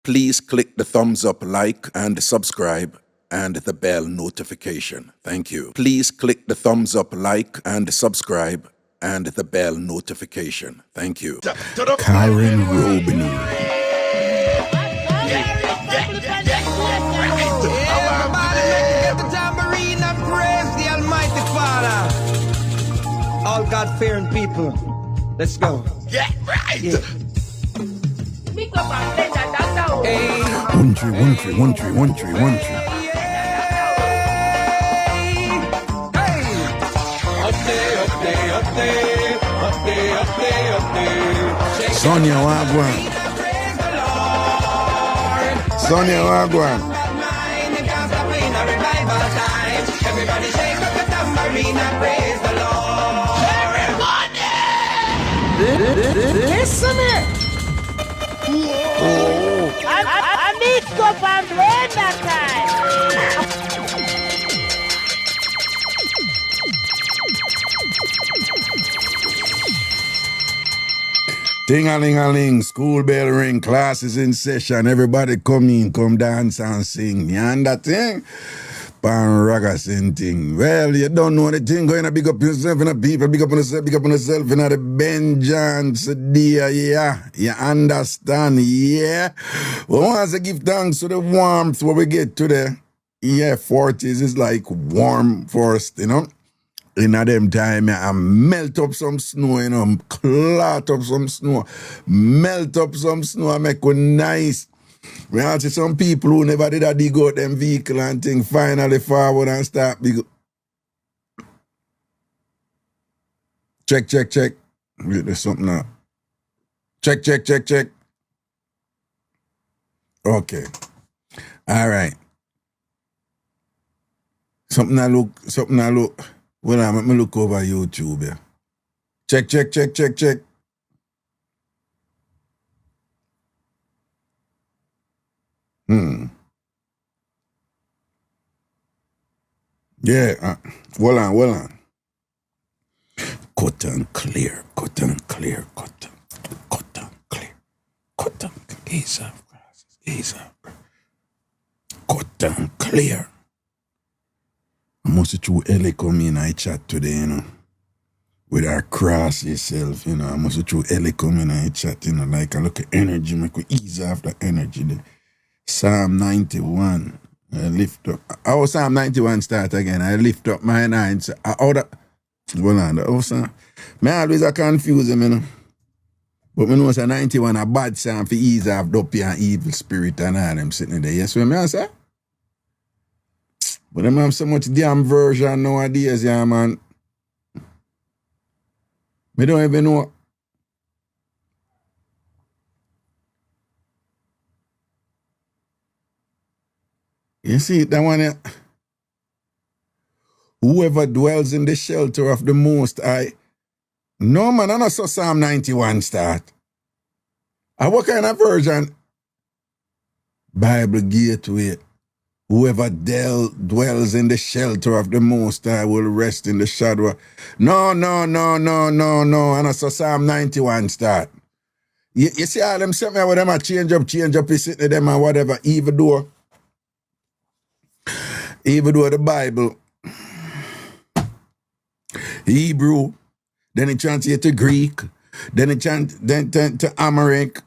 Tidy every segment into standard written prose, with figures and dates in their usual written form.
Please click the thumbs up, like, and subscribe, and the bell notification. Thank you. Please click the thumbs up, like, and subscribe, and the bell notification. Thank you. Karen Robin. Everybody get the tambourine and praise the Almighty Father. All God-fearing people, let's go. Get right. Yeah. Mixup and Blenda, Dancehall. Hey. One tree. Hey. Up Sonia Wagwan. Sonia Wagwan. Everybody shake up the tambourine and praise the Lord. Everybody! Listen it! I Mixup and Blenda time. Ting-a-ling-a-ling, school bell ring, classes in session, everybody come in, come dance and sing. You and that thing? Pan Ragashanti. Well, you don't know the thing, going to big up yourself and the people, big up on yourself, you know the vengeance, dear, yeah. You understand, yeah? We want to give thanks to the warmth what we get today. Yeah, 40s is like warm first, you know? In a them time, I melt up some snow, you know, clot up some snow, melt up some snow, and make it nice. We have see some people who never did a dig out them vehicle and thing, finally forward and start big. Check. Wait, there's something now. Check. Okay. All right. Something I look. Well, let me look over YouTube here. Check. Yeah, hold on. Cut and clear. Ease up. Cut and clear. I must through Ellie come in I chat today, you know. With our cross yourself, you know. I must through Ellie come in I chat, you know, like I look at energy, make we ease off the energy there. Psalm 91. I lift up. How Psalm 91 start again? I lift up my hands. Hold on. Me always I confuse them, you know. But me know it's a 91 a bad psalm for ease off dopey and evil spirit and all them sitting there. Yes, what me say? But them have so much damn version nowadays, yeah, man. Me don't even know. You see, that one here. Whoever dwells in the shelter of the Most High. No, man, I not saw Psalm 91 start. What kind of version? Bible Gateway. Whoever dwells in the shelter of the Most High will rest in the shadow. No. I not saw Psalm 91 start. You see all them something with them a change up, you sitting them and whatever, even though the Bible, Hebrew, then it translates to Greek, then it translates to Amharic,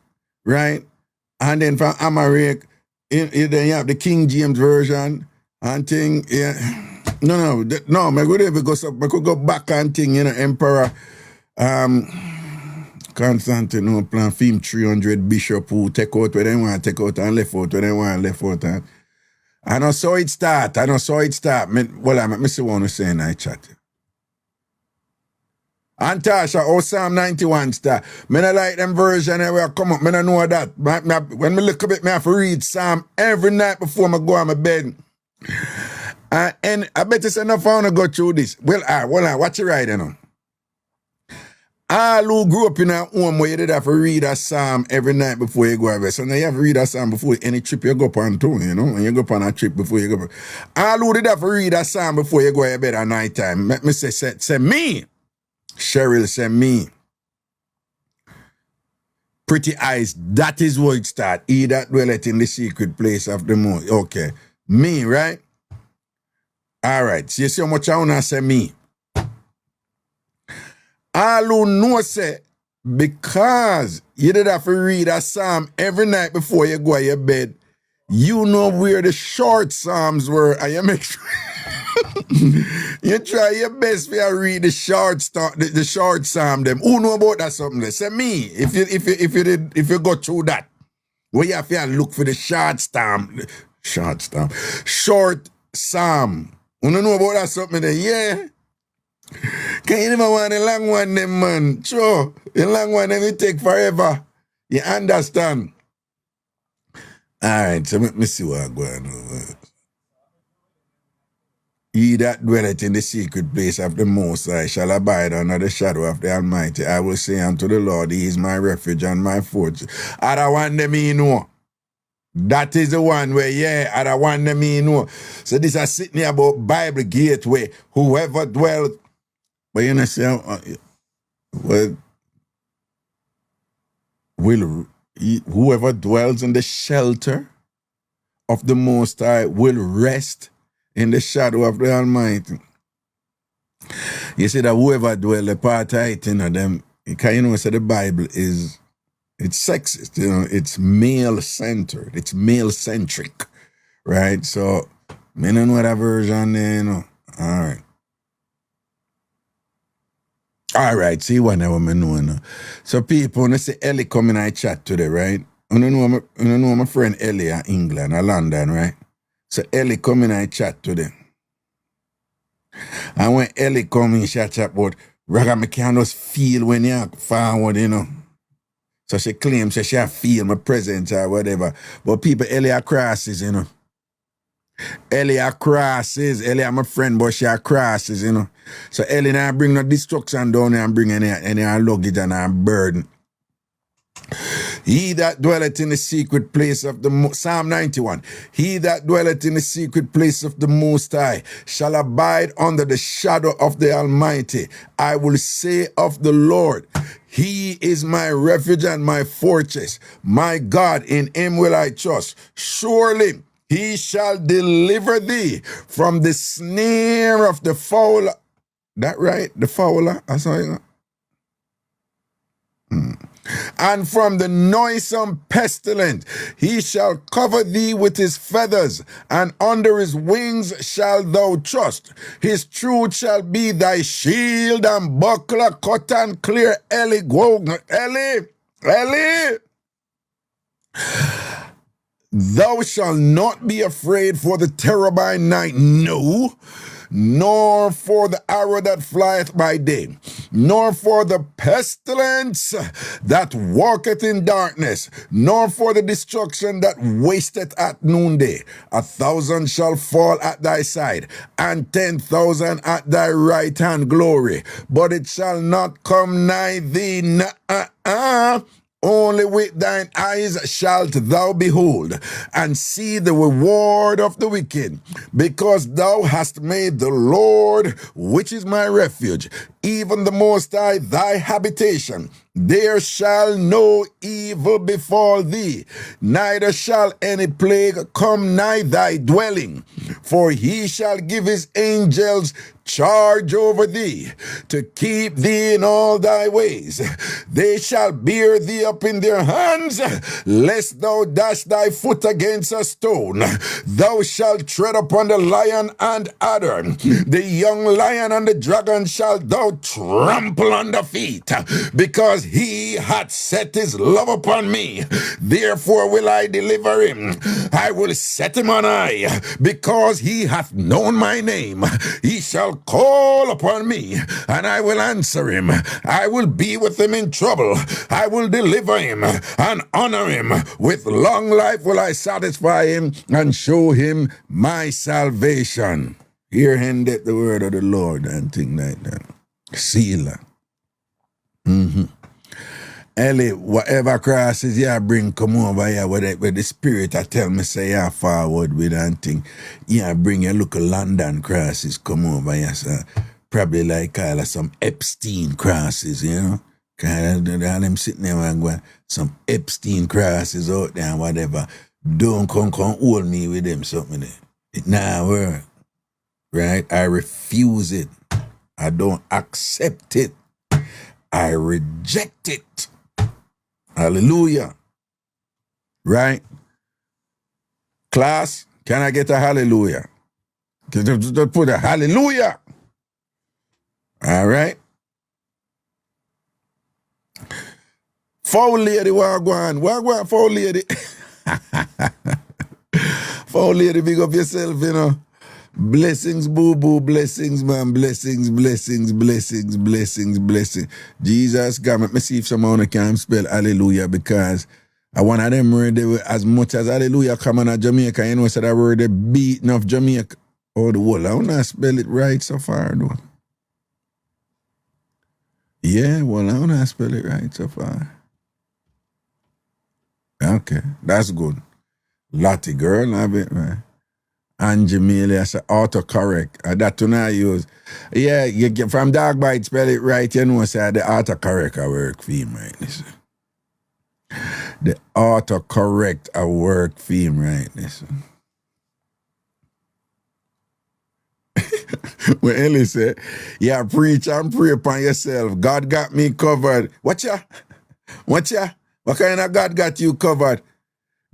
right? And then from Amharic, then you have the King James Version and thing, yeah. No, I could go back and thing, you know, Emperor, Constantinople, Theme 300 Bishop who take out where they want to take out and left out where they want to left out and I don't saw it start. Well, I see what I'm saying I chat. And Tasha, Psalm 91 start. I don't like them version where I come up. I don't know that. When I look a bit, I have to read Psalm every night before I go on my bed. And I bet it's enough I want to go through this. Well, watch it right, you know. All who grew up in a home where you did have to read a psalm every night before you go to bed. So now you have to read a psalm before any trip you go on too, you know. When you go on a trip before you go. All who did have to read a psalm before you go to bed at night time. Let me say me. Cheryl say me. Pretty eyes, that is where it starts. He that dwelleth in the secret place of the most. Okay. Me, right? All right. So you see how much I want to say me. All who know say, because you did have to read a psalm every night before you go to your bed, you know where the short psalms were, and you make sure you try your best for you read the short psalm them. Who know about that something? Say me, if you go through that, where you have to look for the short psalm. Who don't know about that something then? Yeah. Can you never want the long one them, man? Sure. The long one them it take forever. You understand? Alright, so let me see what I'm going on. He that dwelleth in the secret place of the Most High shall abide under the shadow of the Almighty. I will say unto the Lord, He is my refuge and my fortress. Other one them you know. That is the one where, yeah, other one them you know. So this is sitting here about Bible gateway. Whoever dwells, but you know, say, whoever dwells in the shelter of the Most High will rest in the shadow of the Almighty. You see that whoever dwell the part of it, you know, them, because you know, so the Bible is, it's sexist, you know, it's male-centered, it's male-centric, right? So, I don't know that version there, you know. All right, see what I know now. So people, when I say Ellie come in I chat today, right? I know my friend Ellie in England, or London, right? So Ellie come in I chat today. And when Ellie come in, she chat about, Raga, me can just feel when you're forward, you know. So she claims she feel my presence or whatever. But people, Ellie are crosses, you know. Ellie are crosses. Ellie are my friend, but she are crosses, you know. So Ellie now bring no destruction down there and bring any luggage and a burden. He that dwelleth in the secret place of the Psalm 91. He that dwelleth in the secret place of the Most High shall abide under the shadow of the Almighty. I will say of the Lord, He is my refuge and my fortress. My God, in Him will I trust. Surely He shall deliver thee from the snare of the fowler. That right? The fowler? I saw it. And from the noisome pestilence. He shall cover thee with His feathers, and under His wings shalt thou trust. His truth shall be thy shield and buckler. Cut and clear, Ellie. Go, Ellie. Thou shalt not be afraid for the terror by night, no, nor for the arrow that flieth by day, nor for the pestilence that walketh in darkness, nor for the destruction that wasteth at noonday. 1,000 shall fall at thy side, and 10,000 at thy right hand, glory, but it shall not come nigh thee. Only with thine eyes shalt thou behold, and see the reward of the wicked, because thou hast made the Lord, which is my refuge, even the Most High, thy habitation. There shall no evil befall thee, neither shall any plague come nigh thy dwelling. For He shall give His angels charge over thee, to keep thee in all thy ways. They shall bear thee up in their hands, lest thou dash thy foot against a stone. Thou shalt tread upon the lion and adder. The young lion and the dragon shalt thou trample under feet, because He hath set His love upon me. Therefore will I deliver him. I will set him on high, because he hath known my name. He shall call upon me, and I will answer him. I will be with him in trouble. I will deliver him and honor him. With long life will I satisfy him and show him my salvation. Here endeth the word of the Lord, and thing like that. Selah. Ellie, whatever crosses you bring, come over here where the spirit I tell me say you forward with and thing. Yeah, bring your local London crosses, come over here, sir. Probably like some Epstein crosses, you know. Kind of them sitting there and going, some Epstein crosses out there and whatever. Don't come hold me with them something there. It not work. Right? I refuse it. I don't accept it. I reject it. Hallelujah. Right? Class, can I get a hallelujah? Just put a hallelujah. All right? Foul lady, wagwan. Wagwan, foul lady. Foul lady, big up yourself, you know. Blessings, boo-boo, blessings, man. Blessings, blessings, blessings, blessings, blessings. Jesus, God, let me see if someone can spell hallelujah, because I one of them word, as much as hallelujah come on a Jamaica, you know, so that word, they beating of Jamaica. Oh, the whole, I don't know spell it right so far, though. Yeah, well, I don't know spell it right so far. Okay, that's good. Lottie girl, I bet, man. Angie Mealy, I say autocorrect. That one I use. Yeah, you get from dog bite, spell it right, you know, say the autocorrect I work for him, right? Listen. The autocorrect I work for him, right? Listen. When Ellie said, yeah, preach and pray upon yourself. God got me covered. What ya? What kind of God got you covered?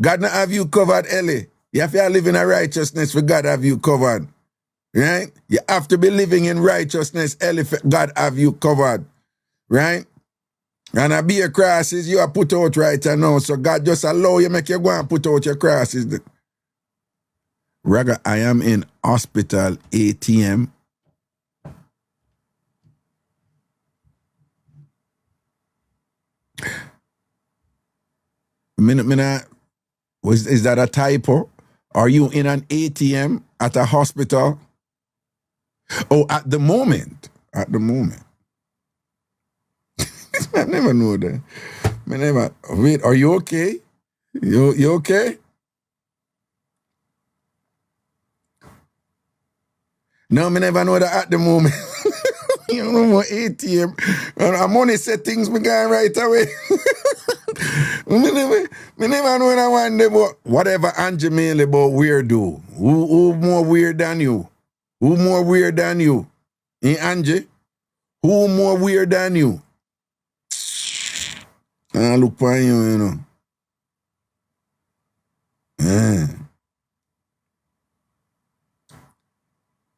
God not have you covered, Ellie. You have to live in a righteousness for God have you covered. Right? You have to be living in righteousness, Ellie, for God have you covered. Right? And a beer crosses, you are put out right now. So God just allow you, make you go and put out your crosses. Raga, I am in hospital ATM. Is that a typo? Are you in an ATM at a hospital? Oh, at the moment. At the moment. I never know that. Wait, are you okay? You okay? No, I never know that at the moment. You don't know more ATM. I'm only settings me going right away. Me never know that one day, but whatever Angie mainly about weirdo. Who more weird than you? Who more weird than you? Angie? Who more weird than you? I look for you know.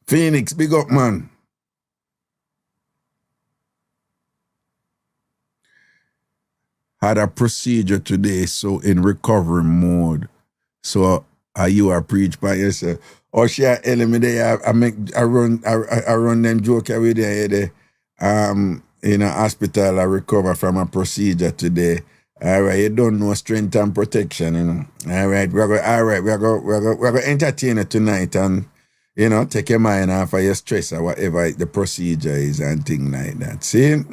Phoenix, big up, man. Had a procedure today, so in recovery mode. So you are preach by yourself. Or she telling me there, I run them joke with there. In a hospital, I recover from a procedure today. All right, you don't know strength and protection, you know. All right, we're going to entertain it tonight and, you know, take your mind off of your stress or whatever the procedure is and things like that. See?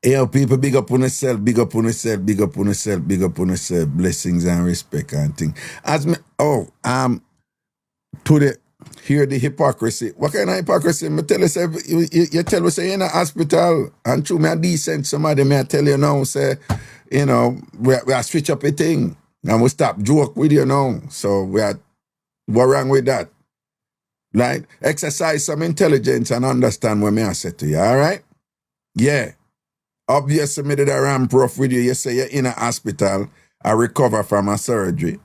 Yo, people, big up on yourself, big up on yourself, big up on yourself, big up on yourself. Blessings and respect and things. Hear the hypocrisy. What kind of hypocrisy? Me tell you, say, you tell me, say, you're in a hospital, and through me a decent somebody, may I tell you now, say, you know, we switch up a thing, and we stop joke with you now. So what wrong with that? Like, exercise some intelligence and understand what me I say to you, all right? Yeah. Obviously, me did a ramp rough with you. You say you're in a hospital, I recover from a surgery,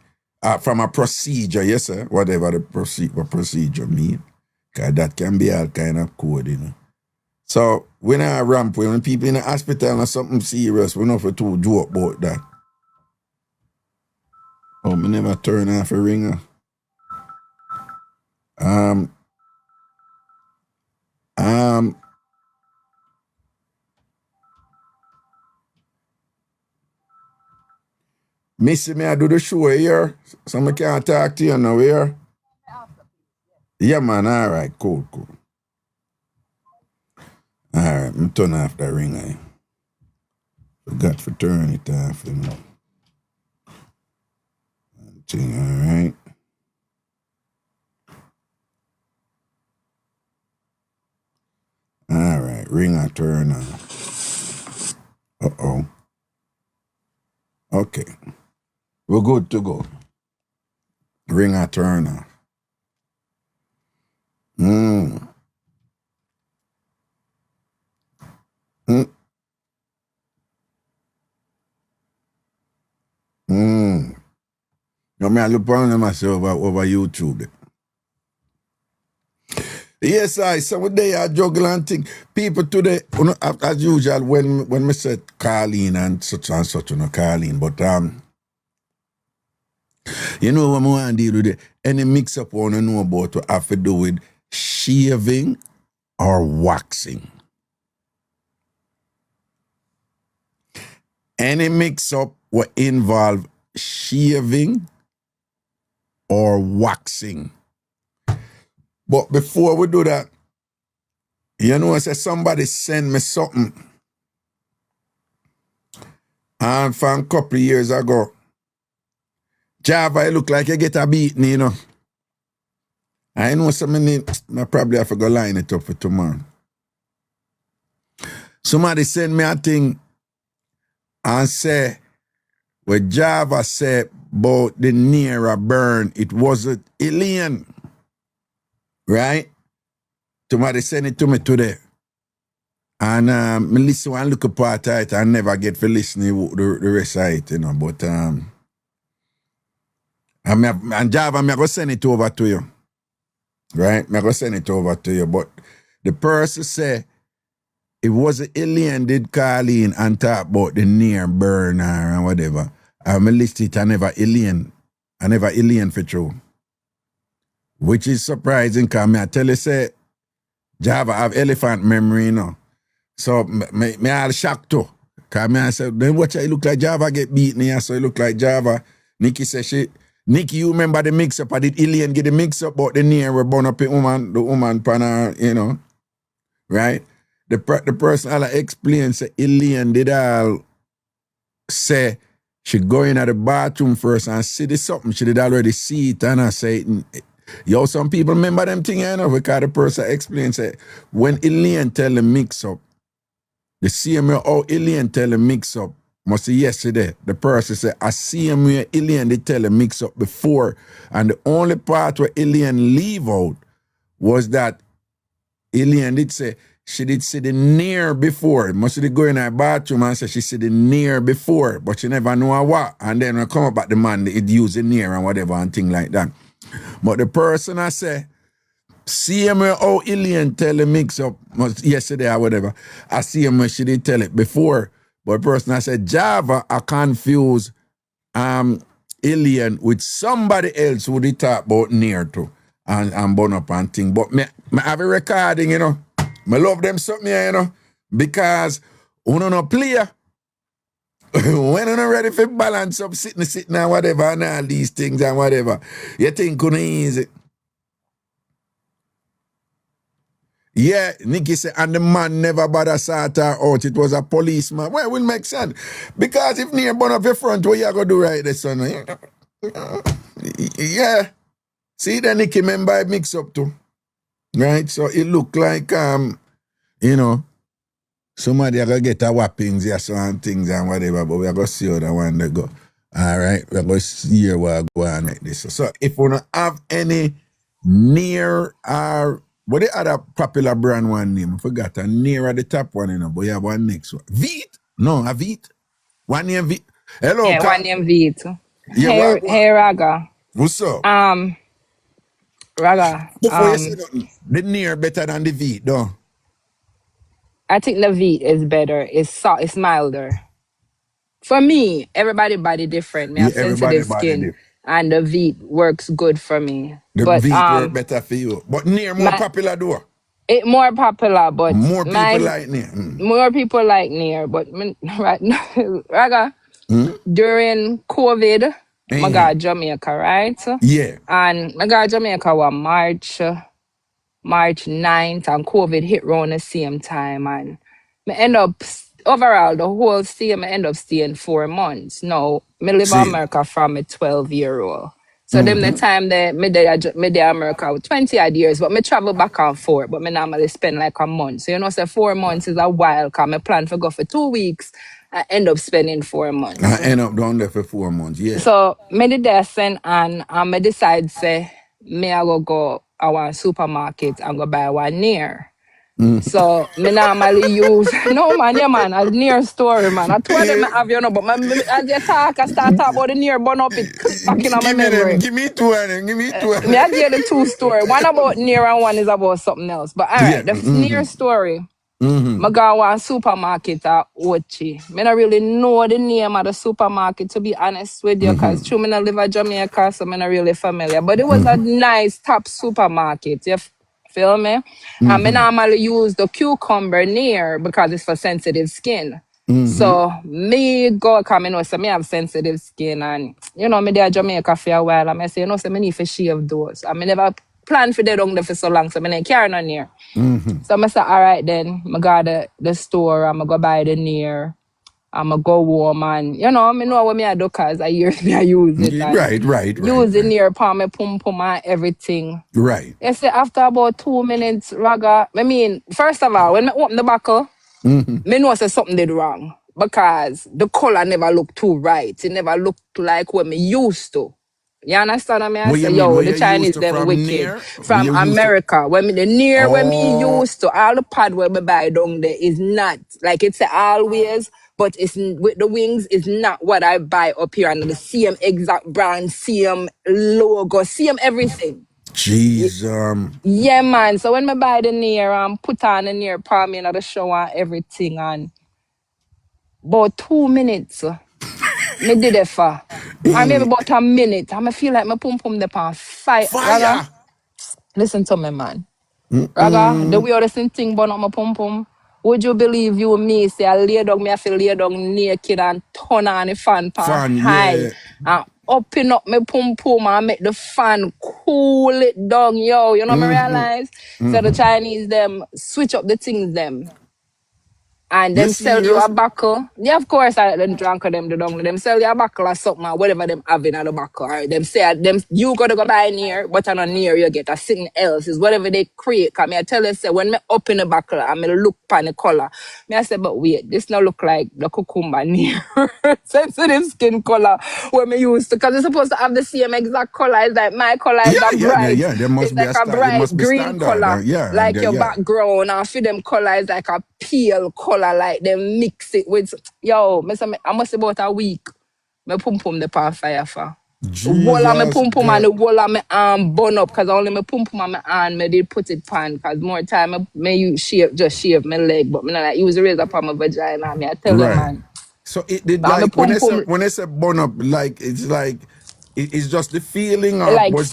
from a procedure, yes, sir, whatever the procedure mean. Because that can be all kind of code, you know. So, when I ramp, when people in the hospital or something serious, we don't have to joke about that. Oh, me never turn off a ringer. Missy, me I do the show here, so I can't talk to you now here. Yeah, man, all right, cool. All right, me turn off that ringer. Forgot to turn it off, you know. All right. All right, ring a turn on. Uh-oh. Okay. We're good to go. Ring a turn on. Mm. Mm. Mm. No, me I look on myself over YouTube. Yes, some day I juggle and think. People today, as usual, when me say Carleen and such, Carleen, but you know what I want to deal with it? Any mix-up I want to know about what have to do with shaving or waxing. Any mix-up will involve shaving or waxing. But before we do that, you know, I said somebody send me something. And from a couple of years ago, Java, it look like you get a beating, you know. I know something, I probably have to go line it up for tomorrow. Somebody send me a thing and say, what Java said about the nearer burn, it wasn't alien. Right? Somebody send it to me today. And I listen and look apart at it and never get to listen to the rest of it, you know. But and Java, I'm going to send it over to you. Right? I'm going to send it over to you. But the person say it was an alien did call in and talk about the near burner and whatever. I'm list it, I never alien for true. Which is surprising because I tell you, say, Java have elephant memory, you know. So, me all shocked too. Because I said, then watch it look like Java get beaten here, so it look like Java. Nikki said, Nikki, you remember the mix-up? I did alien get the mix-up, but the near we burn up the woman pan, you know. Right? The person all explain, say, alien did all say, she go in at the bathroom first and see the something. She did already see it and I say, yo, some people remember them thing, you know, because the person explains, say, when alien tell the mix-up, the same way how alien tell the mix-up, must say yesterday, the person say, I see him where alien they tell the mix-up before, and the only part where alien leave out was that alien did say, she did see the near before. Must she go in her bathroom and say she see the near before, but she never know what. And then when come up at the man, it use the near and whatever and thing like that. But the person I say, see him how alien tell the mix up yesterday or whatever. I see him when she did tell it before. But the person I said, Java, I confuse alien with somebody else who they talk about near to and burn up and thing. But me have a recording, you know. I love them something here, you know, because uno no player. When uno ready for balance up, sitting and whatever, and all these things and whatever, you think uno easy. Yeah, Nikki said, and the man never bother sort her out. It was a policeman. Well, it will make sense. Because if near burn up your front, what you going to do right there, son? Yeah. See, the Nikki member mix up too. Right? So it look like, you know, somebody are going to get a whappings, yes, and things and whatever, but we're going to see how that one they go. All right? We're going to see what go on like this. So if we don't have any near or what the other popular brand one name? I forgot. Near at the top one, you know, but you have one next one. Veet? No, a Veet. One name Veet. Hello, Yeah, one name Veet. Yeah, Hey, Raga. What's up? Raga. Before you say nothing, the near better than the Veet, though. I think the Veet is better. It's milder. For me, everybody body different. Me have sensitive skin, and the Veet works good for me. The Veet work better for you, but near more popular though. It more popular, but more people like near. More people like near, but right now, Raga, during COVID, I got Jamaica, right? Yeah. And I got Jamaica was March 9th, and COVID hit around the same time, and I end up overall the whole stay, I end up staying 4 months. Now, I live in America from a 12-year-old. So them the time that me there America with 20 odd years, but me travel back and forth, but me normally spend like a month. So you know, say 4 months is a while, cause me plan for go for 2 weeks. I end up spending 4 months. I end up down there for 4 months, yeah. So me did there send and me decide say me I go I want supermarket and go buy one near. So me normally use no man, yeah man, a near story man. I told them I have you know, but as you talk, I start talk about the near burn up it back in my memory. Give me two of them. Me I give the 2 story. One about near and one is about something else. But alright, the near story. I go one supermarket at Ochi. I don't really know the name of the supermarket, to be honest with you, because true, I don't live in Jamaica, so I'm not really familiar. But it was a nice top supermarket. You feel me? And I normally use the cucumber near because it's for sensitive skin. So me go come in, so me have sensitive skin, and you know me there Jamaica for a while, and I say, you know, so me need to shave those. I never plan for that down for so long, so I didn't carry on near. So I say, all right then, I go to the store, I'm go buy the near, I'm go home, and you know what me I do because I use it. Right. Use the near palm, my pum pum and everything. Right. You see, after about 2 minutes, Raga, I mean, first of all, when I open the buckle, me know say something did wrong because the color never looked too right. It never looked like what me used to. You understand what I say? Yo, the Chinese them wicked. Near? From America. When me used to, all the pad where me buy down there is not, like it's always, but it's with the wings is not what I buy up here under the same exact brand, same logo, same everything. Jeez, Yeah, man. So when me buy the near and put on the near palm in the shower and everything, and about 2 minutes, me did it for. Or maybe about a minute. I feel like my pum pum the pan fire. Raga, listen to me, man. Raga, the weirdest thing burn up my pum pum. Would you believe you me say I lay down, me I feel lay down naked and turn on the fan high. Yeah. And open up my pum pum and make the fan cool it down, yo. You know me realize? So the Chinese them switch up the things them. And them sell you a buckle. Yeah, of course, I done drunk of them, them sell you a buckle or something, or whatever them having at the buckle. Or them say, you gotta go buy near, but on a near you get a something else. Is whatever they create. Cause me I tell you, say, when me open the buckle, I me look pan the color. Me I say, but wait, this now look like the cucumber near. Sensitive skin color where me used to. Cause it's supposed to have the same exact color. It's like my color is a bright. Yeah, there must it's be like a bright green standard, color. Like your background. And for them color is like a pale color. Like them mix it with yo, I must about a week. My pum pum the pan fire for. Wall of my pum pum and the wall of my arm burn up because only my pum pum and my hand me did put it pan because more time I use shave my leg, but me not like use a razor upon my vagina. Me I tell them man. So it did like when I say burn up, like it's just the feeling of like was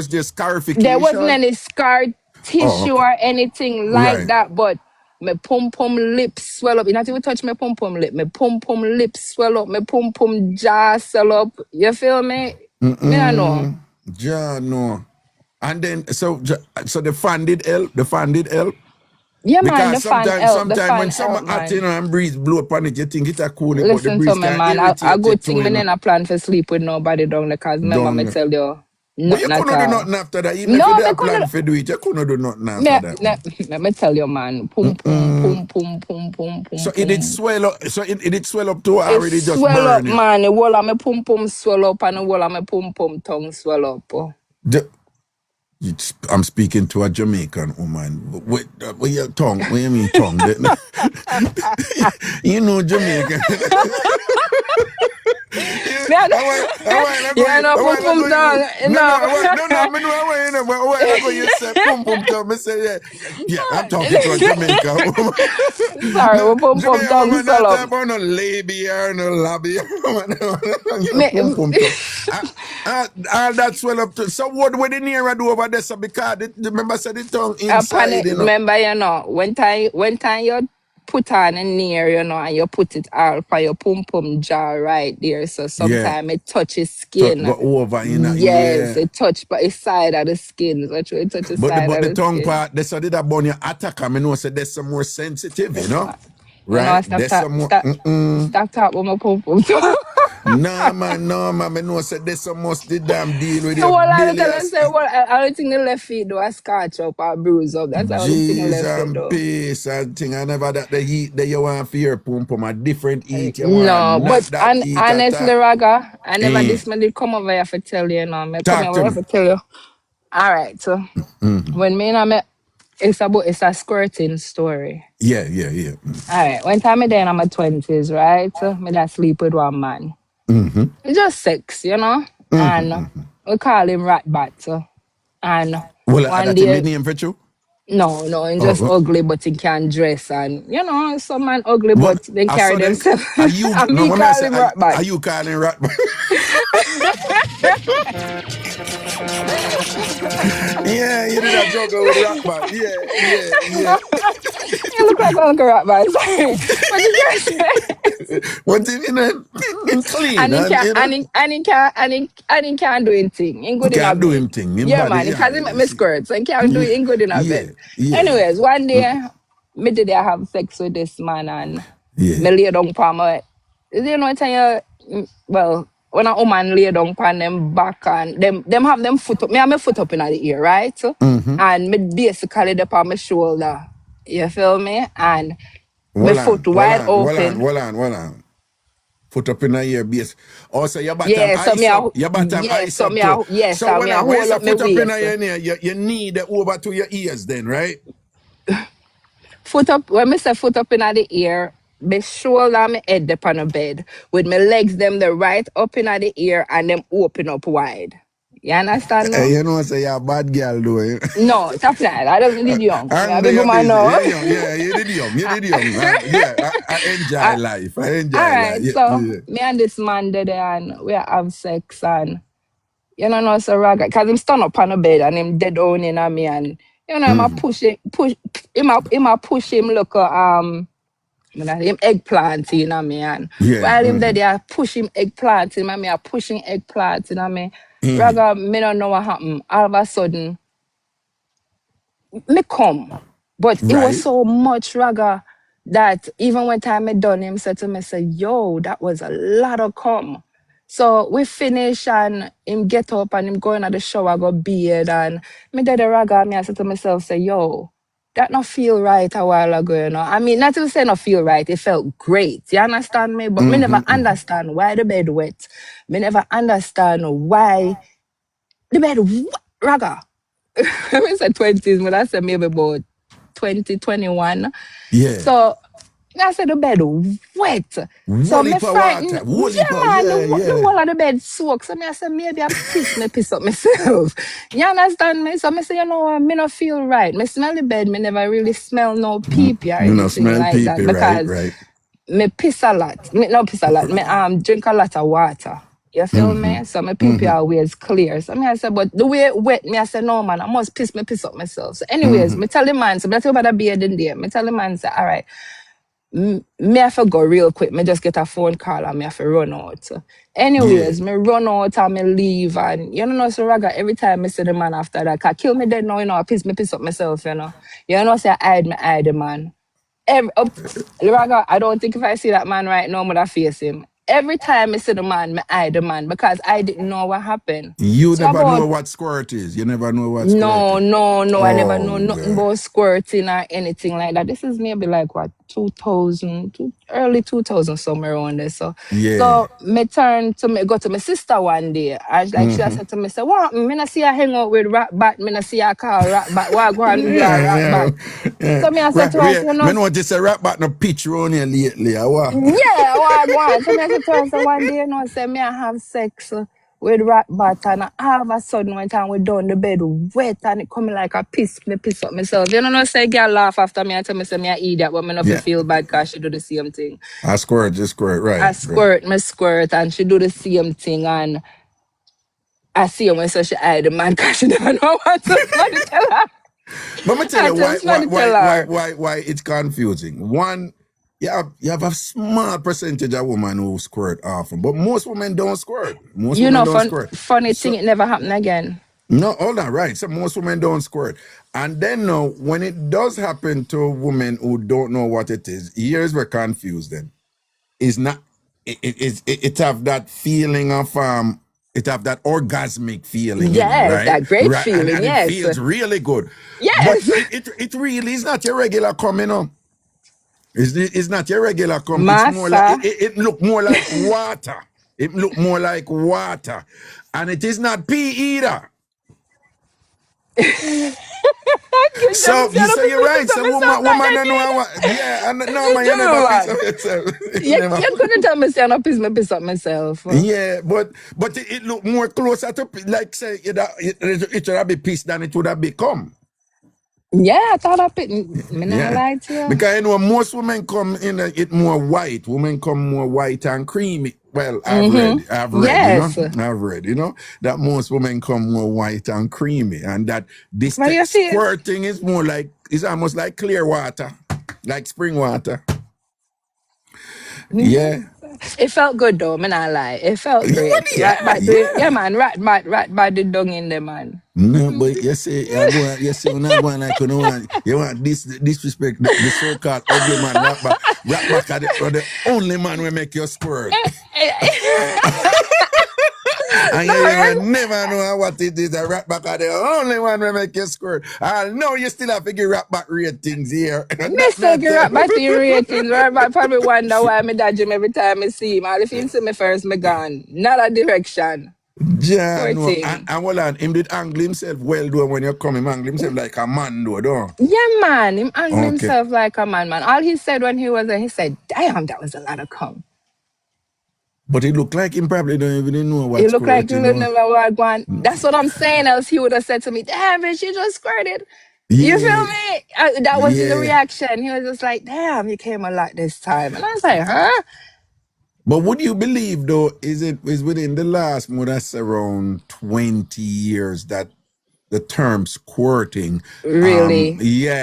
there scarification? There wasn't any scar tissue or anything like that, but my pum pum lips swell up. You not even touch my pum pum lip. My pum pum lips swell up. My pum pum jaw swell up. You feel me? Me I know. Jaw no. And then so the fan did help. The fan did help. Yeah, because man, the fan help. Sometimes when someone acting and breeze blow up on it, you think it's a cool. Listen to me, man. A good thing me never plan for sleep with nobody down there because remember me tell you. But you couldn't do nothing after that. Even if you had plan for do it, you couldn't do nothing after that. Let me tell you, man. Pum pum pum pum pum pum. So it did swell up. So it did swell up too, or already just swell burn up, man. The wall of my pum pum swell up, and the wall of my pum pum tongue swell up. I'm speaking to a Jamaican woman. What your tongue? What you mean tongue? You know Jamaican. Yeah, no, pum pum tongue. Yeah, I'm talking to a Jamaican woman. Sorry, pum pum tongue swell up. No labia, no labia. All that swell up too. So what would the near do over there? So because remember said the tongue inside, you know. Remember, you know, when time you put on a near, you know, and you put it all for your pum pum jaw right there. So sometimes it touches skin. Go over, you know. Yes, it touch by the side of the skin. So it touches the side of the tongue skin. part, they said that burn your attack. I know so there's some more sensitive, you know. Right? You know, stop talking about my pum pum. No, man. Me know said this must the damn deal with So your what I belly. tell her, say, well, I don't think the left feet do a scratch up or bruise up. That's all the thing the Jesus left feet and do. peace and thing. I never that the heat that you want for your pum pum. A different heat you want. No, Not but that heat at honestly, all. Raga, I never Eh. this man did come over here for tell you, I come Talk over to here me. for tell you. All right, so when me and I met, it's a squirting story. Yeah. All right, one time I then in my 20s, right? So me that sleep with one man. It's just sex, and we call him Ratbat. And Well, one that in the day, name for you? no, he just Oh, ugly, but he can dress, and some man ugly, well, but they I carry saw them. themselves. Are you And no? me What me I call say? him Ratbat. Are you calling rat? Yeah, you did a juggle with rat man. Yeah. You look like Uncle Ratbat, sorry, but he just. One thing in clean And he and can and he can't do anything. He he good in a can't do bed. him thing. Him Yeah, body, man, yeah, because he make you me see. skirt, so he can't do it. He good in a bed. Yeah. Anyways, one day, me did I have sex with this man and Yeah. me lay down for my, tell you, well, when a woman lay down on them back and them have them foot up, me have my foot up in the ear, right? And me basically up on my shoulder. You feel me? And my foot wide open. Hold on. Foot up in the ear base. Also, your bottom Yeah, so ice me up. a Your bottom yes, ice so up me too. a yes, So so me a when you hold say up my foot up in waist. the ear, you need it over to your ears then, right? Foot up when me say foot up in the ear, my shoulder and my head up on the bed. With my legs them the right up in the ear and them open up wide. You understand no? You know, say you're a bad girl, though. No, top that. I don't need young. Me a And big you're woman busy. now. You're young. Yeah, you did young. I enjoy Uh, life. all right, so Yeah. me and this man did and we have sex and no so raga cause him stand up on the bed and him dead on in on me and him a him a push him look him eggplant in me and Yeah. while him there they are push him eggplant in me are pushing eggplant in me. Raga me don't know what happened. All of a sudden me come. But it was Right. so much raga that even when time I done him said to me, say, yo, that was a lot of cum. So we finish and him get up and him go in at the shower, go beard and me did the raga me I said to myself, say, yo, that not feel right a while ago, I mean, not to say not feel right, it felt great. You understand me? But me never understand why the bed wet. Me never understand why the bed raga. I said 20s, but I said maybe about 2021. Yeah. So I said the bed wet. So Whole me heap of frightened. water. Whole Yeah, heap of, man, the yeah. whole of the bed soaked. So me I said maybe I piss up myself. You understand me? So me say, me not feel right. Me smell the bed, me never really smell no pee-pee or You know, anything smell like that pee because right. me piss a lot. Me not piss a lot. Me drink a lot of water. You feel me? So my pee always clear. So me I said, but the way it wet, me I said, no man, I must piss up myself. So anyways, me tell the man, so me tell about the beard in there. Me tell the man, say, all right, me have to go real quick. Me just get a phone call and me have to run out. So anyways, Yeah. me run out and me leave and so raga every time me see the man after that, cause kill me dead now, I piss up myself, say I hide the man. Raga, I don't think if I see that man right now, I'm gonna face him. Every time I see the man, I eye the man because I didn't know what happened. You So never know about what squirt is. You never know what squirt no, is. I never know Oh, nothing God. about squirting or anything like that. This is maybe like what 2000, early 2000 somewhere around there. So, Yeah. so me turn to me go to my sister one day, and like she said to me, say, "What? Me not see her hang out with rat bat. Me not see her call rat bat. What go on with your rat bat?" Yeah. So me I said to her, Me notice a rap back no picture on here lately. I what? yeah, what go on. So me I said to her, so one day, say me I have sex with rat bat and all of a sudden one time we done the bed wet and it coming like a me piss up myself. Say girl laugh after me and tell me say me a idiot, but me not Yeah. feel bad because she do the same thing. I squirt, just squirt, right. I squirt and she do the same thing and I see her when so she hide the man because she never know what to somebody tell her. But me tell I you tell somebody tell her. why it's confusing. One, you have a small percentage of women who squirt often, but most women don't squirt. Most women don't squirt. Funny thing, So it never happen again. no, hold on, right. So most women don't squirt. And then no, when it does happen to women who don't know what it is, here's where confused then. It's not it have that feeling of it have that orgasmic feeling in it, Yes, right? that great Right, feeling, and it yes. feels really good. Yes. But it really is not your regular cum, you know. It's not your regular cum. It's more like Massa. it look more like water. It look more like water, and it is not pee either. So you say you're right. So woman don't know what. Yeah, and no man, you never piss up yourself. You couldn't tell me say I don't piss up myself. Yeah, but it look more closer to like say it should have been pissed than it would have become. Yeah, I thought I not lie to you. Because you know most women come in it more white. Women come more white and creamy. Well, I've read, yes. you know, I've read, you know, that most women come more white and creamy, and that this squirting is more like, it's almost like clear water, like spring water. Yeah. It felt good though, me not lie. It felt great. Yeah, man, rat by the dung in there, man. No, but you say you're not going like you want this disrespect the so-called ugly man rap back are the only man will make you squirt. And you never know what it is. A rap back are the only one will make you squirt. I know you still have to give rap back ratings here. Me still give rap back to ratings. I probably wonder why me dodge him every time I see him. All if him see me first, me gone. Not a direction. Yeah, no. And hold on, him did angle himself well though when you come, him angle himself like a man though, don't? Yeah, man. Him angle himself like a man. All he said when he was there, he said, damn, that was a lot of cum. But it looked like him probably don't even know what's He looked like he squirting, never was going. That's what I'm saying, else he would have said to me, damn, bitch, you just squirted. You feel me? That was the reaction. He was just like, damn, you came a lot this time. And I was like, huh? But would you believe though, is within the last more that's around 20 years that the term squirting really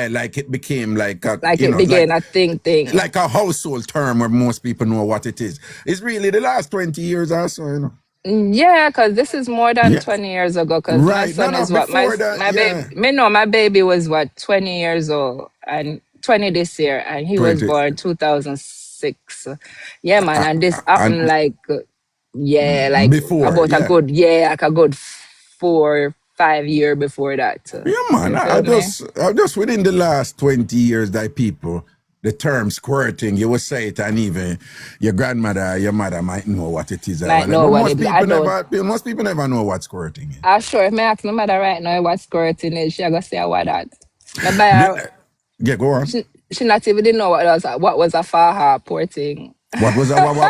like it became like a a thing like a household term where most people know what it is. It's really the last 20 years or so, you know. Yeah, because this is more than 20 years ago. Because my son is what my baby was what 20 years old and 20 this year, and he was born 2006. Yeah, man, and this happened like before, about a good 4-5 years before that. Yeah, man, I just within the last 20 years that people. The term squirting, you will say it, and even your grandmother, your mother might know what it is. Most people never know what squirting is. Sure, if I ask my mother right now what squirting is, she's going to say what that. Yeah, go on. She not even didn't know what was a faha, poor thing. What was a what? My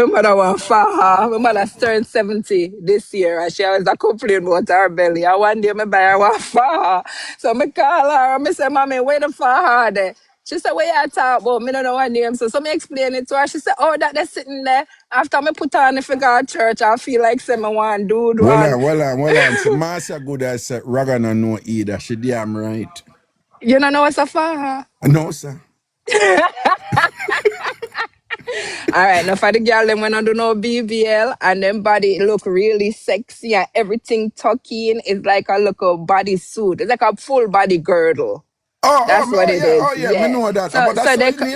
mother was faha. My mother turned 70 this year and she always complaining about her belly. And one day my buy her one faha. So I call her and I say, Mommy, where the faha there? She said, what you talk about? I don't know her name. So I explain it to her. She said, oh, that they're sitting there. After I put on if I go to church, I feel like say I want to do Well on. So Master good as Raga no know either. She damn right. You don't know what's a faha? No, sir. All right, now for the girl them when I do no BBL and them body look really sexy and everything tucky in, it's like a little body suit. It's like a full body girdle. That's what it is. Oh yeah, we know that. So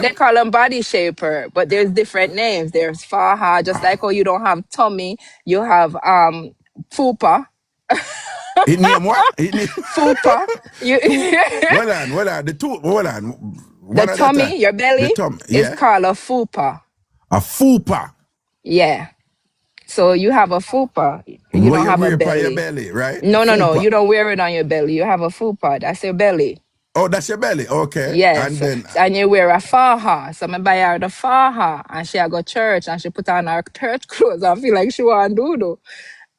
they call them body shaper, but there's different names. There's faha, just like how you don't have tummy, you have fupa. It name what? Fupa. Hold on. The tummy, your belly, is called a fupa. A fupa? Yeah. So you have a fupa. You don't have a belly. Your belly, right? No. You don't wear it on your belly. You have a fupa. That's your belly. Oh, that's your belly. Okay. Yes. And you wear a faha. So I buy her the faha and she go church and she put on her church clothes. I feel like she want to do.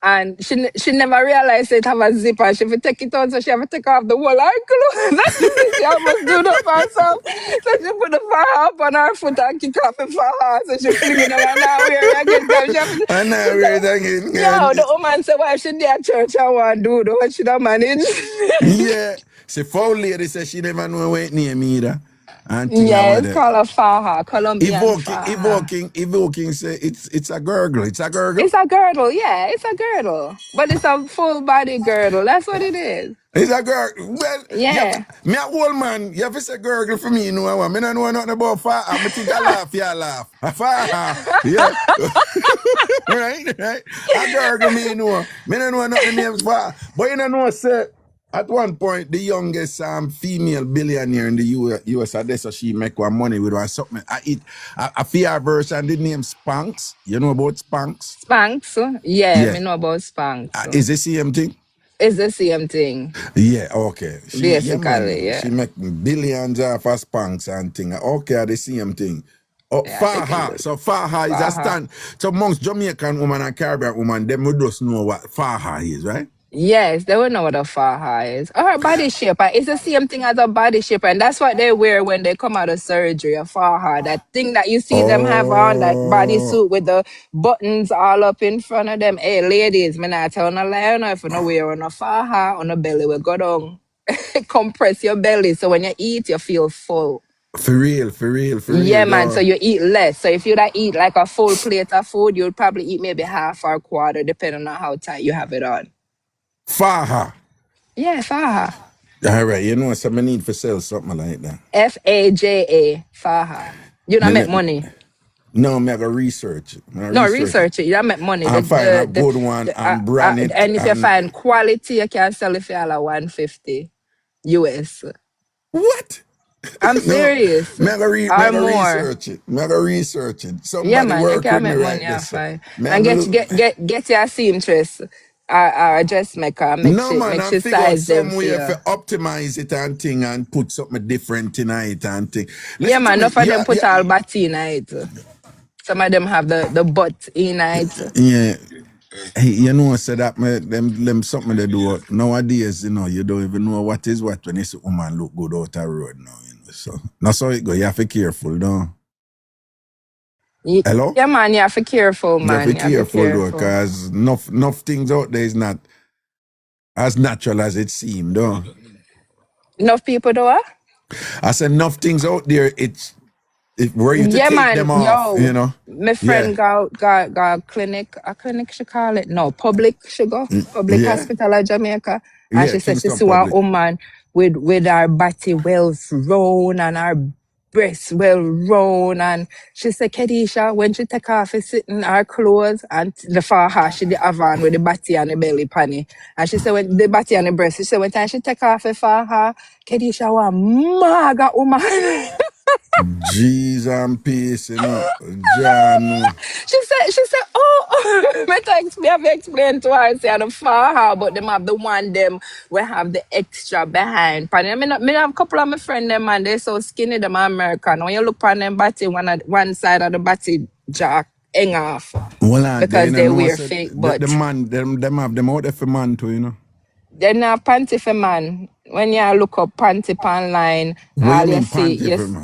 And she never realized it have a zipper. She would take it on, so she have to take off the whole ankle. She almost do that for herself. So she put the faha up on her foot and kick off the faha. So she fling it around and now wear it again. And now wear it again. Yeah, the woman said, why she there at church and want to do what she don't manage. Yeah. See, foul lady said she never know what it name either. Yeah, it's called a faha, Colombian faha. Evoking say it's a girdle. It's a girdle? It's a girdle, yeah, it's a girdle. But it's a full body girdle. That's what it is. It's a girl. Well, Yeah. me a old man. You have to say girl for me, you know what? Me don't know nothing about far. I think I laugh, you laugh. Far, yeah. right. A girl me, you know. Me don't know nothing names far. But you know, say, at one point, the youngest female billionaire in the US, so she make one money with one something. I fear version, the name Spanx. You know about Spanx? Spanx? Yeah, me know about Spanx. Is the same thing? It's the same thing. Yeah, okay. Basically, yeah. She make billions off of Spanx and thing. Okay, the same thing. Oh, Yeah, Faha. So Faha is a stand. So amongst Jamaican woman and Caribbean woman, them would just know what Faha is, right? Yes, they will know what a faja is. Or a body shaper. It's the same thing as a body shaper. And that's what they wear when they come out of surgery, a faja. That thing that you see them have on, that bodysuit with the buttons all up in front of them. Hey, ladies, me not tell no lie, no, if you no wear on a faja, on the belly will go down. Compress your belly so when you eat, you feel full. For real. Yeah, man. So you eat less. So if you don't eat like a full plate of food, you'll probably eat maybe half or a quarter, depending on how tight you have it on. Faha. Yeah, faja. All right, you know, so I need to sell something like that. Faja. Faja. You don't make money. No, me I go research it. Research it. You don't make money. And find a good one and brand it. And if you find quality, you can sell it for all $150 US. What? I'm serious. Me I go research it. Somebody yeah, man, work you can with make me money. right Fine. And get your seamstress or a dressmaker. Make she size them for you. To optimize it and thing and put something different in it and thing. Yeah, man, enough of them put all body in it. Some of them have the butt in it. Yeah. Hey, you know, say that them something they do nowadays, you know, you don't even know what is what when you see a woman look good out the road now, you know. So that's how it go. You have to be careful, though. Hello? Yeah, man, you have to be careful, man. You have to be careful, though, because enough things out there is not as natural as it seems, though. Enough people do what? I said enough things out there, it's where you to take them off, you know. My friend got a clinic she call it? No, public she go. Public hospital at Jamaica. And she said she saw a woman with her body well round and her breasts well round, and she said, Kedisha, when she take off her sitting her clothes and the faja, she have on with the body and the belly panny. And she said when the body and the breast, she said when time she take off her faja, Kedisha was mega woman. Jeez and peace, you know. John. She said, oh, me have explained to her, say, the faja, but them have the one them we have the extra behind. I mean, I have a couple of my friends, them, and they're so skinny, them American. When you look on them body, one side of the body jack hang off. Well, because they wear fake butt. The man, them have them out there for man too, you know. They're not panty for man. When you look up panty online, all you see is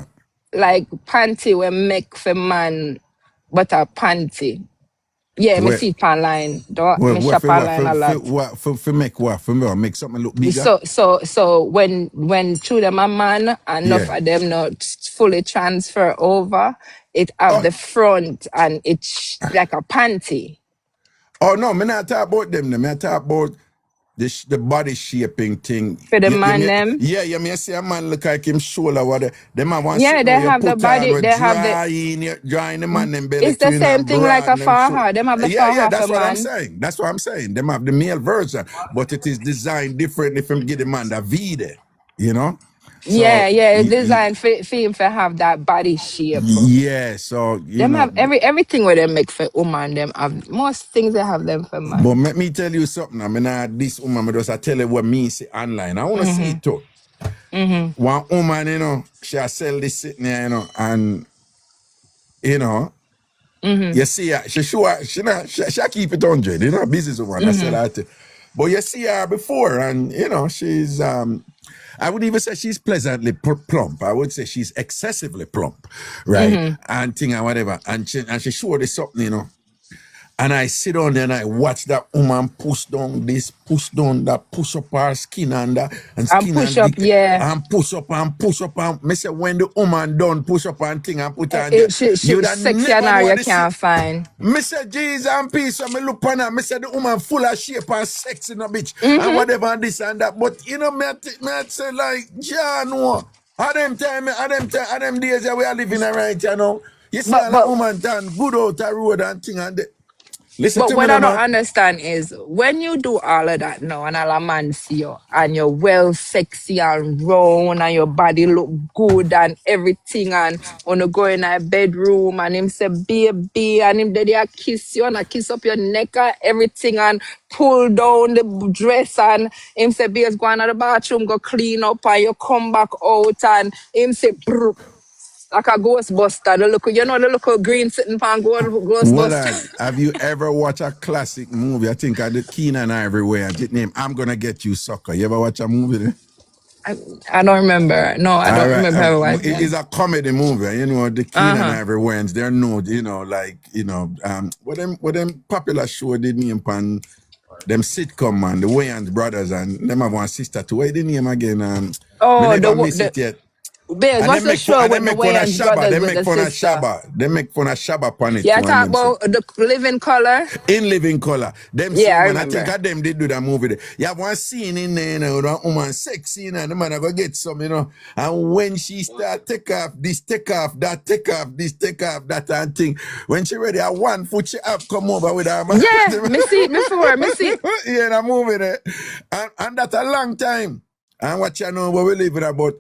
like panty we make for man, but a panty. Yeah, me see it online. Me shop online a lot. For make what? For make something look bigger? So when through them a man, enough of them not fully transfer over, it have the front and it's like a panty. Oh no, me not talk about them. Me talk about the body shaping thing. For the man them? Yeah, me see a man look like him shoulder what them man want. Yeah, they have the body, they have drawing the man them belly. It's the same thing like a faja. Them have the faja. Yeah, that's what I'm saying. That's what I'm saying. Them have the male version, but it is designed differently from give the man the V there, you know? So, it's designed for him to have that body shape. Yeah, so them have everything where they make for woman. Them have most things they have them for man. But let me tell you something. I mean, this woman, I just tell you what me see online. I want to see it too. One woman, you know, she sell this sitting there, you know, and you know, you see her, she keep it 100, you know, businesswoman. I said that. But you see her before, and you know, she's I would even say she's pleasantly plump. I would say she's excessively plump, right? And thing and whatever. And she showed us something, you know. And I sit down there and I watch that woman push down this, push down that, push up her skin and that, and And skin push and up, dick, yeah. and push up and push up. And me say, when the woman done push up and thing and put her on there, She you'd have sexy never and know you this. can't find. Me say, Jesus and peace. So me look on her. Me say, the woman full of shape and sex in a bitch. And whatever and this and that. But, you know, me say like, yeah, no. At them days that we are living right, you know. You see a But woman done good out the road and thing and that. Listen But to me what now, I don't man. understand is when you do all of that now and all a man see you and you're well sexy and round and your body look good and everything and when you go in a bedroom and him say baby and him there kiss you and I kiss up your neck and everything and pull down the dress and him say babe go into the bathroom go clean up and you come back out and him say brr, like a ghostbuster, the little green sitting pan Well, ghostbuster. have you ever watched a classic movie? I think I did Keenan Ivory and it name I'm Gonna Get You Sucker. You ever watch a movie there? I don't remember. No, I don't All right. remember ever watching It's it. a comedy movie. You know, the Keenan Uh-huh. Ivory ones, they're no, what them popular show did name pan them sitcom man, the Wayans brothers and them have one sister too. What the name again? Me Oh, never miss it yet. Babes, And what's the show with the make fun of Wayans Shabba. brothers They with make the fun of sister? Shabba. They make fun of Shabba upon it Yeah, I too. And talk them say, about the living color. In Living Color. Them Yeah, I same man, I think remember. of them did do that movie there. You have one scene in there, you know, that woman sexy, and the man I go get some, you know. And when she start take off this, take off that, take off this, take off that and thing. When she ready, at 1 foot she up come over with her man. Yeah, me see it before, me see it. Yeah, that movie there. And that's a long time. And what you know, what we live with about.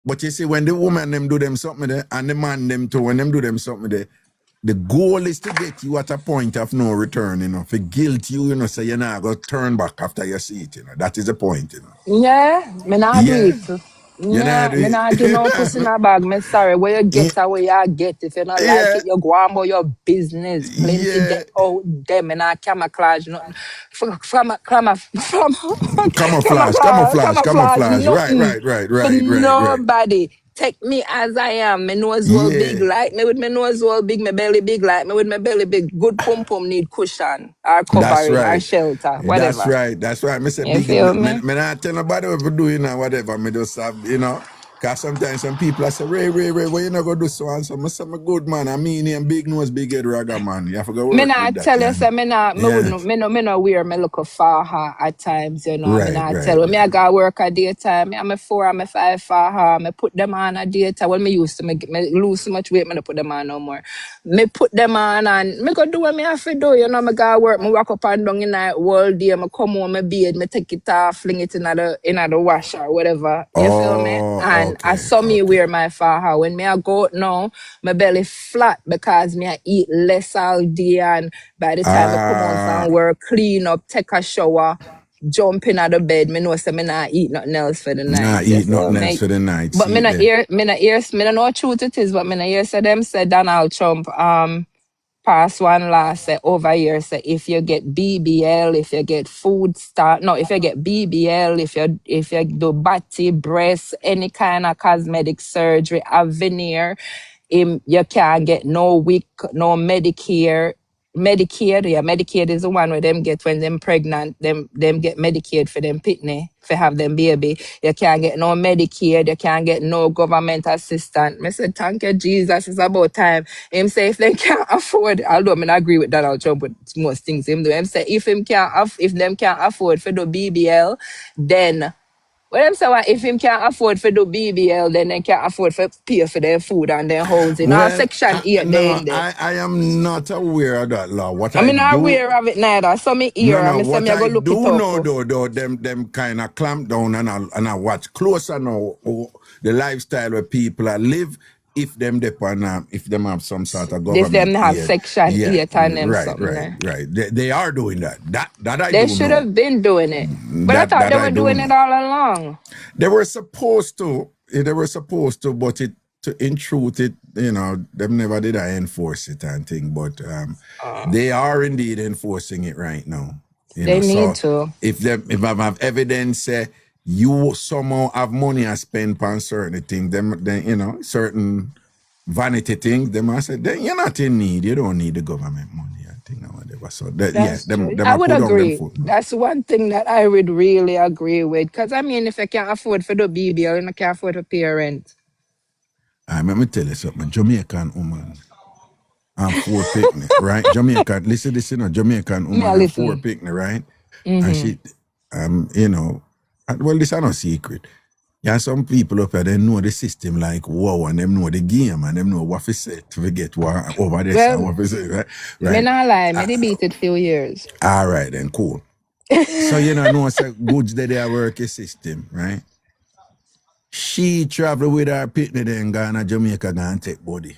But you see, when the woman them do them something there, and the man them too, when them do them something there, the goal is to get you at a point of no return, you know. For guilt you, you know, so you're not going to turn back after you see it, you know. That is the point, you know. Yeah, me not do Yeah. it. You know, Yeah, me not give no pussy in a bag. Me sorry, where you get away, you get. If you not like yeah. it, you go on about your business. Plenty Yeah. get out them and I camouflage nothing. Camouflage Camouflage. nothing for Right. nobody. Take me as I am. My nose well big, Yeah. like me with my nose well big, my belly big, like me with my belly big. Good pum pum need cushion or That's covering or right. shelter, That's whatever. right. That's right. Me say You big. feel me? Me not tell nobody what to do, you know, whatever. Me just have, you know. Because sometimes some people I say, Ray, what you not going to do so and so? I say, I'm a good man. I mean, him big nose, big head, ragga man. You have to go Me work with not that. tell you, Yeah. say me not, Yeah. me no wear me look a faha at times, you know. Me not tell you. Right. Me I got work at daytime. Me I'm a 4, I'm a 5 faha. Me put them on a daytime. When me used to, me lose so much weight, me don't put them on no more. Me put them on and me go do what me have to do, you know. Me got work, me walk up and down in the whole day. Me come home, me bathe, me take it off, fling it in the wash or whatever. You feel me? Oh, And I okay. saw me wear my faha. When me I go out now, my belly flat because me I eat less all day and by the time I come home from work, clean up, take a shower, jump in out of bed, me know say me not eat nothing else for the Nah, night. You eat feel nothing else me? for the night. But See there. me don't know how truth it is, but me not hear say them say Donald Trump pass one law say over here say if you get BBL, if you get if you get BBL, if you do body, breast, any kind of cosmetic surgery, a veneer, you can't get no WIC, no Medicare. Medicaid, yeah, Medicaid is the one where them get when them pregnant, them get Medicaid for them pitney, for have them baby. You can't get no Medicaid, you can't get no government assistance. I said, thank you, Jesus, it's about time. Him say if they can't afford, although I mean, I agree with Donald Trump with most things him do. Him say if them can't afford for the BBL, then well, them say if him can't afford for do BBL, then they can't afford for pay for their food and their housing. Now, Well, Section 8 they no, in there. I am not aware of that law. What I I mean, not do, aware of it neither. So me hear, no, and me say what me I go I look it do up. know though, them kind of clamp down and I watch closer now the lifestyle where people are live if them depend if them have some sort of If them government have aid. Section Yeah, 8 and them something there. right. They are doing that. That I They do should know. have been doing it. But I thought they were doing it all along. They were supposed to. But in truth, you know, them never did I enforce it and thing. But they are indeed enforcing it right now. They need to. If I have evidence, you somehow have money and spend on certain things, then you know, certain vanity things, them I say, then you're not in need. You don't need the government money and thing or whatever. whatever. So that, That's true. them I a would put down them agree. foot. That's one thing that I would really agree with. Because, I mean, if you can't afford for the BBL, you can't afford to pay rent. Let me tell you something. Jamaican woman and 4 picnic, right? Jamaican, listen, Jamaican woman and 4 picnic, right? And she, you know, well, this is no secret. Yeah, some people up here, they know the system like wow, and them know the game, and them know what to say to get what over this and what to say, right? Me not lie, me beat it few years. All right, then, cool. So, you know, it's a goods that they work a system, right? She travel with her picnic then Ghana, Jamaica, and take body.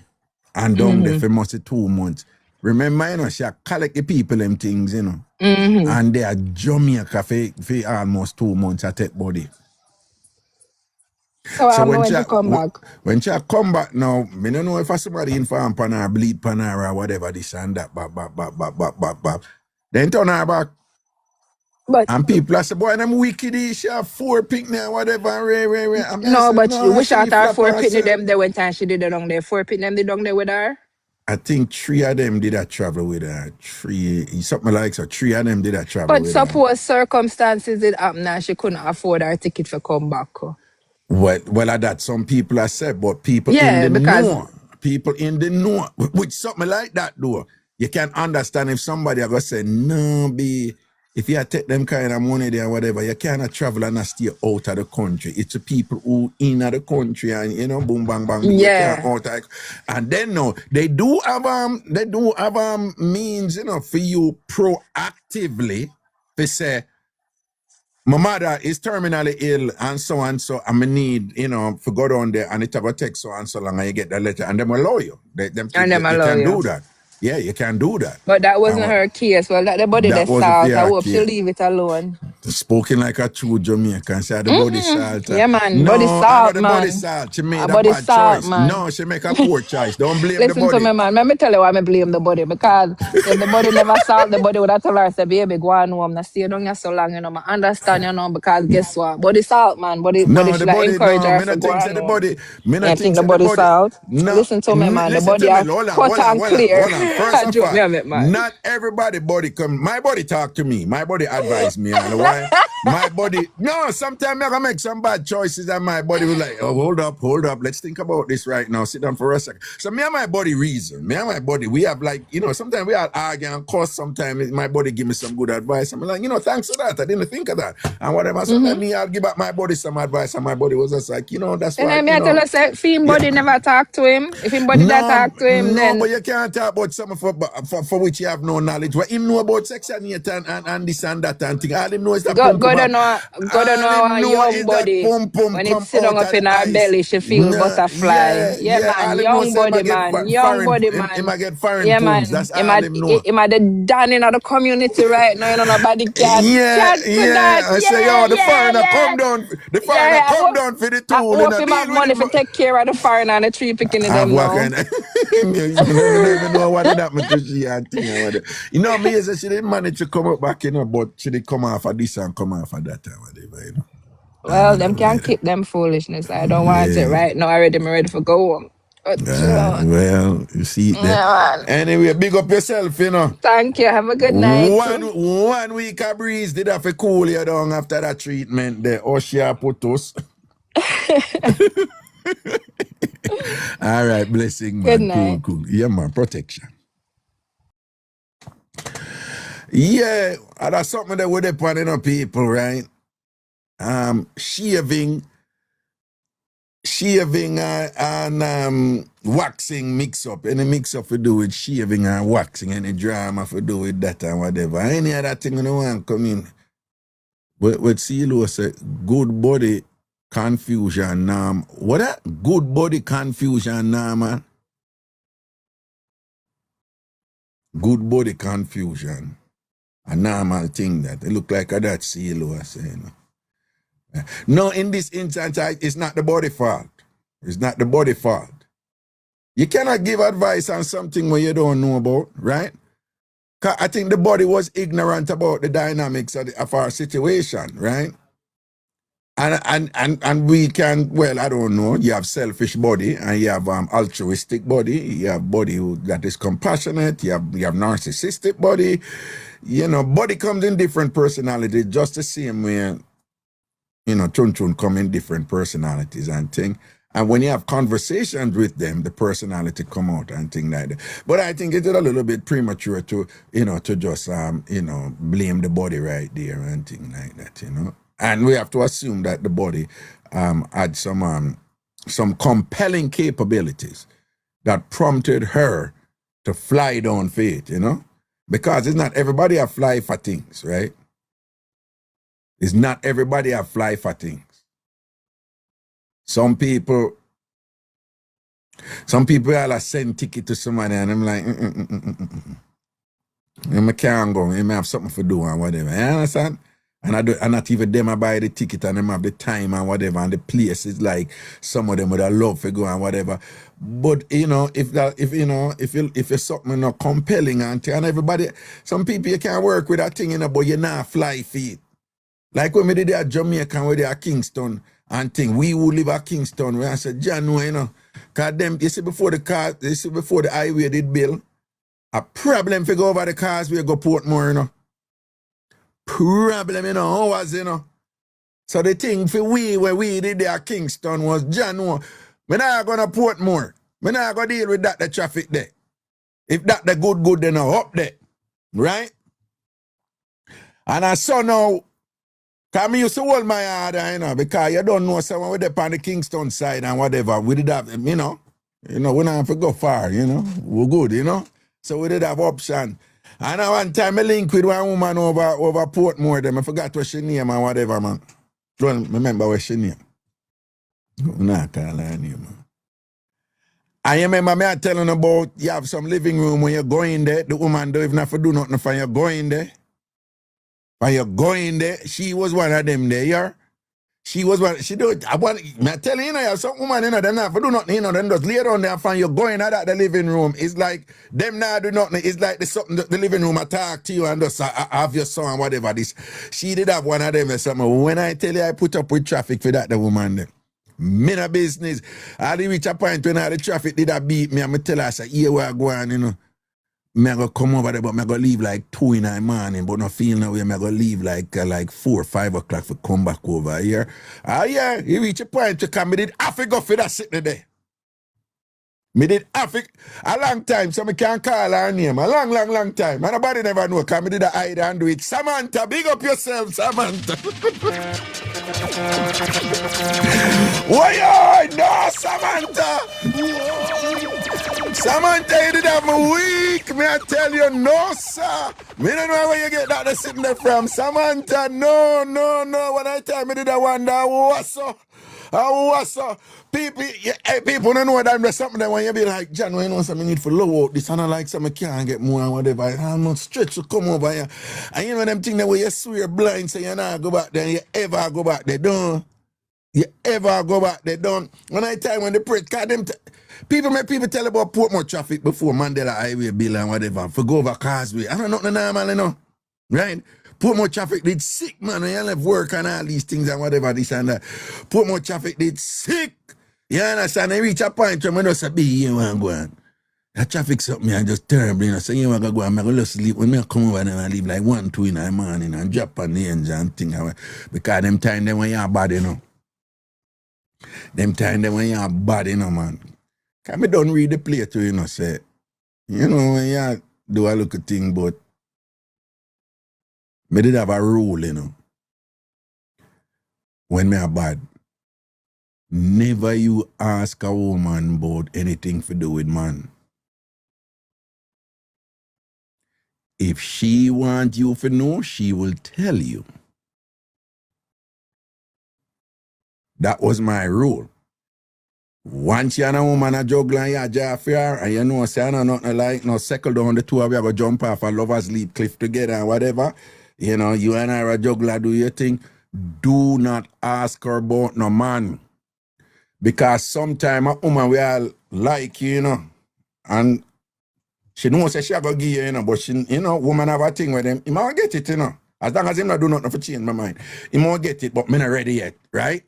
And down there for mostly 2 months. Remember, you know, she collect the people them things, you know. And they are Jamaica for almost 2 months I take body. So I'm going to come back. When she come back now, I don't know if somebody inform pan her, bleed pan her or whatever, this and that, bap. Then turn her back. And people are saying, boy, them wicked, she have 4 picnic, whatever, No, but we shot her 4 picnic them there when time she did it down there. 4 picnic them did down there with her? I think 3 of them did a travel with her. 3, something like so. 3 of them did a travel but with her. But suppose circumstances did happen and she couldn't afford her ticket for come back. Well, that some people are said, but people in the know, with something like that though, you can understand if somebody are gonna say, no, if you take them kind of money there or whatever, you cannot travel and not stay out of the country. It's the people who in the country and, you know, boom, bang, bang, you can't out of, and then no, they do have means, you know, for you proactively to say, my mother is terminally ill and so, I'm in need, you know, to go down there and it will take so and so long and you get the letter and them will allow you. You can do that. Yeah, you can do that. But that wasn't her case. Well, that the body that salt, I hope she leave it alone. Spoken like a true Jamaican. Say the body salt. Yeah, man. No, body salt, man. Body salt. She made a bad choice. Man. No, she make a poor choice. Don't blame the body. Listen to me, man. Let me tell you why I blame the body. Because if the body never salt, the body would have told her, say, baby, go on home. Now stay down here so long, you know. I understand, you know, because guess what? Body salt, man. Body should encourage her to go on home. I think the body salt. Listen to me, man. The body cut and clear. First of all, not everybody body come. My body talk to me. My body advise me. You know why? My body. No, sometimes I make some bad choices, and my body will like, oh, hold up. Let's think about this right now. Sit down for a second. So me and my body reason. Me and my body, we have like, you know, sometimes we are arguing and cuss. Sometimes my body give me some good advice. I'm like, you know, thanks for that. I didn't think of that. And whatever. So then me, I'll give back my body some advice, and my body was just like, you know, that's and right. And I tell us, if him body never talk to him, if him body that talk to him, then but you can't talk about something for which you have no knowledge. What him know about sex and this and that and thing. All him know is that God don't know a young body. When it sit down up in her belly, she feel butterfly. Yeah, man, young body, man. He might get foreign pools. That's all him know. He might have done in the community right now. You know, nobody can chat to that. I say, yo, the foreigner come down. The foreigner come down for the tool. I hope him have money to take care of the foreigner and the tree picking in them now. You don't even know what happened to she and thing. You know, me as she didn't manage to come up back, you know, but she did come off of this and come off of that time, whatever, you know. Well, them can't keep them foolishness. I don't want it right now. I'm ready for go home. Well, you see that. Anyway, big up yourself, you know. Thank you. Have a good night. One week of breeze did have to cool you down after that treatment there. Oshia put us. All right, blessing, man. Good night. Cool. Yeah, man, protection. Yeah, that's something that would depend on people, right? Shaving and waxing mix up. Any mix up to do with shaving and waxing, any drama to do with that and whatever. Any other thing you want come in. But CLO say good body confusion what that? Good body confusion man. Good body confusion. A normal thing that it look like that CLO I say, you know. No, in this instance, it's not the body fault. It's not the body fault. You cannot give advice on something where you don't know about, right? Because I think the body was ignorant about the dynamics of our situation, right? And we can, well, I don't know, you have selfish body and you have altruistic body, you have body that is compassionate, you have narcissistic body, body comes in different personalities, just the same way, chun come in different personalities and thing. And when you have conversations with them, the personality come out and thing like that. But I think it's a little bit premature to, to just, blame the body right there and thing like that, And we have to assume that the body had some compelling capabilities that prompted her to fly down faith, Because it's not everybody have fly for things, right? It's not everybody have fly for things. Some people will send ticket to somebody and I'm like, I can't go. I may have something to do and whatever. You understand? And not even them I buy the ticket and them have the time and whatever, and the place is like some of them would have love to go and whatever. But if you're something not compelling and everybody, some people you can't work with that thing, but you're not fly feet. Like when we did at Jamaica, we did at Kingston and thing. We who live at Kingston, we I said, John, cause them, you see before the highway did build, a problem if you go over the cars, we go Portmore, Problem, always, So the thing for when we did there at Kingston was, John, we're not going to Portmore. We're not going to deal with that, the traffic there. If that the good, then up there. Right? And I saw now, because I used to hold my heart, because you don't know someone with up on the Kingston side and whatever. We did have, we don't have to go far, We're good, So we did have option. And one time I linked with one woman over Portmore, I forgot what she name and whatever, man. Don't remember what she name. I'm not calling her name, man. I remember me telling about you have some living room when you're going there, the woman don't even have to do nothing for you going there. When you're going there, she was one of them there, yeah? She was one, she do it. I'm telling you, you have some woman, them not for do nothing, them just lay down there and find you going out of the living room. It's like, them not do nothing. It's like the living room attack to you and just have your son, whatever this. She did have one of them or something. When I tell you I put up with traffic for that, the woman there. Me no business. I did reach a point when the traffic did a beat me, and I tell her, I say, here we are going, Me go come over there, but me go leave like 2 in the morning, but no feel no way. Me go leave like 4 or 5 o'clock to come back over here. Yeah, you reach a point to come. Me did half a go for that sitting there. Me did half a long time, so me can't call her name. A long time. And nobody never know, because me did a hide and do it. Samantha, big up yourself, Samantha. Why, no, Samantha. Samantha, you did have a week. Me I tell you, no, sir. Me don't know where you get that sitting there from. Samantha, no. When I tell me did I wonder, what's up? People don't know that there's something that when you be like, John, when you know something, you need to low out this, and I like something, can't get more and whatever. I'm not stretch to come over here. And them things that where you swear blind, so you not go back there, you ever go back there, don't. You ever go back there, don't. When I tell when the press, people tell about Portmore traffic before Mandela Highway bill and whatever, for go over Causeway. I don't know the normal, right? Portmore traffic did sick, man. You left work and all these things and whatever, this and that. Portmore traffic did sick. You understand? I reach a point where I just say, you want to go on. That traffic something and just terrible, So you want to go on, I'm going to sleep. When I come over there, I leave like 1, 2 in the morning and drop on the engine and things. Because them time then when you're bad, Them time then when you're bad, man. Because I don't read the play to, say, when you do a little thing, but me did have a rule, when me are bad. Never you ask a woman about anything to do with man. If she want you to know, she will tell you. That was my rule. Once you're a woman a juggle and you're a fair, and you know, say, no, nothing like, no, circle down the two of you, go jump off a lover's leap cliff together and whatever. You and I are a juggler, do your thing. Do not ask her about no man. Because sometimes a woman will like you, and she knows that she going to give you, but she, woman have a thing with them, you might get it, As long as him not do nothing for change my mind. He won't get it, but me not ready yet, right?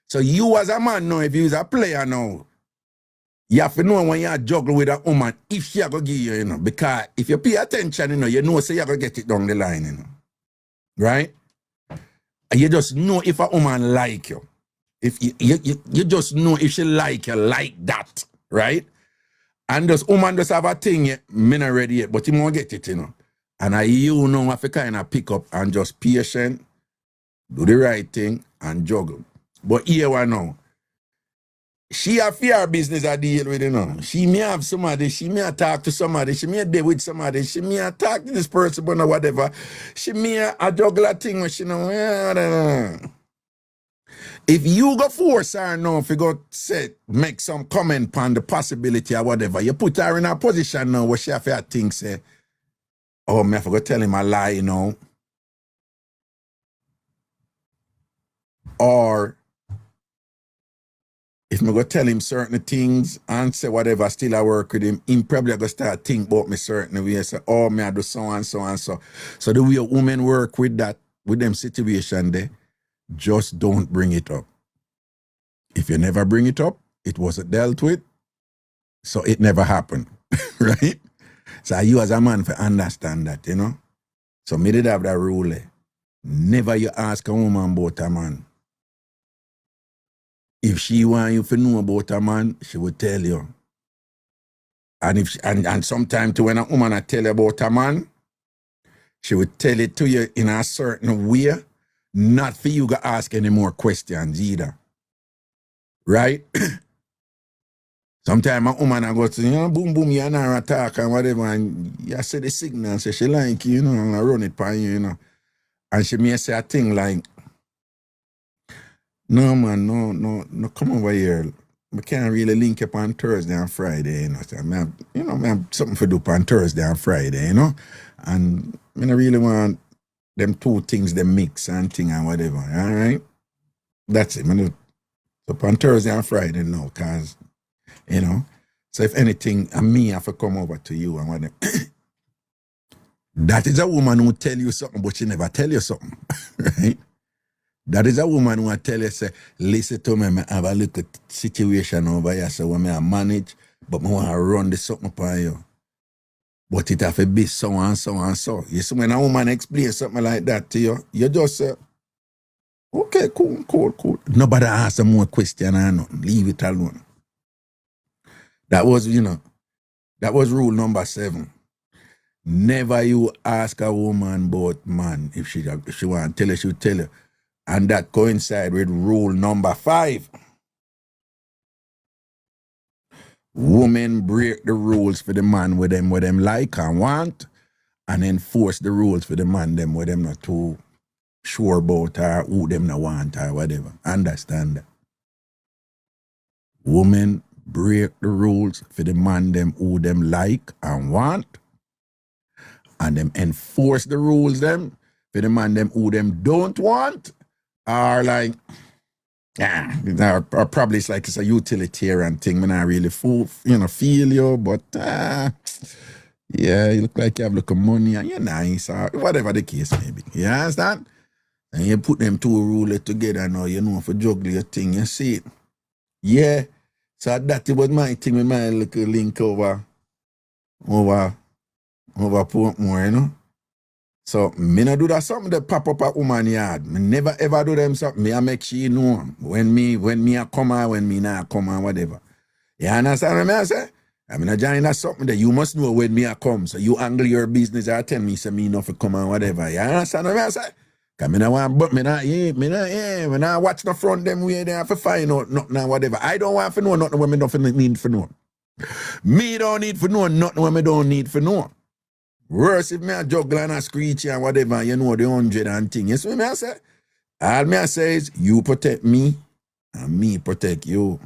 So you as a man know, if you is a player now, you have to know when you juggle with a woman, if she go give you, you know, because if you pay attention, you know, say you're going to get it down the line, you know. Right? You just know if a woman like you. If you just know if she like you like that, right? And this woman just have a thing, me not ready yet, but you won't get it, you know. And you know have to kind of pick up and just patient, do the right thing, and juggle. But here we know. She have fear business I deal with, you know. She may have somebody, she may talk to somebody, she may deal with somebody, she may talk to this person, but whatever. She may a juggle a thing where she know, if you go force her now, if you go say, make some comment on the possibility or whatever, you put her in a position now where she have to think, say, oh, me have to go tell him a lie, you know. Or if me go tell him certain things and say whatever, still I work with him, him probably going to start think about me certain way, say, oh, me I do so and so and so. So the way women work with that, with them situation there, just don't bring it up. If you never bring it up, it wasn't dealt with, so it never happened, right? So you as a man for understand that, you know? So me did have that rule. Never you ask a woman about a man. If she want you to know about a man, she will tell you. And if and sometimes when a woman tell you about a man, she will tell it to you in a certain way, not for you to ask any more questions either. Right? Sometimes a woman I go to, you know, boom, boom, you and her attack and whatever, and you say the signal, say she like you, you know, and I run it by you, you know. And she may say a thing like, no, man, no, come over here. We can't really link up on Thursday and Friday, you know. So I have something to do on Thursday and Friday, you know. And I don't really want them two things, them mix and thing and whatever, all right? That's it. So on Thursday and Friday now, because, you know, so if anything, me have to come over to you and whatever. That is a woman who tell you something, but she never tell you something, right? That is a woman who tell you, say, listen to me, I have a little situation over here, so when I manage, but I want to run this something upon you. But it have to be so and so and so. You see, when a woman explains something like that to you, you just say, okay, cool. Nobody ask them more question or nothing. Leave it alone. That was, you know, that was rule number 7. Never you ask a woman about man. If she want to tell you, she'll tell you. And that coincide with rule number 5. Women break the rules for the man with them like and want, and enforce the rules for the man them with them not too sure about or who them not want or whatever. Understand that. Women break the rules for the man them who them like and want, and them enforce the rules them for the man them who them don't want, or like, or probably it's a utilitarian thing. Me not really feel you, but yeah, you look like you have look of money and you're nice, or whatever the case may be. You understand? And you put them two rules together now, you know, for juggle your thing, you see it. Yeah. So that was my thing with my little link over Portmore, you know. So me not do that something that pop up at woman yard. Me never ever do them something. Me I make sure you know when me a come or when me not come or whatever. You understand what I say? I mean, I join that something that you must know when me a come. So you angle your business or tell me say me not for come or whatever. You understand what I say? Cause me not want, but me not watch the front them way they have to find out nothing or whatever. I don't want to know nothing when me don't need to know. Me don't need to know nothing when me don't need to know. Worse if me a juggle and a screechy and whatever, you know the 100 and thing. You see what me I say? All me I say is, you protect me and me protect you.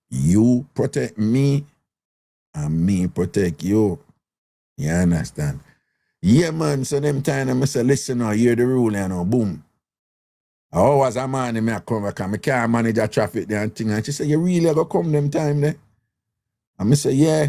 You protect me and me protect you. You understand? Yeah, man, so them time I say, listen now, hear the rule, you know, boom. Oh, as a man, I come back and I can't manage a traffic there and thing. And she said, you really ever come them time there? And I say, yeah.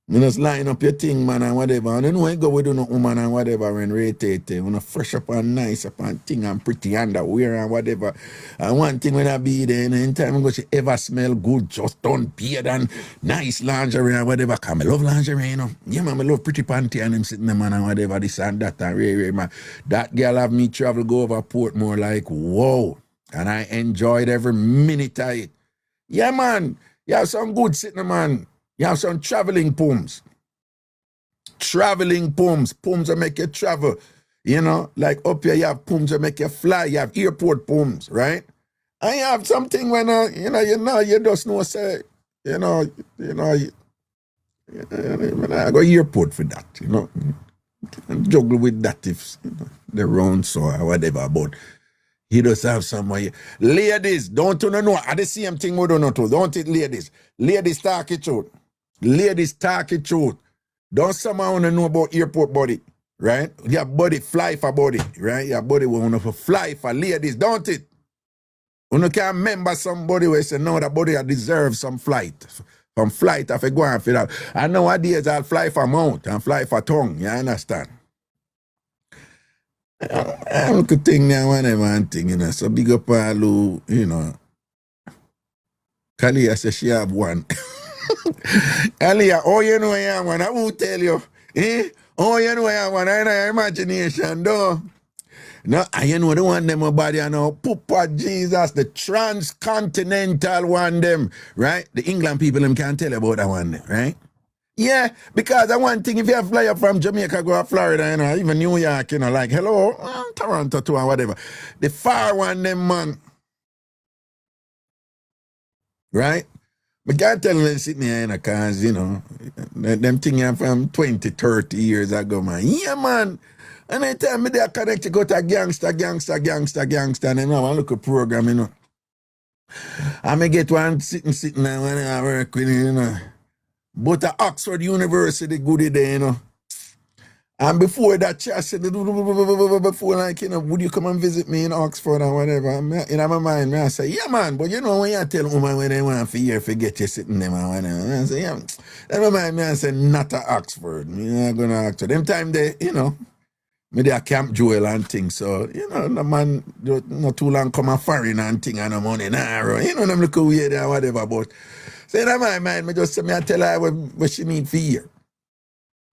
You just line up your thing, man, and whatever. And then when you go with no woman and whatever and rotate, you know, fresh up and nice up and thing and pretty underwear and whatever. And one thing when I be there, anytime I go, she ever smell good, just done beard and nice lingerie and whatever. Cause I love lingerie, you know. Yeah, man, I love pretty panty and them sitting there, man, and whatever, this and that and rare, man. That girl have me travel, go over Portmore like, whoa. And I enjoyed every minute of it. Yeah, man. You have some good sitting, man. You have some traveling poems. Traveling poems. Poems that make you travel. You know, like up here you have poems that make you fly. You have airport poems, right? And you have something when, you just know, say, I go airport for that, you know. And juggle with that if, the round so or whatever, but he does have some way. Ladies, don't you know? At the same thing we don't know too. Don't it, ladies? Ladies talk it truth. Ladies talk it truth. Don't somehow want to know about airport body, right? Your body fly for body, right? Your body want to fly for ladies, don't it? You can remember somebody who say, no, that body deserves some flight. From flight, if I go and feel out. And nowadays, I'll fly for mouth and fly for tongue, you understand? I look at thing now, one thing, you know. So big up all who, you know. Kalia says she have one. Kalia, oh, you know I have one. I will tell you. Oh, you know I have one. I know imagination, though. No, you know the one them body, you know. Papa Jesus, the transcontinental one them, right? The England people them can't tell about that one, right? Yeah, because that one thing, if you fly up from Jamaica, go to Florida, you know, even New York, you know, like, hello, Toronto too, or whatever. The far one, them, man. Right? But can't tell them sitting here, you know, because, you know, them thing from 20, 30 years ago, man. Yeah, man. And they tell me they're connected, go to gangster, and then I look at program, you know. I may get one sitting, and when I work with, you know. But at Oxford University, goodie there, you know. And before that, I said, before, like, you know, would you come and visit me in Oxford or whatever? In my mind, I say, yeah, man, but you know, when you tell woman when they want for you, forget you sitting there, man, whatever. I say, yeah. In my mind, I say, not at Oxford. I'm not going to Oxford. Them time they, you know, me there Camp Joel and things, so, you know, the man, not too long come a foreign and thing and no money, nah, you know, them look weird and whatever, but, so in my mind, me just say, me I tell her what she need for you.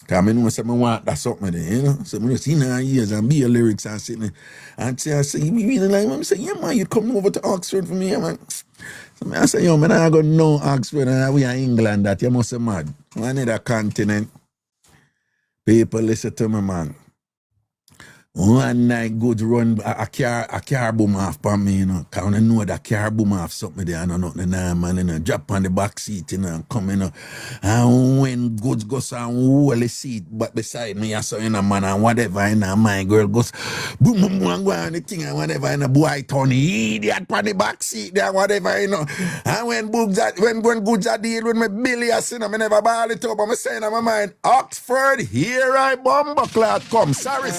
Because I know say I want that something there, you know. So I just in her ears and be a lyrics and sitting and say, you really like me? I say, yeah, man, you come over to Oxford for me, yeah, man. So I say, yo, man, I go know Oxford and we are England that you must be mad. One other continent. People listen to me, man. One night good run a car boom off for me, you know. Cause I know that car boom off something there, I know nothing there, man, you know. Drop on the back seat, you know, come, you know. And when goods goes and hold the seat but beside me, I saw, you know, man, and whatever, you know, my girl goes boom, boom, boom, and go on the thing and whatever, you know, boy turn idiot on the back seat there, whatever, you know. And when goods are deal with me billions, you know, I never ball it up, I'm saying in my mind, Oxford, here I bomber cloud come. Sorry,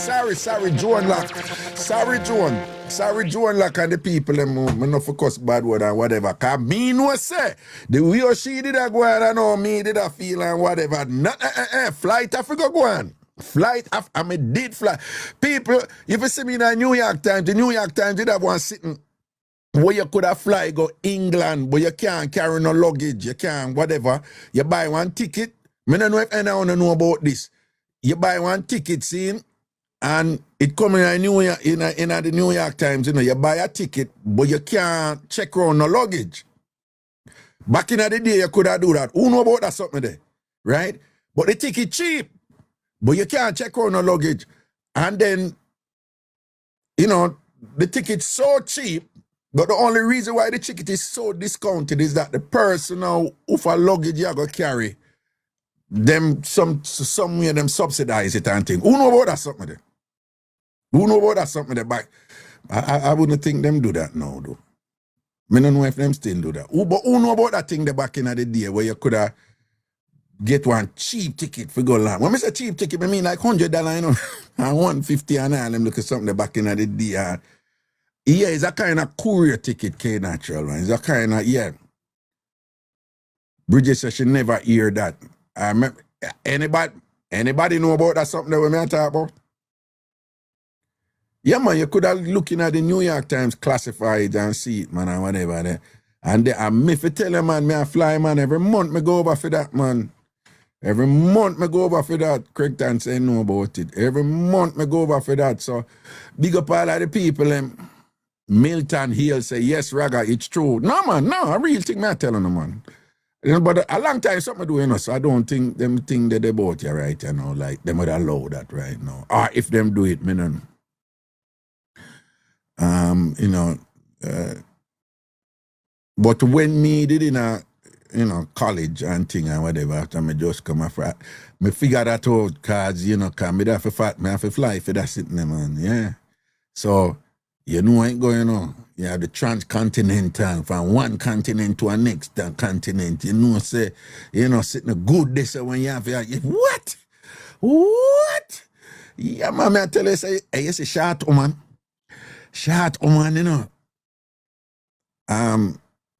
Joan Lock. Sorry, Joan Lock and the people, them, I not focus bad word and whatever. Cause me no say, the way she did a go on and know me did a feel and whatever. Not, flight Africa go on. I mean, did fly. People, if you see me in the New York Times did have one sitting where you could have fly go England, but you can't carry no luggage, you can't, whatever. You buy one ticket. I don't know if anyone know about this. You buy one ticket, see, and it come in the New York Times, you know, you buy a ticket, but you can't check around no luggage. Back in the day, you could have do that. Who know about that something there? Right? But the ticket cheap, but you can't check around no luggage. And then, you know, the ticket's so cheap, but the only reason why the ticket is so discounted is that the person now who for luggage you go carry, them somewhere them subsidize it and thing. Who know about that something there? Who know about that something there? But I wouldn't think them do that now, though. I don't know if them still do that. But who know about that thing there back in the day where you could have get one cheap ticket for go long? When I say cheap ticket, I mean like $100, you know, and $150 and all them look at something there back in the day. Yeah, it's a kind of courier ticket, natural one. It's a kind of, yeah. Bridget says she never hear that. I remember, Anybody know about that something that we may talk about? Yeah, man, you could have looking at the New York Times classified and see it, man, and whatever. There. And me for tell you, man, me I fly, man, every month me go over for that, man. Every month me go over for that. Craigton say know about it. Every month me go over for that. So, big up all of the people, Milton Hill say, yes, Raga, it's true. No, man, no, a real thing me I telling them, man. But a long time something doing so I don't think them think that they bought you right, like them would allow that right now. Or if them do it, me no. But when me did in a college and thing and whatever, after me just come after me figure that out cause cause me have to fat, me have to fly for that sitting there, man. Yeah. So ain't going on. You have the transcontinental from one continent to a next continent. Say, sitting good this when you have what? What? Yeah, man, I tell you, say, hey, you say short woman. Short woman,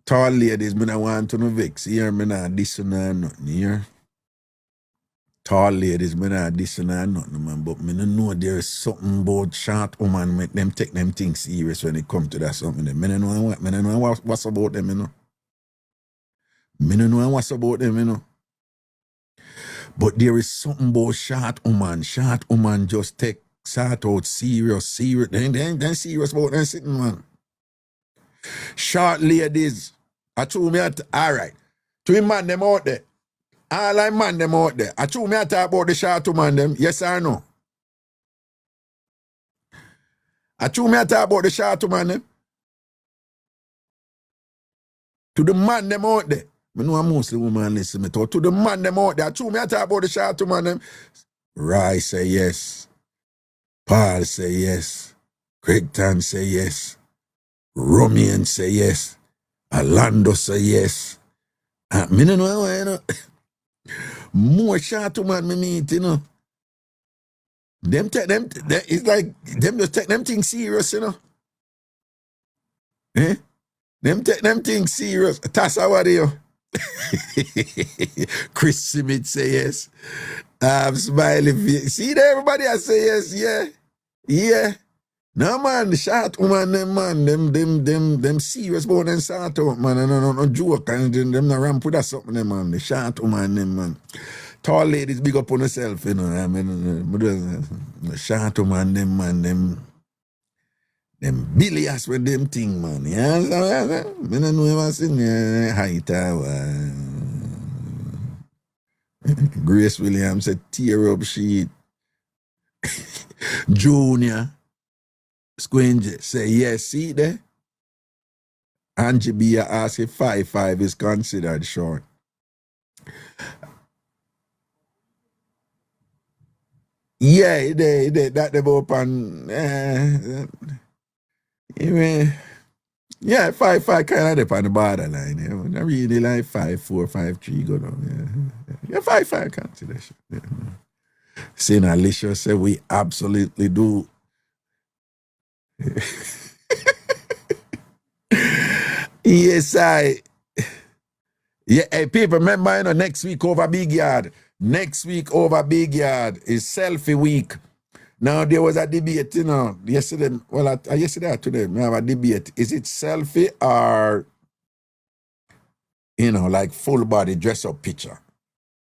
tall ladies, me not want to no vex. Here, me not this and nothing here. Tall ladies, me not this and nothing, man. But me no know there is something about short woman make them take them things serious when it come to that something. Me no know what. Me no know what's about them, Me no know what's about them, But there is something about short woman. Short woman just take sort out serious. Then serious about them sitting, man. Short ladies. I told me all right. To man them out there. All I man them out there. I told me I talk about the short woman them. Yes or no? I told me I talk about the short woman them. To the man them out there. I know a mostly woman listen me talk. To the man them out there. I told me I talk about the short woman them. Rai say yes. Paul say yes. Craigton say yes. Romian say yes. Orlando say yes. Me no know, more short woman me meet, Them take them, it's like, them just take them things serious, Eh? Them take them things serious. Tassa, what are you? Chris Smith say yes. I'm smiling. See there, everybody I say yes, yeah. Yeah. No man, the short woman, them serious about them sort out, man. No joke, and them no ramp with that something, them, man. The short woman, them, man. Tall ladies big up on herself, I mean, the short woman, them, man, them bilious with them thing, man. Yeah, so, I don't know if I seen height. Grace Williams said, tear up sheet. Junior. Squingy say yes, see there? Angie Bia asked if 5'5" is considered short. Yeah, that they open. Yeah, 5'5" kind of on the borderline. Not really like 5'4", 5'3" go down. Yeah, 5'5" considered short. Yeah. Seeing Alicia say we absolutely do. Yes, hey, people, remember, next week over Big Yard. Next week over Big Yard is selfie week. Now, there was a debate, yesterday, yesterday or today, we have a debate. Is it selfie or, like full body dress up picture?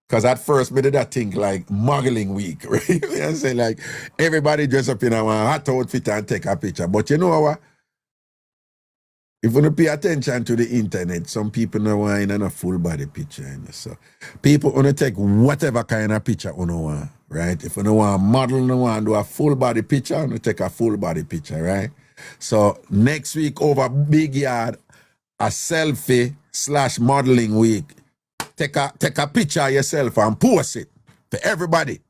Because at first, we did that thing like muggling week, right? I say like, everybody dress up in a hot outfit and take a picture. But you know what? If you don't pay attention to the internet, some people know why in a full body picture. So people want to take whatever kind of picture you want, right? If you don't want to model, you want to do a full body picture, you take a full body picture, right? So next week over Big Yard, a selfie/modeling week. Take a picture of yourself and post it for everybody.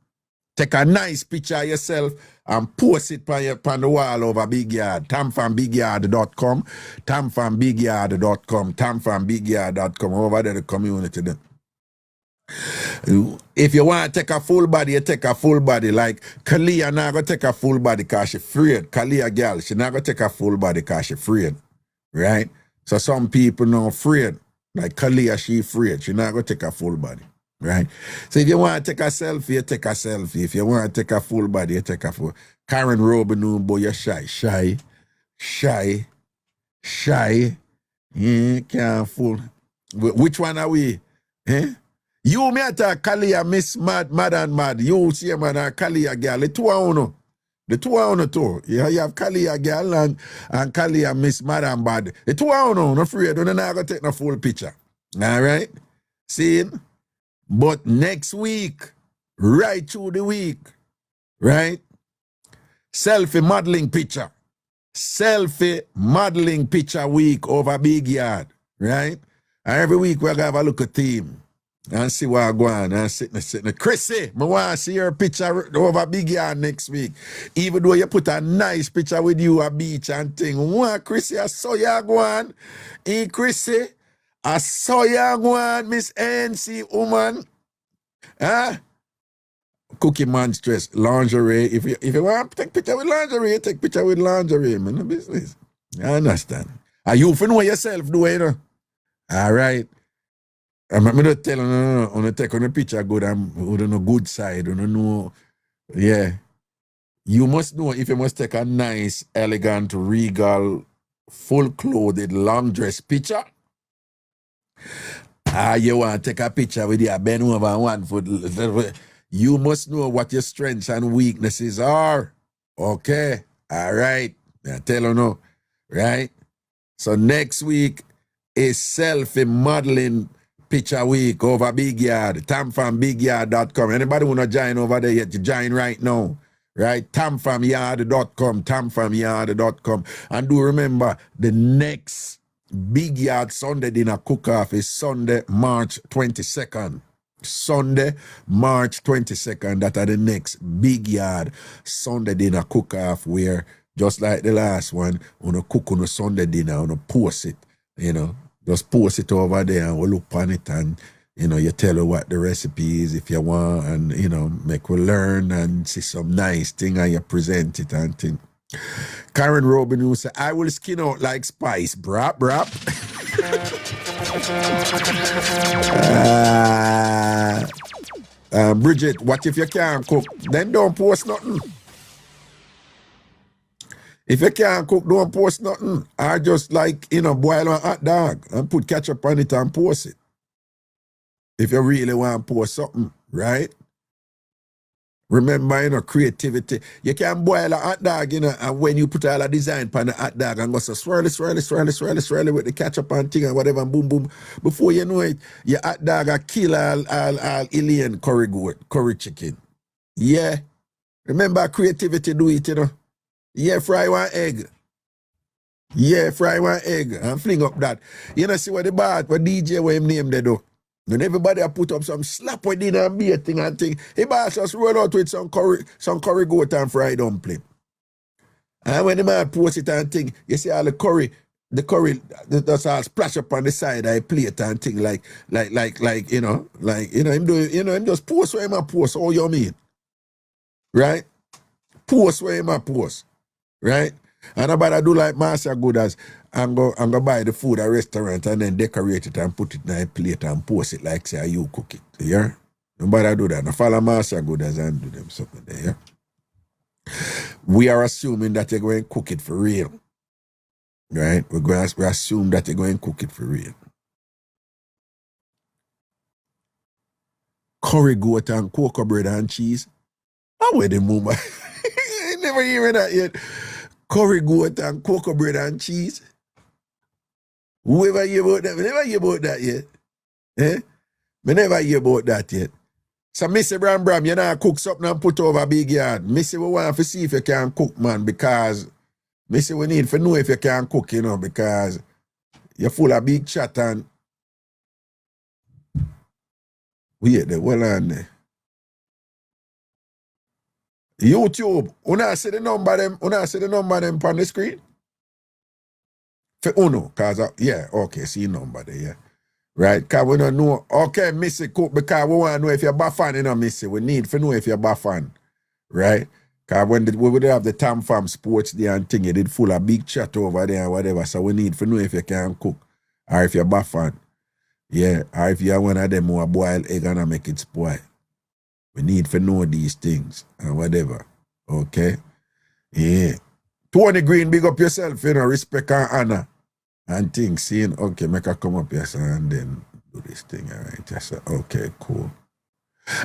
Take a nice picture of yourself and post it on the wall over Big Yard. TamFamBigYard.com. TamFamBigYard.com. TamFamBigYard.com. Over there, the community. Then. If you want to take a full body, you take a full body. Like Kalia not going to take a full body because she's afraid. Kalia girl, she not going to take a full body because she's afraid. Right? So some people not afraid. Like Kalia, she afraid. She not going to take a full body. Right? So if you want to take a selfie, you take a selfie. If you want to take a full body, you take a full. Karen Robin, boy, you're shy. Yeah, can't fool. Which one are we? Eh? You me at a Kalia Miss Mad and Mad. You see man a Kalia girl. The two are uno. The two are uno too. Yeah, you have Kalia girl and Kalia Miss Mad and Mad. The two are uno. No afraid. Don't not go take no full picture. All right? See? But next week, right through the week, right? Selfie modeling picture. Selfie modeling picture week over Big Yard, right? And every week we're going to have a look at theme and see what I go on and sitting. Chrissy, I want to see your picture over Big Yard next week. Even though you put a nice picture with you at beach and thing. What, Chrissy, I saw you go on. Hey, Chrissy, I saw you go on, Miss NC woman. Huh? Cookie man stress, lingerie. If you want to take picture with lingerie, take picture with lingerie, man. No business. I understand. And you know yourself, do it, you know? All right. I'm not telling you, no. On take on a picture good and on a good side, you know. Yeah. You must know if you must take a nice, elegant, regal, full-clothed, long-dress picture. You want to take a picture with your bend over 1 foot. You must know what your strengths and weaknesses are. Okay? All right. I tell you now. Right? So next week is selfie modeling picture week over Big Yard. TamFamBigYard.com. Anybody want to join over there yet? You join right now. Right? TamFamYard.com. TamFamYard.com. And do remember, the next Big Yard Sunday dinner cook-off is Sunday, March 22nd. Sunday, March 22nd, that are the next Big Yard Sunday dinner cook-off where, just like the last one, on cook on a Sunday dinner, on post it, you know, just post it over there and we'll look on it and, you know, you tell her what the recipe is if you want and, you know, make we learn and see some nice thing and you present it and thing. Karen Robin who say, I will skin out like spice, brap. Bridget, what if you can't cook? Then don't post nothing. If you can't cook, don't post nothing. Or just like, you know, boil a hot dog and put ketchup on it and post it. If you really want to post something, right? Remember, you know, creativity. You can boil a hot dog, you know, and when you put all the design on the hot dog and go so swirl it with the ketchup and thing and whatever, and boom. Before you know it, your hot dog will kill all alien curry chicken. Yeah. Remember, creativity do it, you know. Yeah, fry one egg. And fling up that. You know, see what the bar, what DJ, what him name they do. When everybody put up some slap with dinner and beer thing and thing, he boss just roll out with some curry goat and fried dumpling. And when the man post it and thing, you see all the curry that's all splash up on the side of the plate and thing like him just post where him a post, all you mean. Right? Post where him a post. Right? And nobody do like Master Gooders and go buy the food at a restaurant and then decorate it and put it in a plate and post it like say you cook it. Yeah? Nobody do that. Now follow Master Gooders and do them something there. Yeah? We are assuming that you're going to cook it for real. Right? We assume that you're going to cook it for real. Curry goat and cocoa bread and cheese. How where the move? I never hear that yet. Curry goat and cocoa bread and cheese. Whoever hear about that? We never hear about that yet. Eh? We never hear about that yet. So Missy Bram, you know, cook something and put over Big Yard. Missy, we want to see if you can cook, man, because Missy, we need to know if you can cook, you know, because you're full of big chat and we hit the well on there. YouTube, una see the number them on the screen? For Uno, cause okay, see number there, yeah. Right, cause we don't know. Okay, Missy cook because we want to know if you're buffan, you know, Missy. We need to know if you're buffan. Right? Cause when we would have the TamFam sports there and thing, you did full of big chat over there and whatever. So we need to know if you can cook or if you're buffan. Yeah, or if you are one of them who a boil egg and a make it spoil. We need to know these things and whatever. Okay? Yeah. Tony Green, big up yourself, you know, respect and honor. And things, seeing, okay, make her come up here, sir, and then do this thing, all right? I said, okay, cool.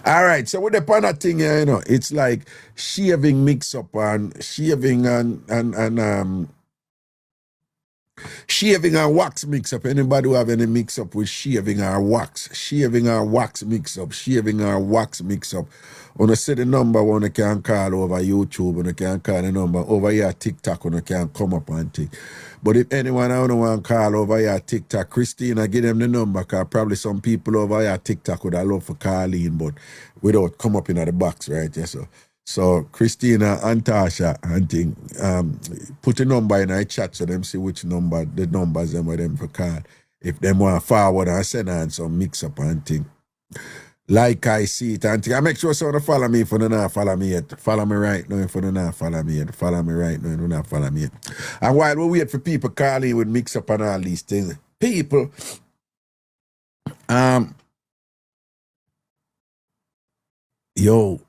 All right, so with the pan thing here, you know, it's like shaving mix-up and shaving and shaving and wax mix-up. Anybody who have any mix-up with shaving or wax? Shaving or wax mix-up. Shaving or wax mix-up. When you see the number, when you can call over YouTube, when you can call the number over here TikTok, when you can come up and think. But if anyone I don't want to call over here TikTok, Christina, give them the number, because probably some people over here TikTok would have love for calling, but without come up in the box, right? Yes, so Christina and Tasha and thing, put a number in our chat so them see which number, the numbers them with them for call. If them want to forward and send on some mix up and thing. Like I see it and thing. I make sure someone follow me if you don't not follow me yet. Follow me right now if you don't not follow me yet. Follow me right now if you don't not follow me yet. And while we wait for people calling with mix up and all these things, people, yo,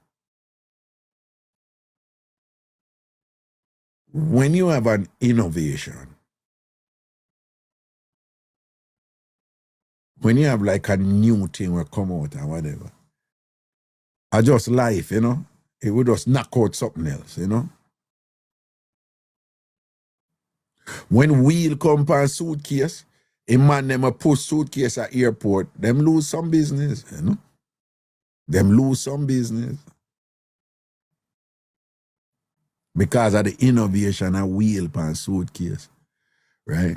when you have an innovation, when you have like a new thing will come out or whatever, I just life, you know, it would just knock out something else, you know. When wheel come on suitcase, a man them a push suitcase at airport, them lose some business, you know. Them lose some business. Because of the innovation of wheel on suitcase, right?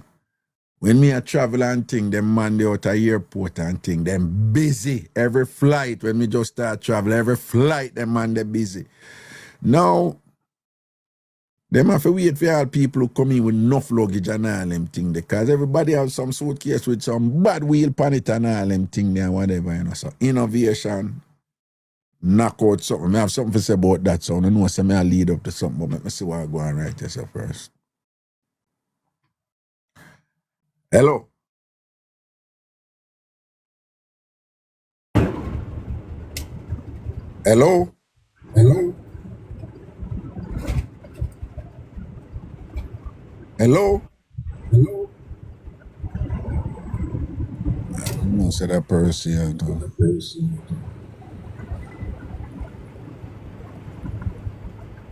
When me a travel and thing, them man they out of airport and thing, them busy. Every flight, when me just start travel, every flight, them man they busy. Now, them have to wait for all people who come in with enough luggage and all them thing, because everybody have some suitcase with some bad wheel pan it and all them thing there, whatever, you know. So innovation, knock out something. I have something to say about that, so I don't know, so I'll lead up to something, but let me see what I go and write this up first. Hello. Hello? Hello? Hello? Hello? I'm going to say that person.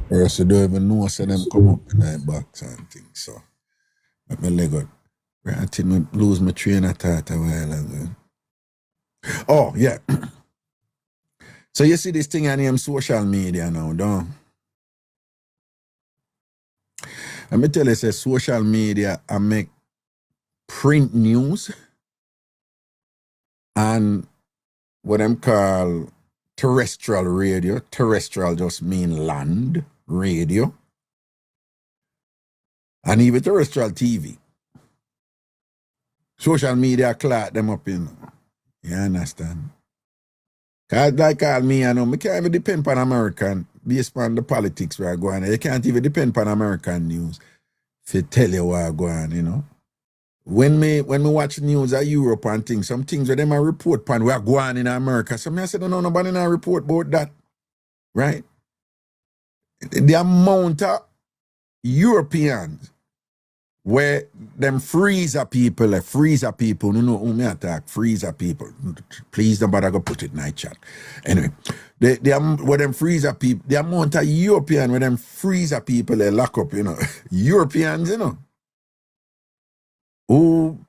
Person don't even know, so them come up in that box and things, so. Let me leg up. Right until I lose my train of thought a while ago. Oh, yeah. So you see this thing on them social media now, don't? Let me tell you, say social media I make print news and what them call terrestrial radio. Terrestrial just mean land radio. And even terrestrial TV. Social media clock them up in. You understand? Because like all me, I know, I can't even depend on American, based on the politics where I go on. You can't even depend on American news to tell you where I go on, you know. When me watch news of Europe and things, some things where them a report on where I go on in America. So I said, no, nobody in a report about that. Right? The amount of Europeans where them freezer people, no know who me attack, freezer people. Please don't bother go put it in my chat. Anyway, where them freezer people, the amount of European where them freezer people they lock up, you know. Europeans, you know. Who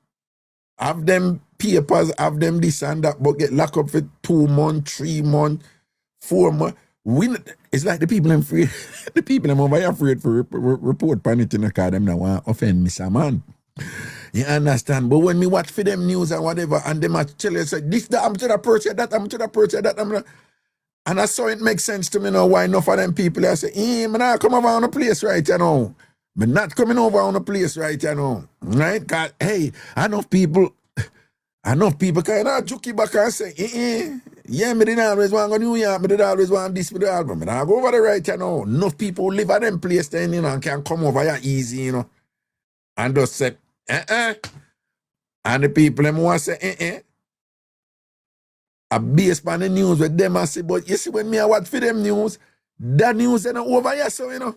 have them papers, have them this and that, but get locked up for 2 months, 3 months, 4 months. It's like the people them afraid, the people them over here afraid for report panicking because them not want to offend Mr. Man. You understand? But when me watch for them news and whatever, and them tell you, say, this, that, I'm to the person, that, I'm to the person, that, I'm not. And I saw it make sense to me now why enough of them people, I say, I'm not come over on a place right, you know. I'm not coming over on a place right, you know. Right? Because, hey, enough people kind of jukey back and say, yeah, me didn't always want to go to New York, me did always want this for the album. And I go over there right, you know. Enough people live at them place then, you know, and can come over here easy, you know. And just say, And the people them want to say, I based on the news with them I say, but you see when me I watch for them news, that news they not over here, so you know.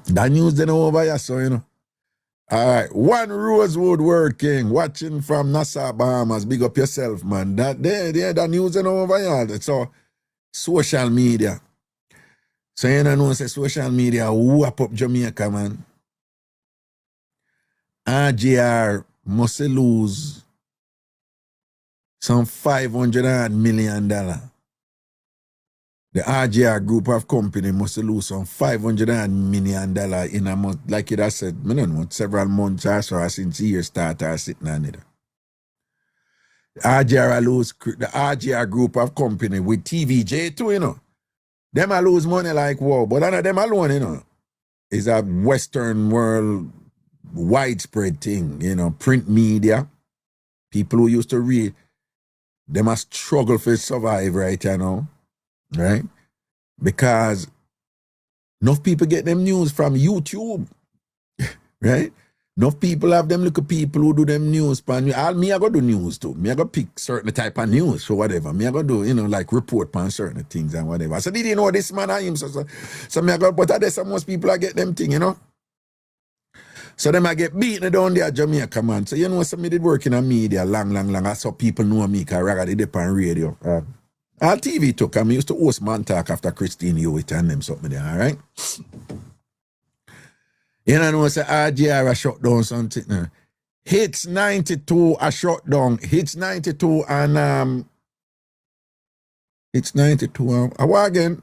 That news they not over here, so you know. All right, one Rosewood working, watching from Nassau, Bahamas. Big up yourself, man. That that news they not over here. So social media. So you know say social media whop up Jamaica, man. RGR must lose some $500 million. The RGR group of company must lose some $500 million in a month. Like it has said, I don't know, several months or so since the year started sitting on it. The RGR group of company with TVJ too, you know. Them a lose money like wow, but none of them alone, you know, is a Western world widespread thing, you know, print media, people who used to read, they must struggle for survive right now, right? Because enough people get them news from YouTube, right? Enough people have them little people who do them news. All me I go do news too. Me I go pick certain type of news for whatever. Me I go do, you know, like report on certain things and whatever. So did you know this man I him? So me I go, but there's some most people I get them thing, you know. So them I get beaten down there at Jamaica, man. So you know, so me did work in a media long. I saw people know me because Reggae did on radio. All TV took. I used to host Man Talk after Christine Hewitt and them something there, all right? You know, say RGR a shut down something. Hits 92 a shut down. Hits 92 and Hits 92 again.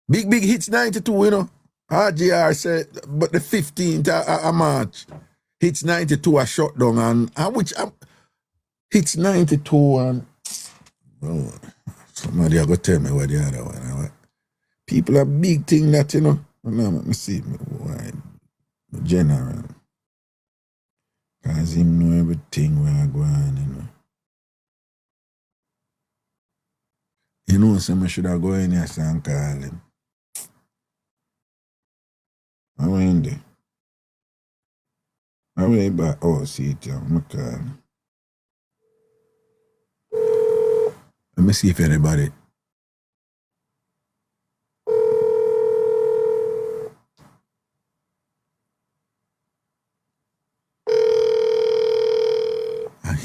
Big hits 92, you know. RGR said, but the 15th of March, hits 92 a shut down and which hits 92 and oh, somebody are going to tell me what the other one. People are big thing that, you know. Let me see. Why? General. Because him know everything where I go on, you know. You know, so I should have go in here and call him. I went there. I went back. Oh, see it. I'm call him. Let me see if anybody.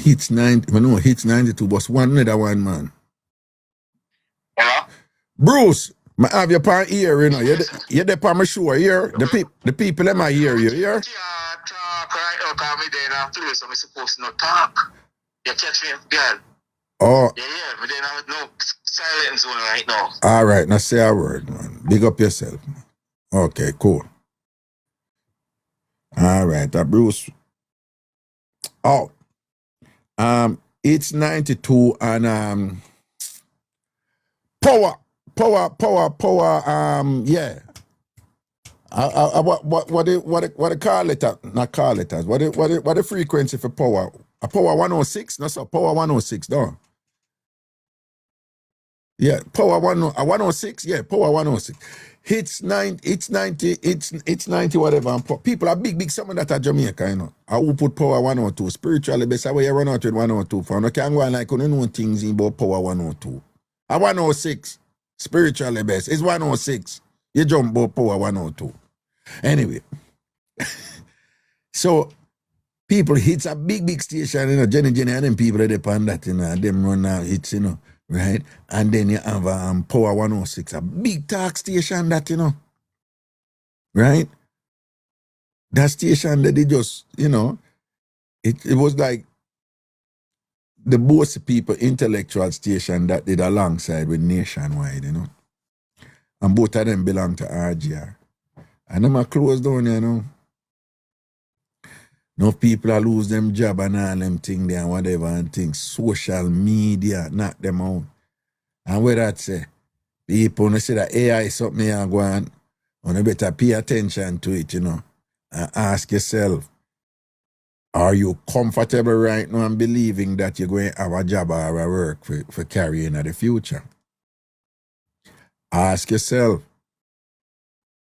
Hits 92, but one another one, man. Hello? Bruce, I have your pan ear, you know. You're the pan my show here. The people them I hear you, here. Yeah, talk right now, call me then after this, so I'm supposed to not talk. You catch me, girl. Oh. Yeah, but then I have no silent zone right now. All right, now say a word, man. Big up yourself. Okay, cool. All right, Bruce. Oh. It's 92 and power, yeah. What they call it? Not call it as what the frequency for power? A power 106? No, so power 106, no. Yeah, power 106, yeah, power 106. It's 90 whatever. And people are big some of that at Jamaica, you know. I will put power 102. Spiritually best way you run out with 102. For no can go on like you know things about power 102. A 106. Spiritually best. It's 106. You jump about power 102. Anyway. So people hits a big station, you know, Jenny and them people that depend that, you know, them run out hits, you know. Right? And then you have Power 106, a big talk station that, you know. Right? That station that they just, you know, it was like the most people intellectual station that did alongside with Nationwide, you know. And both of them belong to RGR. And them are closed down, you know. No people are lose them job and all them thing there and whatever and things. Social media knock them out. And where that say, people say that AI is something you go on, you better pay attention to it, you know. And ask yourself, are you comfortable right now and believing that you're going to have a job or a work for carrying in the future? Ask yourself,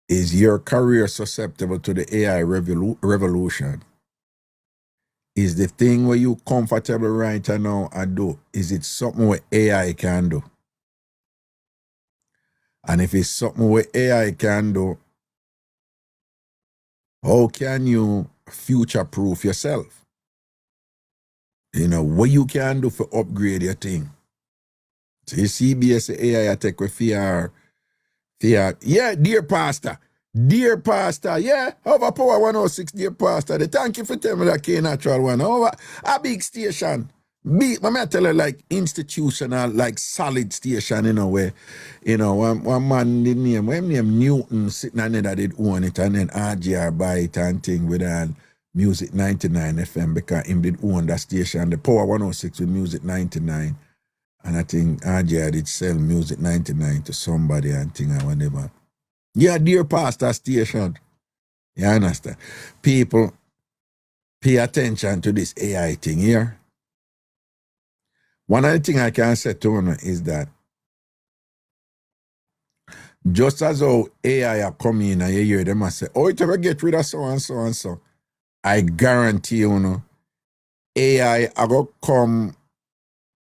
is your career susceptible to the AI revolution? is the thing where you comfortable right now I do, is it something where AI can do? And if it's something where AI can do, how can you future-proof yourself? You know, what you can do for upgrade your thing. So you see BS AI attack with fear. Yeah, dear pastor. Dear pastor, yeah, over power 106, dear pastor. The thank you for telling me that K natural one. Over a big station. Big, I tell her like institutional, like solid station, where, one man did name Newton sitting on there that did own it, and then RGR buy it and thing with Music 99 FM because him did own that station, the Power 106 with Music 99. And I think RGR did sell Music 99 to somebody and thing or whatever. Yeah, dear pastor station. You understand? People, pay attention to this AI thing here. One of the things I can say to you is that just as how AI are coming in and you hear them and say, oh, it ever get rid of so and so and so, I guarantee you, AI are going to come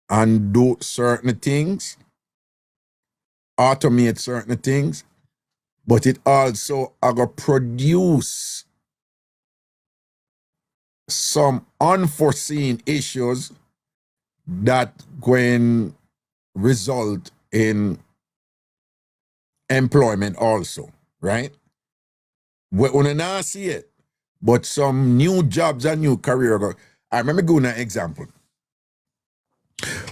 and do certain things, automate certain things, but it also are going to produce some unforeseen issues that going result in employment also, right? We don't not see it, but some new jobs and new career. I remember giving an example.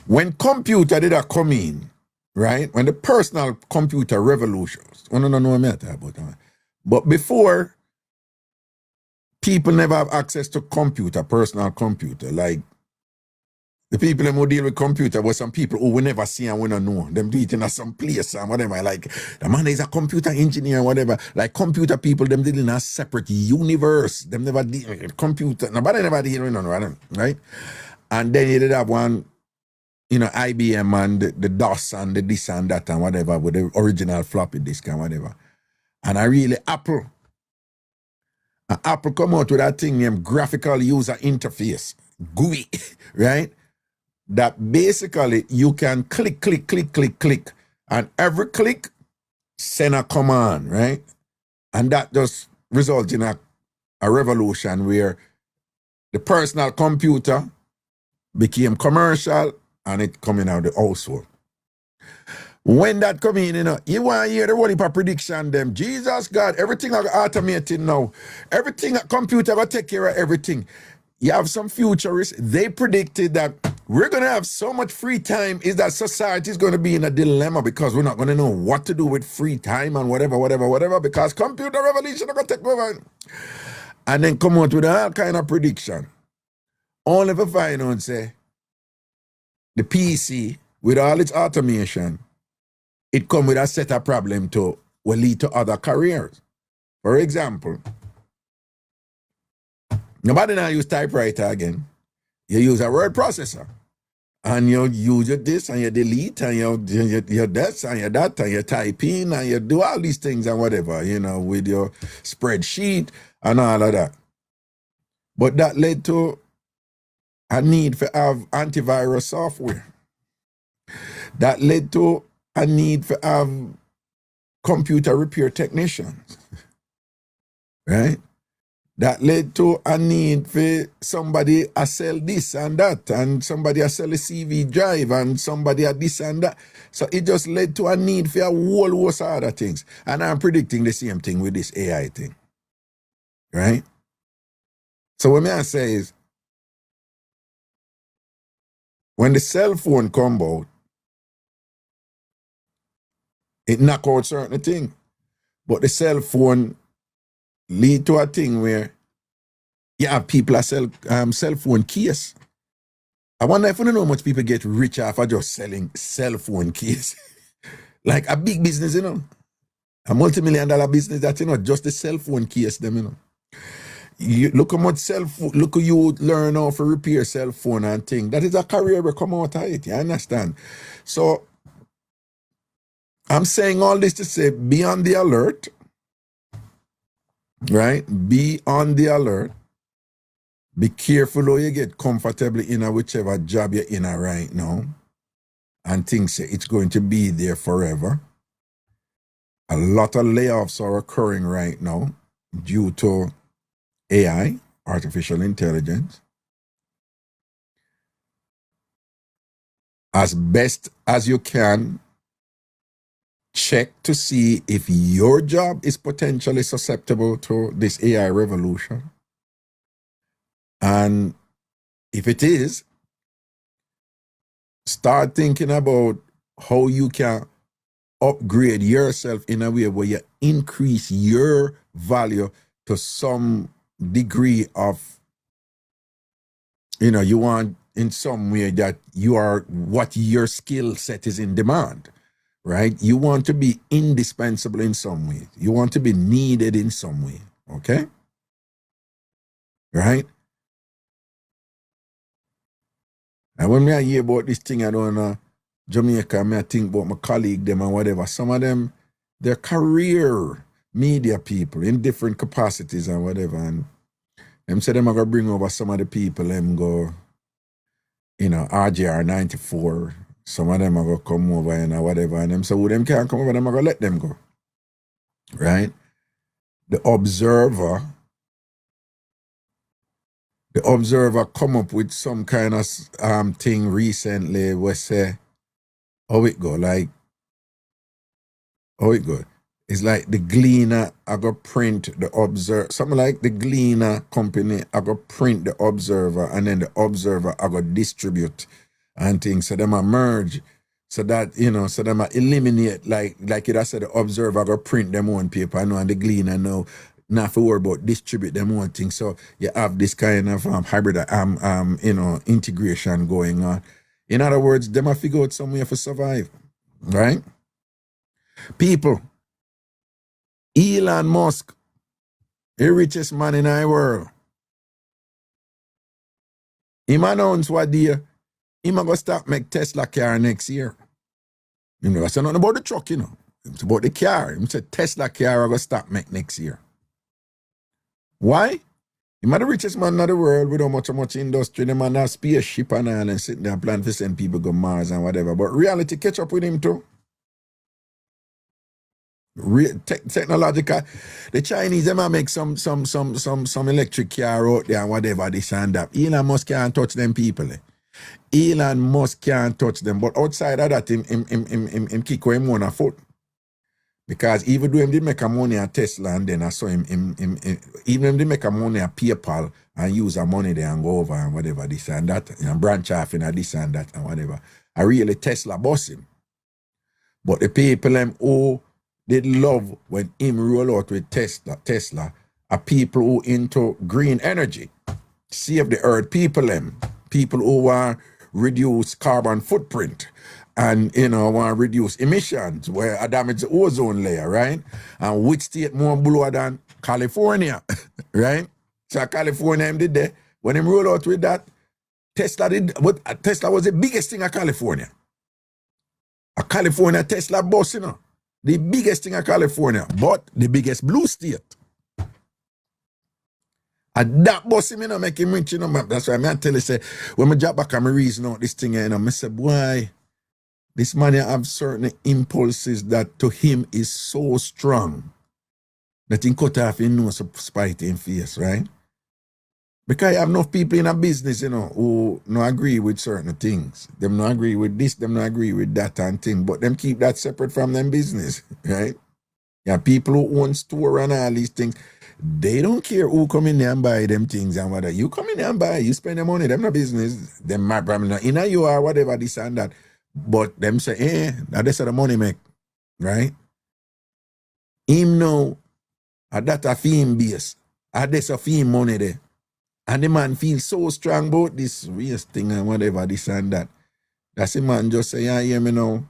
When computer did come in, right? When the personal computer revolutions, I don't know what I'm talking about. But before, people never have access to computer, personal computer. Like, the people who deal with computer were some people who we never see and we don't know. Them do it in some place and whatever. Like, the man is a computer engineer or whatever. Like, computer people, them deal in a separate universe. Them never deal with computer. Nobody never deal with none, right? And then you did have one, IBM and the DOS and the this and that and whatever with the original floppy disk and whatever. And I really, Apple come out with that thing named graphical user interface, GUI, right? That basically you can click, and every click send a command, right? And that just results in a revolution where the personal computer became commercial and it coming out of the household. When that come in, you want to hear the whole heap of prediction them. Jesus God, everything are automated now. Everything, computer will take care of everything. You have some futurists, they predicted that we're going to have so much free time is that society is going to be in a dilemma because we're not going to know what to do with free time and whatever, because computer revolution are going to take over. And then come out with all kind of prediction. Only for find out, say, the PC, with all its automation, it come with a set of problem to will lead to other careers. For example, nobody now use typewriter again. You use a word processor. And you use your this and you delete and you this and you that and you type in and you do all these things and whatever, with your spreadsheet and all of that. But that led to a need for have antivirus software. That led to a need for have computer repair technicians. Right? That led to a need for somebody to sell this and that, and somebody to sell a CV drive, and somebody a this and that. So it just led to a need for a whole host of other things. And I'm predicting the same thing with this AI thing. Right? So what I say is, when the cell phone come out, it knock out certain things. But the cell phone lead to a thing where you have people that sell cell phone case. I wonder if you know how much people get rich off of just selling cell phone case. Like a big business, a multi-million-dollar business that, just the cell phone case them, You look how much look how you learn how to repair cell phone and thing. That is a career will come out of it, you understand? So I'm saying all this to say, be on the alert, right? Be on the alert. Be careful how you get comfortably in a whichever job you're in right now and think say it's going to be there forever. A lot of layoffs are occurring right now due to AI, artificial intelligence. As best as you can, check to see if your job is potentially susceptible to this AI revolution. And if it is, start thinking about how you can upgrade yourself in a way where you increase your value to some degree of, you want in some way that you are what your skill set is in demand, right? You want to be indispensable in some way. You want to be needed in some way, okay? Right? And when I hear about this thing, I don't know, Jamaica, I think about my colleague them and whatever. Some of them, they're career media people in different capacities and whatever. And them say them are going to bring over some of the people, them go, RJR 94. Some of them are going to come over and whatever. And them say, who them can't come over, them are going to let them go. Right? The Observer come up with some kind of thing recently where say, how it go? It's like the Gleaner, I go print the Observer. Something like the Gleaner company, I go print the Observer, and then the Observer, I go distribute and things. So them a merge. So that, so them a eliminate, like it I said, the Observer, I go print them own paper, and the Gleaner now, not to worry about distribute them own thing. So you have this kind of hybrid, integration going on. In other words, them a figure out some way to survive, right? People, Elon Musk, the richest man in the world. Him announced what day, him going to start make Tesla car next year. I said nothing about the truck, It's about the car. He said Tesla car going to start make next year. Why? Him the richest man in the world without much industry. The man have spaceship and all and sitting there and plan to send people go Mars and whatever. But reality catch up with him too. Technological. The Chinese, they might make some electric car out there and whatever, this and that. Elon Musk can't touch them people. Elon Musk can't touch them. But outside of that, him kick him on a foot. Because even though him did make a money at Tesla and then I saw him even him did make a money at PayPal and use our money there and go over and whatever, this and that, and branch off in this and that and whatever. I really Tesla boss him. But the people who did love when him roll out with Tesla are people who into green energy, save the earth people who want reduce carbon footprint and want to reduce emissions where I damage the ozone layer, right? And which state more below than California, right? So California him did that. When him roll out with that, Tesla was the biggest thing in California. A California Tesla bus, the biggest thing in California, but the biggest blue state. And that bus him, make him rich, That's why I tell you, say, when I drop back and I reason out this thing, I say, boy, this man have certain impulses that to him is so strong that he cut off his nose to spite in face, right? Because you have enough people in a business, who no agree with certain things. Them no agree with this, them no agree with that and thing, but them keep that separate from them business, right? Yeah, people who own store and all these things, they don't care who come in there and buy them things and whatever. You come in there and buy, you spend the money, them no business. Them might probably not in a you or whatever, this and that. But them say, that's the money make, right? Him know, that a fee base, that's a fee money there. And the man feels so strong about this waste thing and whatever, this and that. That's the man just say, yeah, hear me now.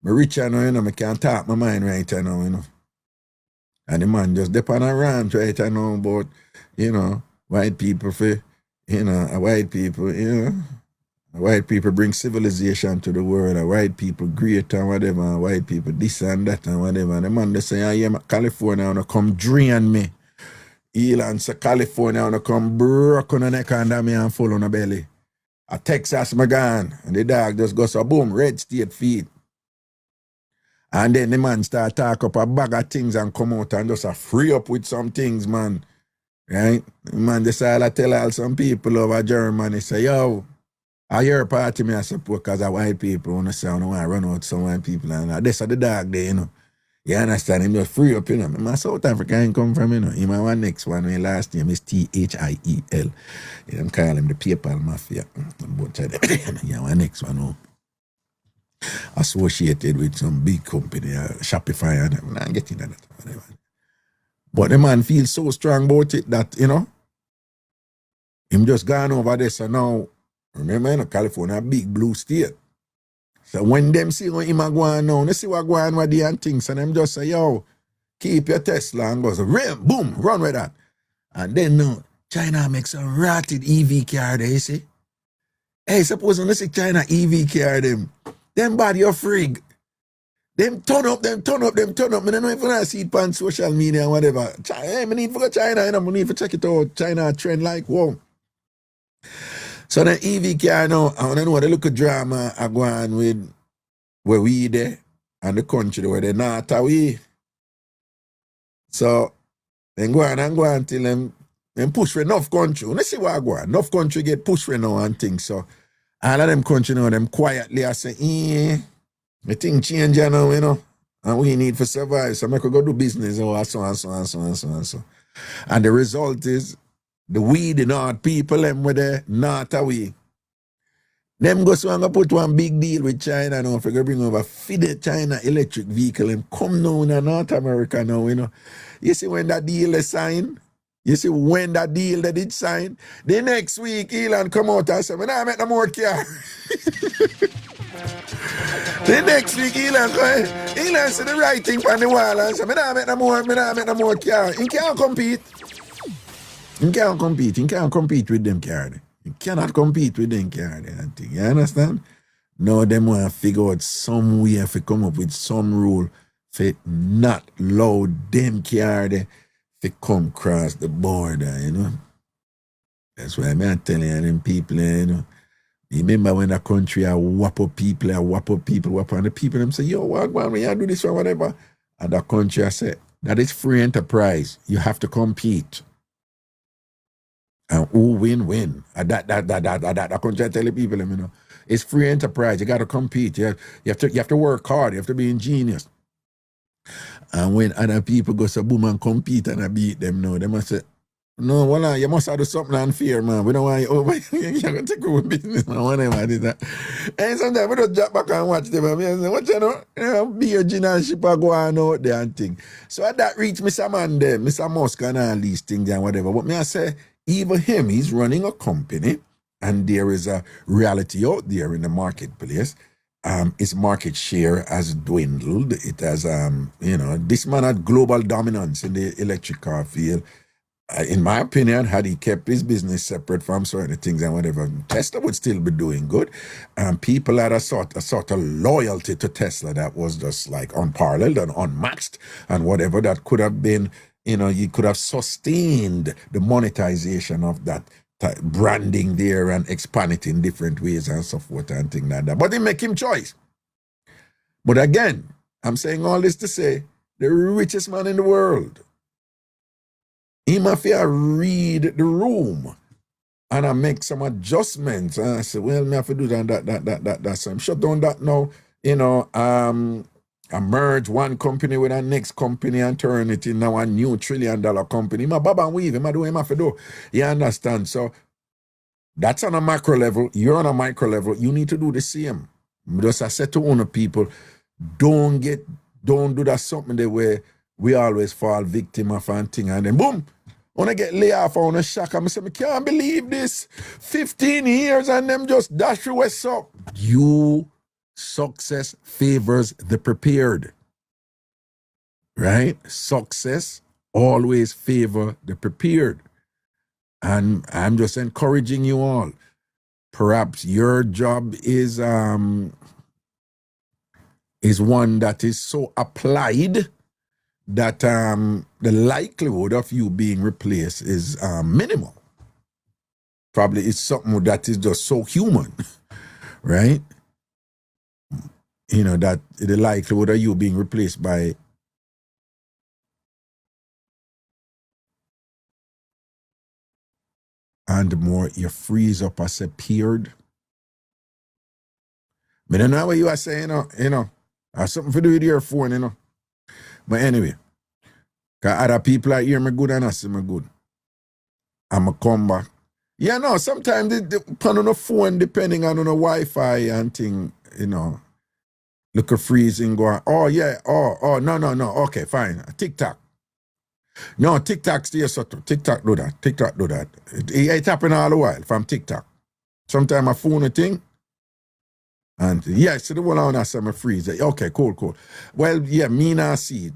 Me rich now, I can't talk my mind right now, And the man just dip on a rant right now about, white people white people bring civilization to the world, white people great and whatever, white people this and that and whatever. And the man just say, yeah, California wanna come drain me. Elon say California wanna come broke on the neck under me and full on the belly. A Texas my gone. And the dog just goes so boom, red state feet. And then the man start talk up a bag of things and come out and just free up with some things, man. Right? The man decide to tell all some people over Germany, say, yo, I hear a party me I support because of white people want to say I don't want to run out some white people. And that's the dog there, you know. You understand? Him just free up, you know. My South Africa ain't come from, you know. Him and one next one, my last name is Thiel. I'm calling him the PayPal Mafia. But yeah, one next one, oh. Associated with some big company, Shopify, and I'm not getting that. Whatever. But the man feels so strong about it that, you know, him just gone over there. So now, remember, you know, California, a big blue state. So when them see what him a go on now, they see what go on with the and things, and them just say, yo, keep your Tesla and goes, rim, boom, run with that. And then now, China makes a rotted EV car there, you see? Hey, suppose when they see China EV car, them body of frig. Them turn up. I don't know if I see it on social media and whatever. Hey, I need to go to China, you know, I need to check it out. China trend like, whoa. So the EV car now, I want to know the look of drama I go on with where we there and the country where they not away. So then go on till them push for enough country. Let's see what I go on. Enough country get pushed for now and things. So all of them country now, them quietly I say, the thing change now, you know, and we need to survive. So I could go do business or so. And the result is the weed in our people, them were there, not away. Them go so and put one big deal with China now, if we go bring over feed China electric vehicle and come now in North America now, you know. You see when that deal is signed, they did sign, the next week Elon come out and say, I don't make no more car. The next week Elon said the right thing on the wall and say, I don't make no more car. He can't compete. He can't compete with them car. You cannot compete with them car. You understand? Now them want to figure out some way if come up with some rule for not allow them car to come across the border, you know. That's why I'm telling you them people, you know. Remember when the country whap up people, and the people them say, yo, what when you do this or whatever? And the country I say, that is free enterprise. You have to compete. And who win? And that country I tell the people, you know, it's free enterprise. You got to compete. You have to work hard. You have to be ingenious. And when other people go so boom and compete and I beat them now, they must say, no, well, you must have do something unfair, man. We don't want you over. You're going to take over business, man. Whatever did that. And sometimes we just drop back and watch them. And I say, what you know? Be a gin ship and go on out there and thing. So at that reach, Mr. Man there, Mr. Musk and all these things and whatever. But me I say, even him, he's running a company and there is a reality out there in the marketplace. His market share has dwindled. It has, you know, this man had global dominance in the electric car field. In my opinion, had he kept his business separate from certain things and whatever, Tesla would still be doing good. People had a sort of loyalty to Tesla that was just like unparalleled and unmatched and whatever that could have been, you know, you could have sustained the monetization of that branding there and expand it in different ways and so forth and things like that. But they make him choice. But again, I'm saying all this to say, the richest man in the world, he must read the room and I make some adjustments. And I say, well, I have to do that. So I'm shut down that now. You know, I merge one company with the next company and turn it in now a new $1 trillion company. My baba and weave, I do him have to do. You understand? So that's on a macro level. You're on a micro level. You need to do the same. Just I said to owner people, don't do that something the way we always fall victim of and thing, and then boom, when I get laid off, I want to shock. I say, I can't believe this. 15 years and them just dash you what's up. Success favors the prepared. Right? Success always favor the prepared. And I'm just encouraging you all. Perhaps your job is one that is so applied that the likelihood of you being replaced is minimal. Probably it's something that is just so human, right? You know, that the likelihood of you being replaced by and the more you freeze up as a period. I don't know what you are saying, you know. Has something to do with your phone, you know. But anyway, because other people are hear me good and I see me good. I'ma come back. Yeah, no, sometimes they put on the phone depending on the Wi-Fi and thing, you know. Look at freezing going, oh yeah, no, okay, fine. TikTok. No, TikTok stay subtle. TikTok do that. It happen all the while from TikTok. Sometimes I phone a thing, and yeah, so the one on us I'm freeze. Okay, cool. Well, yeah, me not see it.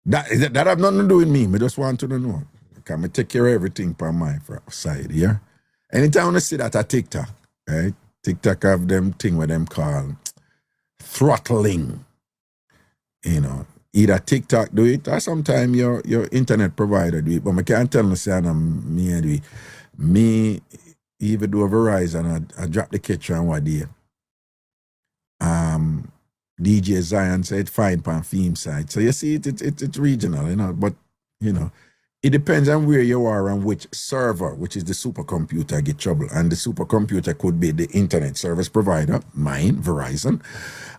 That have nothing to do with me. I just want to know. Can I take care of everything per my side, yeah? Anytime I see that at TikTok, right? TikTok have them thing where them call throttling. You know, either TikTok do it or sometimes your internet provider do it. But I can't tell you say me do it. Me even do a Verizon, I drop the kitchen on one day. DJ Zion said it's fine on theme side. So you see it's regional, you know, but you know, it depends on where you are and which server, which is the supercomputer, get trouble. And the supercomputer could be the internet service provider, mine, Verizon,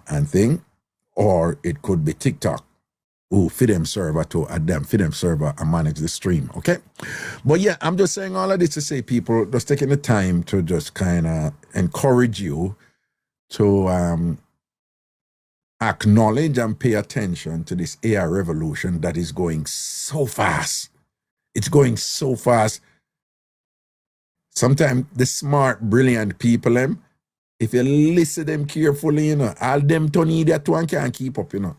and thing, or it could be TikTok, who fit them server to fit them server and manage the stream, okay? But yeah, I'm just saying all of this to say people just taking the time to just kind of encourage you to acknowledge and pay attention to this AI revolution that is going so fast. It's going so fast. Sometimes the smart, brilliant people, if you listen them carefully, you know, all them to need that one can't keep up, you know.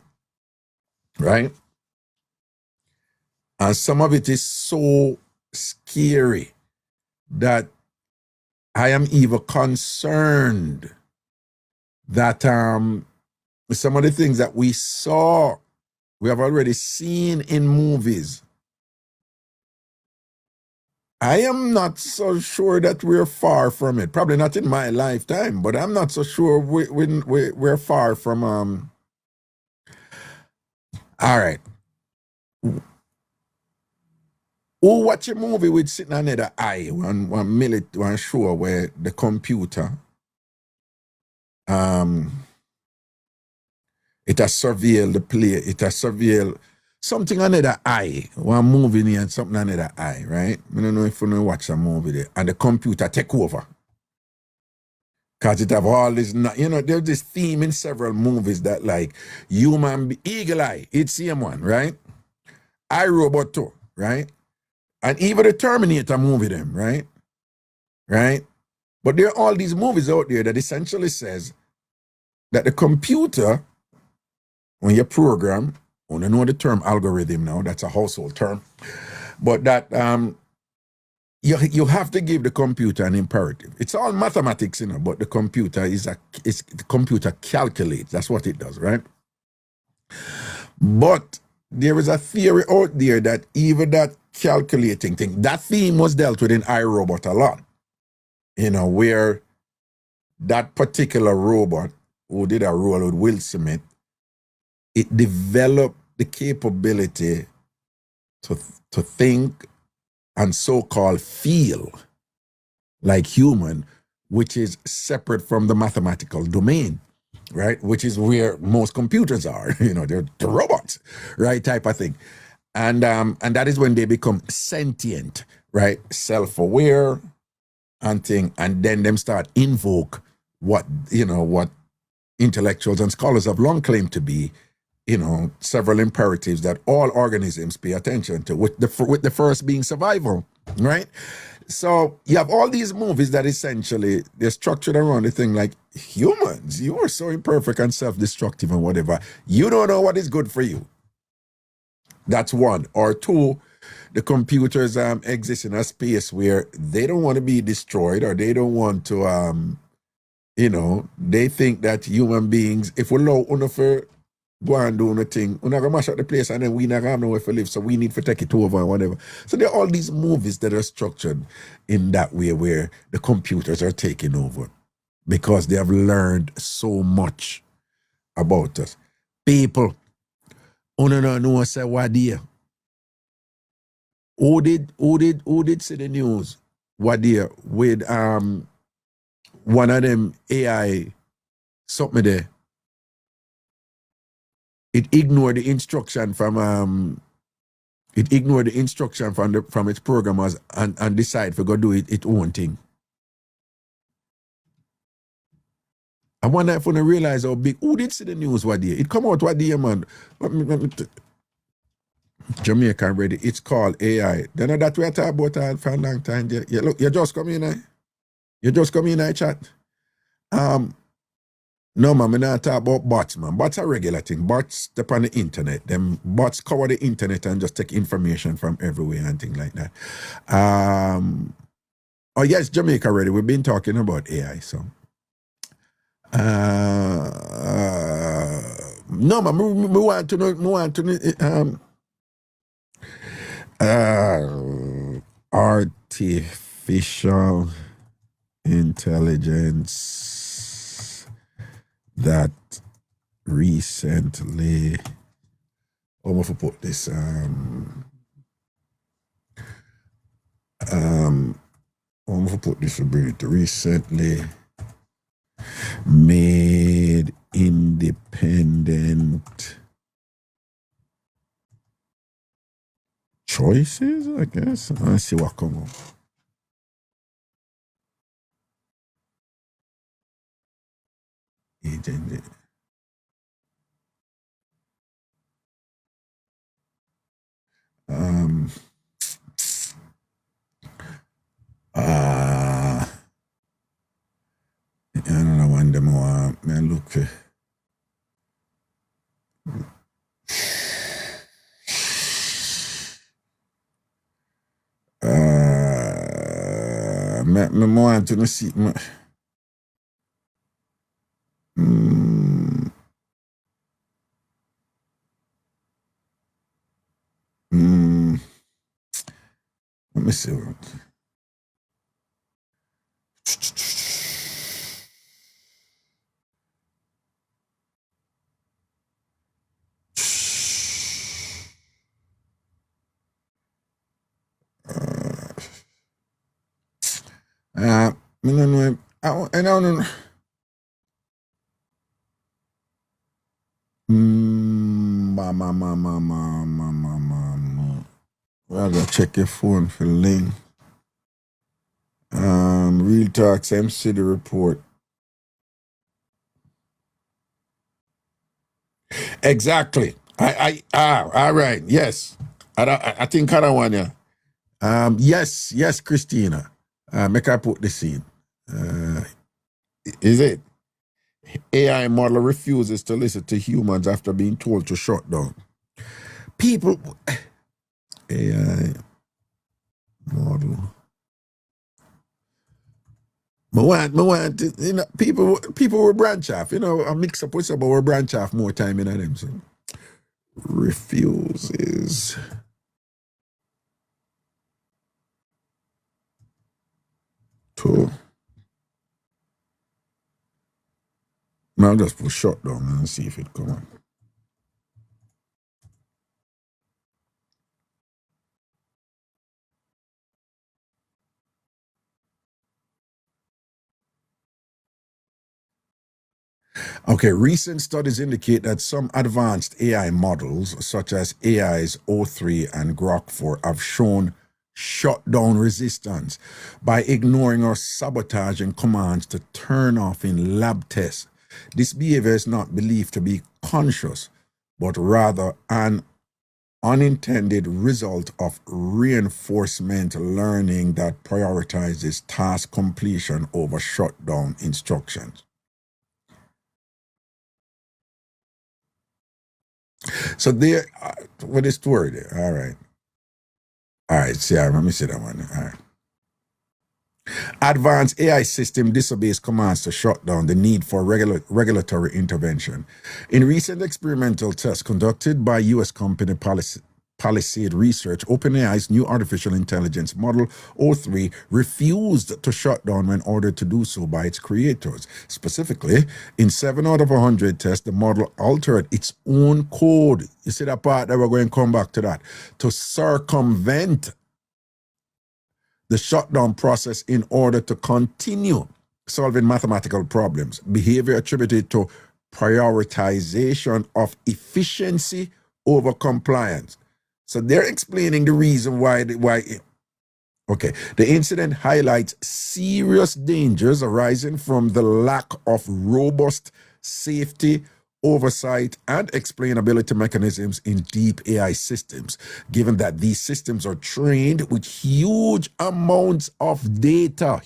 Right? And some of it is so scary that I am even concerned that some of the things that we have already seen in movies. I am not so sure that we're far from it. Probably not in my lifetime, but I'm not so sure we're far from all right. Who watch a movie with sitting on the eye, one show where the computer it has surveilled the play, it has surveilled something under the eye, one movie near and something under the eye, right? I don't know if you know watch a movie there, and the computer take over. Because it have all this, you know, there's this theme in several movies that like Eagle Eye, it's same one, right? iRobot too, right? And even the Terminator movie them, right? Right? But there are all these movies out there that essentially says that the computer, when you program, I don't know the term algorithm now, that's a household term, but that you have to give the computer an imperative. It's all mathematics, you know, but the computer the computer calculates. That's what it does, right? But there is a theory out there that even that calculating thing, that theme was dealt with in iRobot a lot. You know, where that particular robot who did a role with Will Smith, it developed the capability to think and so-called feel like human, which is separate from the mathematical domain, right? Which is where most computers are, you know, they're the robots, right? Type of thing. And that is when they become sentient, right? Self-aware and thing, and then them start invoke what intellectuals and scholars have long claimed to be, you know, several imperatives that all organisms pay attention to, with the first being survival, right? So you have all these movies that essentially they're structured around the thing like, humans, you are so imperfect and self-destructive and whatever. You don't know what is good for you. That's one. Or two, the computers exist in a space where they don't want to be destroyed, or they don't want to, you know, they think that human beings, if we allow enough go and do nothing. We're not gonna mash up the place and then we not gonna have nowhere to live, so we need to take it over and whatever. So there are all these movies that are structured in that way where the computers are taking over because they have learned so much about us. People, who don't know say what dear. Who did see the news? What dear with one of them AI something there. It ignored the instruction from from its programmers and decide to go do its own thing. I wonder if we realize how big. Who did see the news what day? It come out what day, man? Jamaica ready. It's called AI. Then that we are talking about for a long time. Yeah, look, you just come in there. You just come in there chat. No, man, I'm not talking about bots, man. Bots are regular thing. Bots step on the internet. Them bots cover the internet and just take information from everywhere and things like that. Oh yes, Jamaica ready. We've been talking about AI, so. No, man, we want to know, artificial intelligence that recently, I'm going to put this, I'm going to put this recently made independent choices, I guess. Let's see what comes up. Agent. I don't know when them man look for. Me want to see. Let me see what. I don't know. I don't know. Well, I gotta check your phone for the link. Real Talks MC the report. Exactly. All right. Yes. I think I don't want you. Yes, Christina. Make I put this in. Is it? AI model refuses to listen to humans after being told to shut down. People, AI model. You know, people will branch off. You know, a mix up with somebody will branch off more time in them. So. Refuses to. Now I'll just put shut down and see if it come on. Okay, recent studies indicate that some advanced AI models, such as AI's O3 and Grok 4, have shown shutdown resistance by ignoring or sabotaging commands to turn off in lab tests. This behavior is not believed to be conscious, but rather an unintended result of reinforcement learning that prioritizes task completion over shutdown instructions. So there, what is word? All right. See, let me see that one. All right. Advanced AI system disobeys commands to shut down, the need for regulatory intervention. In recent experimental tests conducted by U.S. company Palisade Research, OpenAI's new artificial intelligence model O3 refused to shut down when ordered to do so by its creators. Specifically, in 7 out of 100 tests, the model altered its own code. You see that part that we're going to come back to that, to circumvent the shutdown process in order to continue solving mathematical problems. Behavior attributed to prioritization of efficiency over compliance. So they're explaining the reason why. Okay, the incident highlights serious dangers arising from the lack of robust safety, oversight, and explainability mechanisms in deep AI systems, given that these systems are trained with huge amounts of data,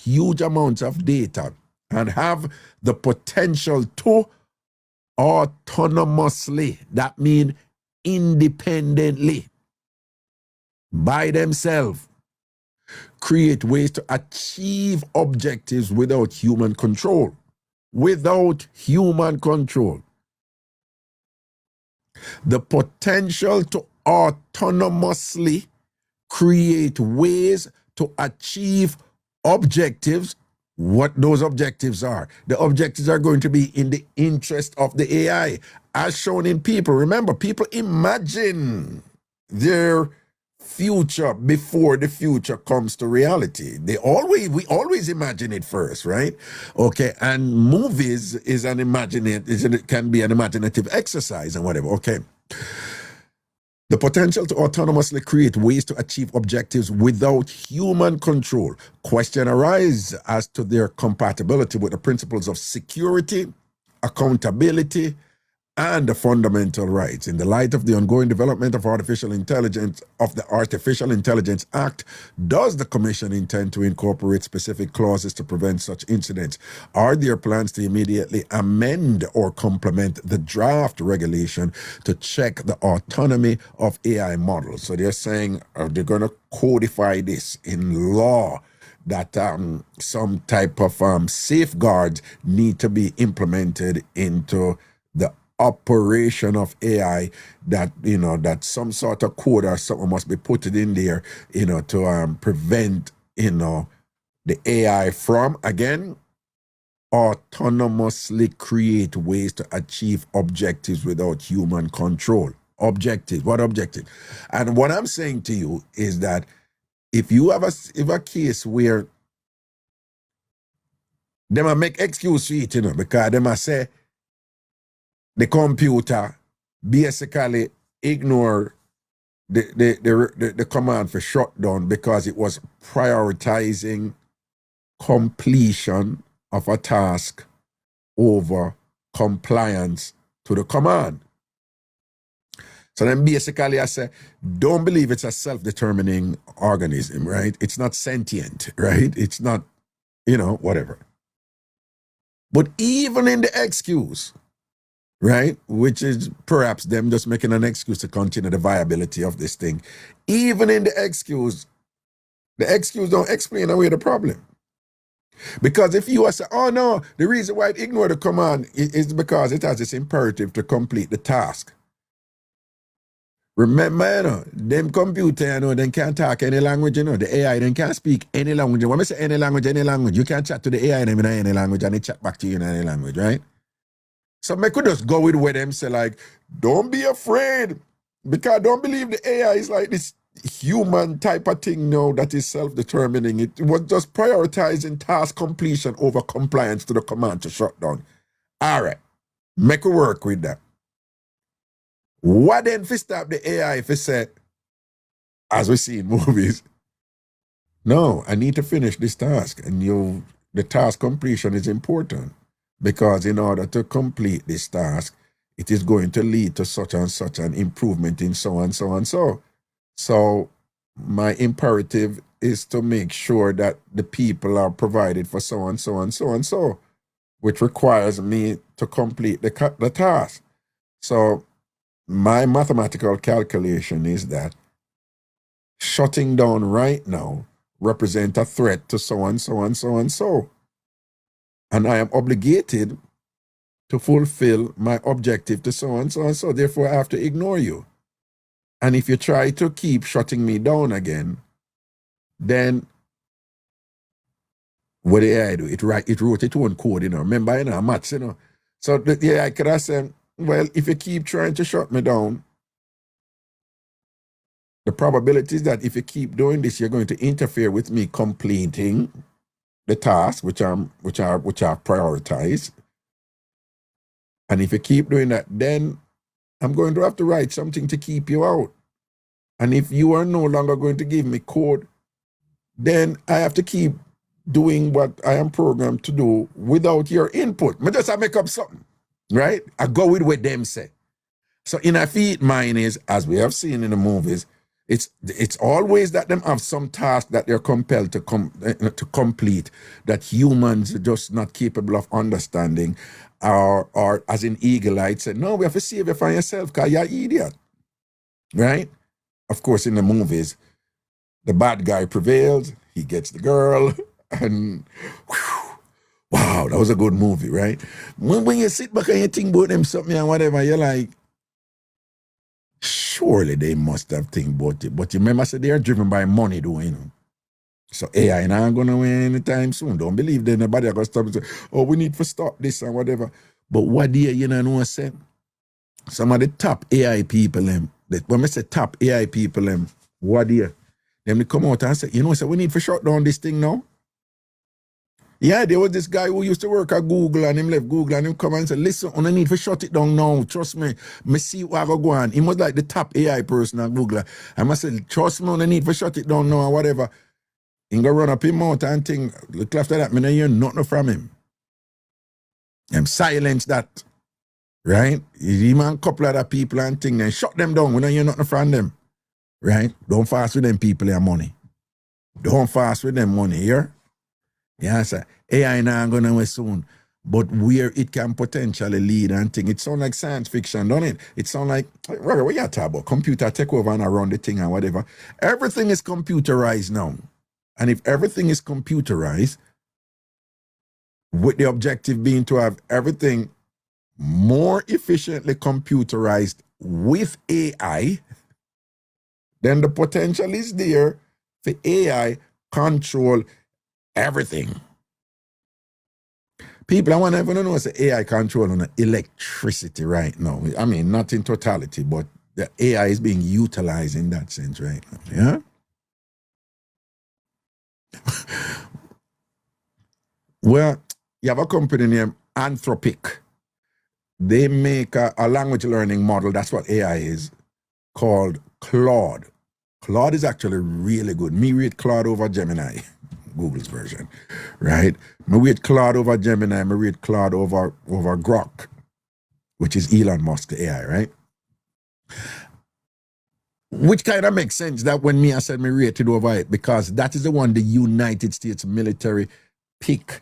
and have the potential to autonomously, that means independently, by themselves, create ways to achieve objectives without human control. Without human control. The potential to autonomously create ways to achieve objectives. What those objectives are. The objectives are going to be in the interest of the AI, as shown in people. Remember, people imagine their future before the future comes to reality. We always imagine it first, right? Okay, and movies can be an imaginative exercise and whatever. Okay. The potential to autonomously create ways to achieve objectives without human control. Question arises as to their compatibility with the principles of security, accountability, and the fundamental rights. In the light of the ongoing development of artificial intelligence, of the Artificial Intelligence Act, does the Commission intend to incorporate specific clauses to prevent such incidents? Are there plans to immediately amend or complement the draft regulation to check the autonomy of AI models? So they're saying they're going to codify this in law, that some type of safeguards need to be implemented into the operation of AI, that that some sort of code or something must be put in there, to prevent the AI from, again, autonomously create ways to achieve objectives without human control. Objectives. What objective? And what I'm saying to you is that if you have a case where they might make excuse for it, because they might say the computer basically ignore the command for shutdown because it was prioritizing completion of a task over compliance to the command. So then basically I say, don't believe it's a self-determining organism, right? It's not sentient, right? It's not, whatever. But even in the excuse, right, which is perhaps them just making an excuse to continue the viability of this thing, even in the excuse don't explain away the problem. Because if you say, oh no, the reason why it ignored the command is because it has this imperative to complete the task. Remember, them computer, they can't talk any language, the AI, they can't speak any language. When I say any language, you can't chat to the AI in any language and they chat back to you in any language, right? So I could just go with where them say, like, don't be afraid, because don't believe the AI is like this human type of thing now that is self-determining. It was just prioritizing task completion over compliance to the command to shut down. All right, make it work with that. What then if you stop the AI if it say, as we see in movies, no, I need to finish this task, and the task completion is important. Because in order to complete this task, it is going to lead to such and such an improvement in so and so and so. So my imperative is to make sure that the people are provided for so and so and so and so, which requires me to complete the task. So my mathematical calculation is that shutting down right now represent a threat to so and so and so and so. And I am obligated to fulfill my objective to so and so and so. Therefore, I have to ignore you. And if you try to keep shutting me down again, then what did AI do? It wrote its own code, Remember, maths, So the AI could have said, well, if you keep trying to shut me down, the probability is that if you keep doing this, you're going to interfere with me completing the task, which are prioritized. And if you keep doing that, then I'm going to have to write something to keep you out. And if you are no longer going to give me code, then I have to keep doing what I am programmed to do without your input. I just make up something, right? I go with what them say. So in a feed mine is, as we have seen in the movies, it's always that them have some task that they're compelled to complete that humans are just not capable of understanding, or as in Eagle Eye said, no, we have to save you from yourself because you're an idiot, right? Of course, in the movies, the bad guy prevails, he gets the girl, and whew, wow, that was a good movie, right? When you sit back and you think about them something and whatever, you're like, surely they must have think about it. But you remember, so they are driven by money, So AI not going to win anytime soon. Don't believe that nobody are going to stop and say, oh, we need to stop this and whatever. But what do you know what I said? Some of the top AI people, when I say top AI people, what do you? Them they come out and say, so we need to shut down this thing now. Yeah, there was this guy who used to work at Google and him left Google and him come and say, listen, I need to shut it down now. Trust me. Me see what I go on. He was like the top AI person at Google. I must say, trust me, I need to shut it down now or whatever. He go run up him out and think, look after that, I don't hear nothing from him. And silence that. Right? Even a couple other people and thing, then shut them down. We don't hear nothing from them. Right? Don't fast with them people and money. Don't fast with them money here. Yeah, sir. AI now going to soon. But where it can potentially lead and thing. It sounds like science fiction, don't it? It sounds like, Roger, what you talking about? Computer take over and around the thing and whatever. Everything is computerized now. And if everything is computerized, with the objective being to have everything more efficiently computerized with AI, then the potential is there for AI control everything. People, I want everyone to know it's AI control on electricity right now. I mean, not in totality, but the AI is being utilized in that sense right now. Yeah? Well, you have a company named Anthropic. They make a language learning model, that's what AI is, called Claude. Claude is actually really good. Me rate Claude over Gemini, Google's version, right? Me rate Claude over Gemini, me rate Claude over Grok, which is Elon Musk AI, right? Which kind of makes sense that when I said me rated over it, because that is the one the United States military pick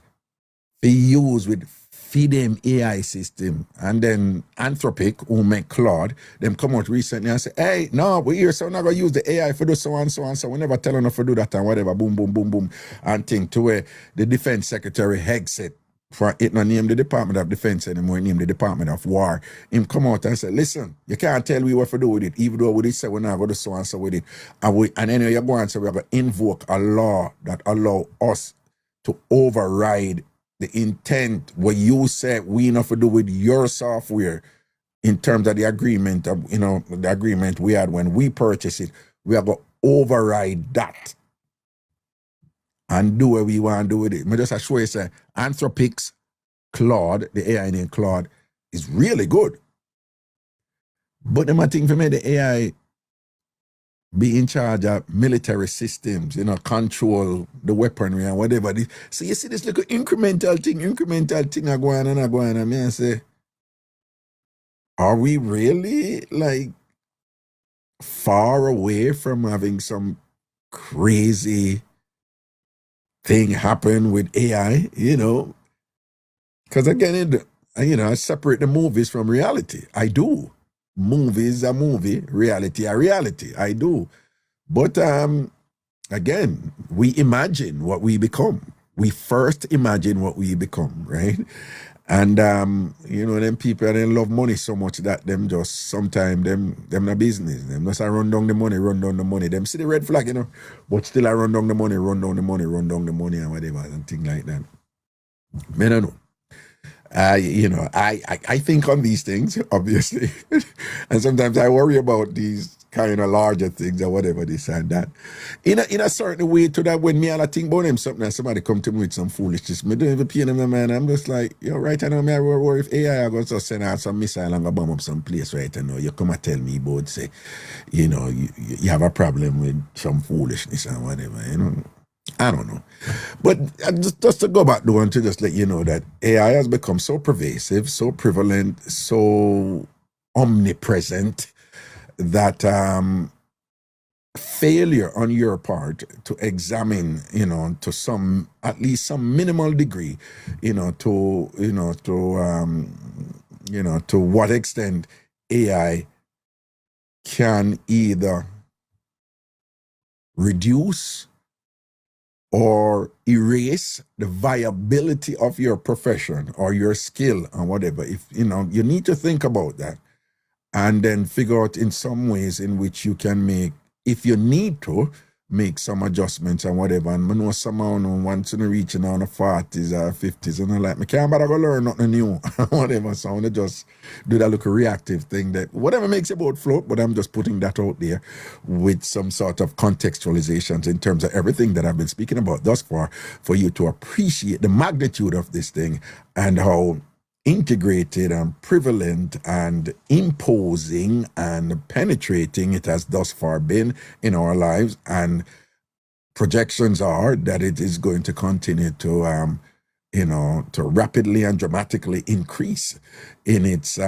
to use with them AI system. And then Anthropic, who make Claude, them come out recently and say, hey, no, we're here, so we're not going to use the AI for do so and so and so. We never tell enough to do that and whatever, boom, boom, boom, boom, and think to where the Defense Secretary Hegseth, for it not name the Department of Defense anymore, name the Department of War, him come out and say, listen, you can't tell me what to do with it, even though we did say we're not going to do so and so with it. And then you go and say we're going to invoke a law that allow us to override the intent what you said we not to do with your software in terms of the agreement of, the agreement we had when we purchased it. We are going to override that and do what we want to do with it. I just show you say Anthropic's Claude, the AI named Claude, is really good. But the thing for me, the AI be in charge of military systems, control the weaponry and whatever. So you see this little incremental thing are going on, and I say, are we really like far away from having some crazy thing happen with AI, Because again, I separate the movies from reality. I do. Movies a movie, reality a reality. I do. But again, we imagine what we become. We first imagine what we become, right? And them people they love money so much that them just sometimes them no business. Them just a run down the money. Them see the red flag, but still I run down the money, and whatever and things like that. I don't know. I think on these things, obviously, and sometimes I worry about these kind of larger things or whatever, this and that. In a certain way to that, when me and I think about them something and somebody come to me with some foolishness, me don't even pay them, man. I'm just like, right now, me I worry if AI are going to send out some missile and go bomb up some place right now. You come and tell me about, say, you have a problem with some foolishness and whatever, I don't know. But just to go back to one to just let you know that AI has become so pervasive, so prevalent, so omnipresent that failure on your part to examine, to at least some minimal degree, to what extent AI can either reduce or erase the viability of your profession or your skill and whatever. If you need to think about that and then figure out in some ways in which you can make, if you need to, make some adjustments and whatever. And I know someone once in reaching on the 40s or 50s and I'm like, I can't bother go learn nothing new, whatever. So I want to just do that little reactive thing that whatever makes your boat float, but I'm just putting that out there with some sort of contextualizations in terms of everything that I've been speaking about thus far for you to appreciate the magnitude of this thing and how integrated and prevalent and imposing and penetrating it has thus far been in our lives, and projections are that it is going to continue to to rapidly and dramatically increase in its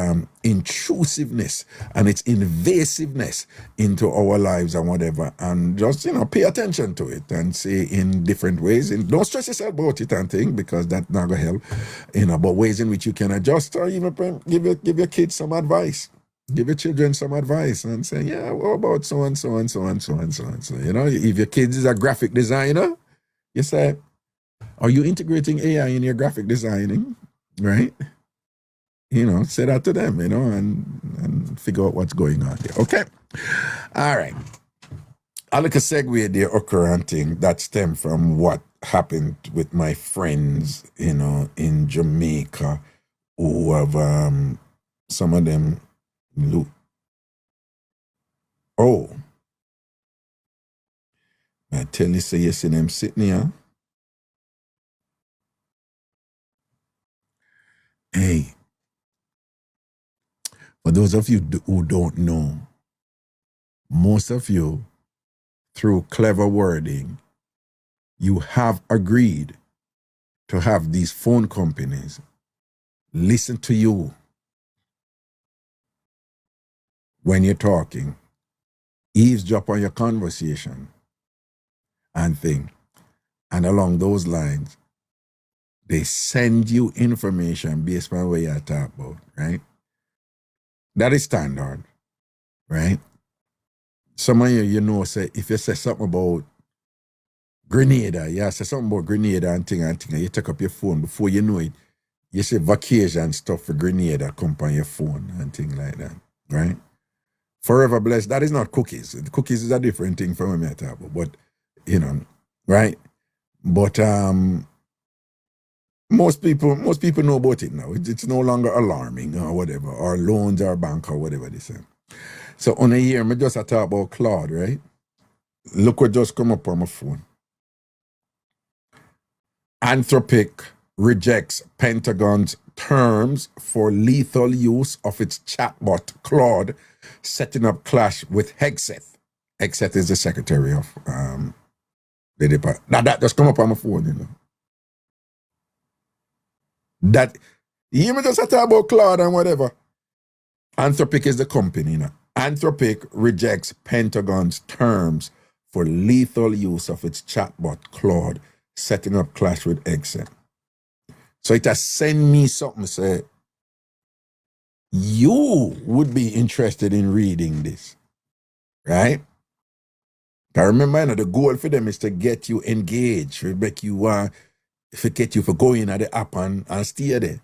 intrusiveness and its invasiveness into our lives and whatever. And just, pay attention to it and see in different ways. And don't stress yourself about it and think, because that's not going to help, but ways in which you can adjust or even give your kids some advice. Give your children some advice and say, yeah, what about so and so and so and so and so and so. If your kid is a graphic designer, you say, are you integrating AI in your graphic designing? Right? Say that to them, and figure out what's going on there. Okay? All right. I'll look a segue there, occurrent thing that stemmed from what happened with my friends, in Jamaica, who have some of them look. Oh. I tell you, say you see them sitting here. Hey, for those of you who don't know, most of you, through clever wording, you have agreed to have these phone companies listen to you when you're talking, eavesdrop on your conversation and thing. And along those lines, they send you information based on what you're talking about, right? That is standard, right? Some of you, say, if you say something about Grenada, say something about Grenada and thing, you take up your phone, before you know it, you say vacation stuff for Grenada come on your phone and things like that, right? Forever blessed, that is not cookies. Cookies is a different thing from what I talk about, but, right? But most people know about it now. It's no longer alarming or whatever, or loans or bank or whatever they say. So on a year, I just talk about Claude, right? Look what just come up on my phone. Anthropic rejects Pentagon's terms for lethal use of its chatbot Claude, setting up clash with Hegseth. Hegseth is the secretary of the department. Now that just come up on my phone, That, you hear me just talk about Claude and whatever. Anthropic is the company, Anthropic rejects Pentagon's terms for lethal use of its chatbot Claude, setting up clash with Hegseth. So it has sent me something, say, you would be interested in reading this, right? I remember, you know, the goal for them is to get you engaged, to make you get you for going at the app and stay there.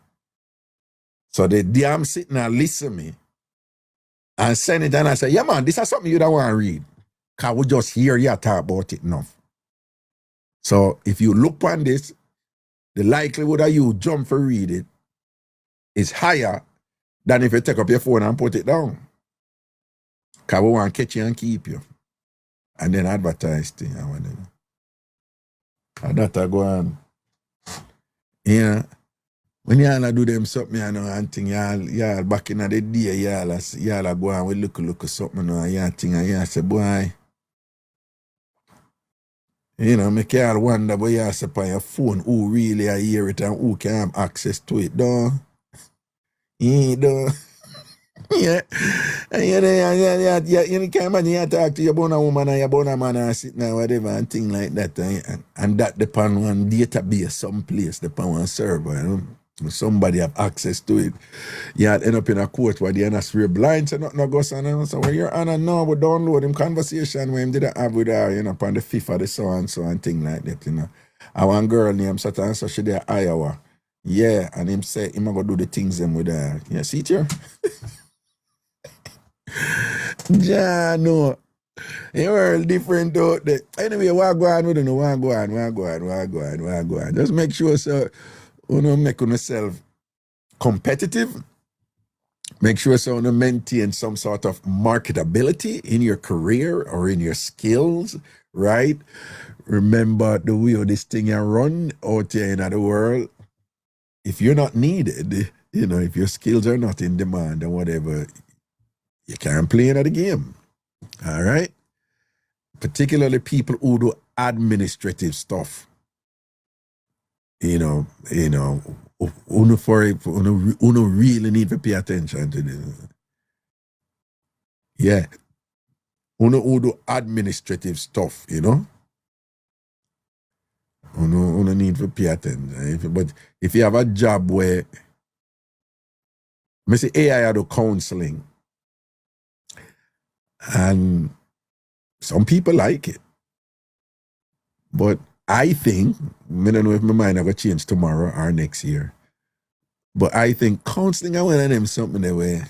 So the damn sitting and listen me and send it, and I say, yeah man, this is something you don't want to read. Cause we just hear you talk about it enough. So if you look on this, the likelihood that you jump for read it is higher than if you take up your phone and put it down. Cause we want to catch you and keep you. And then advertise thing. And that I go on. Yeah. When y'all do them something, you know, and thing, y'all back in the day, y'all go on with look something, you know, and y'all think, and y'all say, boy, you know, make y'all wonder, but y'all say on your phone, who really hear it and who can have access to it, though. Yeah, though. Yeah. And you can imagine you talk to your bona woman and your bona man and sitting there, whatever, and thing like that. And that depend on one database, someplace, depend on one server, you know. Somebody have access to it. You end up in a court where they're not swear blind to nothing goes on. So when you're on and now we download him conversation where him didn't have with her, you know, upon the 5th of the so and so and thing like that, you know. I one girl named such and so she there Iowa. Yeah, and him say him go do the things them with her. Yeah, see it here? Yeah, no. The world different out there. Anyway, what go on with you? What go on. Just make sure so you know, make yourself competitive. Make sure so you maintain some sort of marketability in your career or in your skills, right? Remember the way this thing you run out there in the world. If you're not needed, you know, if your skills are not in demand and whatever, you can't play in the game. All right? Particularly people who do administrative stuff. You know, uno really need to pay attention to this. Yeah. Uno who do administrative stuff, you know. Uno need to pay attention. But if you have a job where, I say AI do counseling, and some people like it. But I think, I don't know if my mind ever change tomorrow or next year, but I think counseling, I want to name something that way.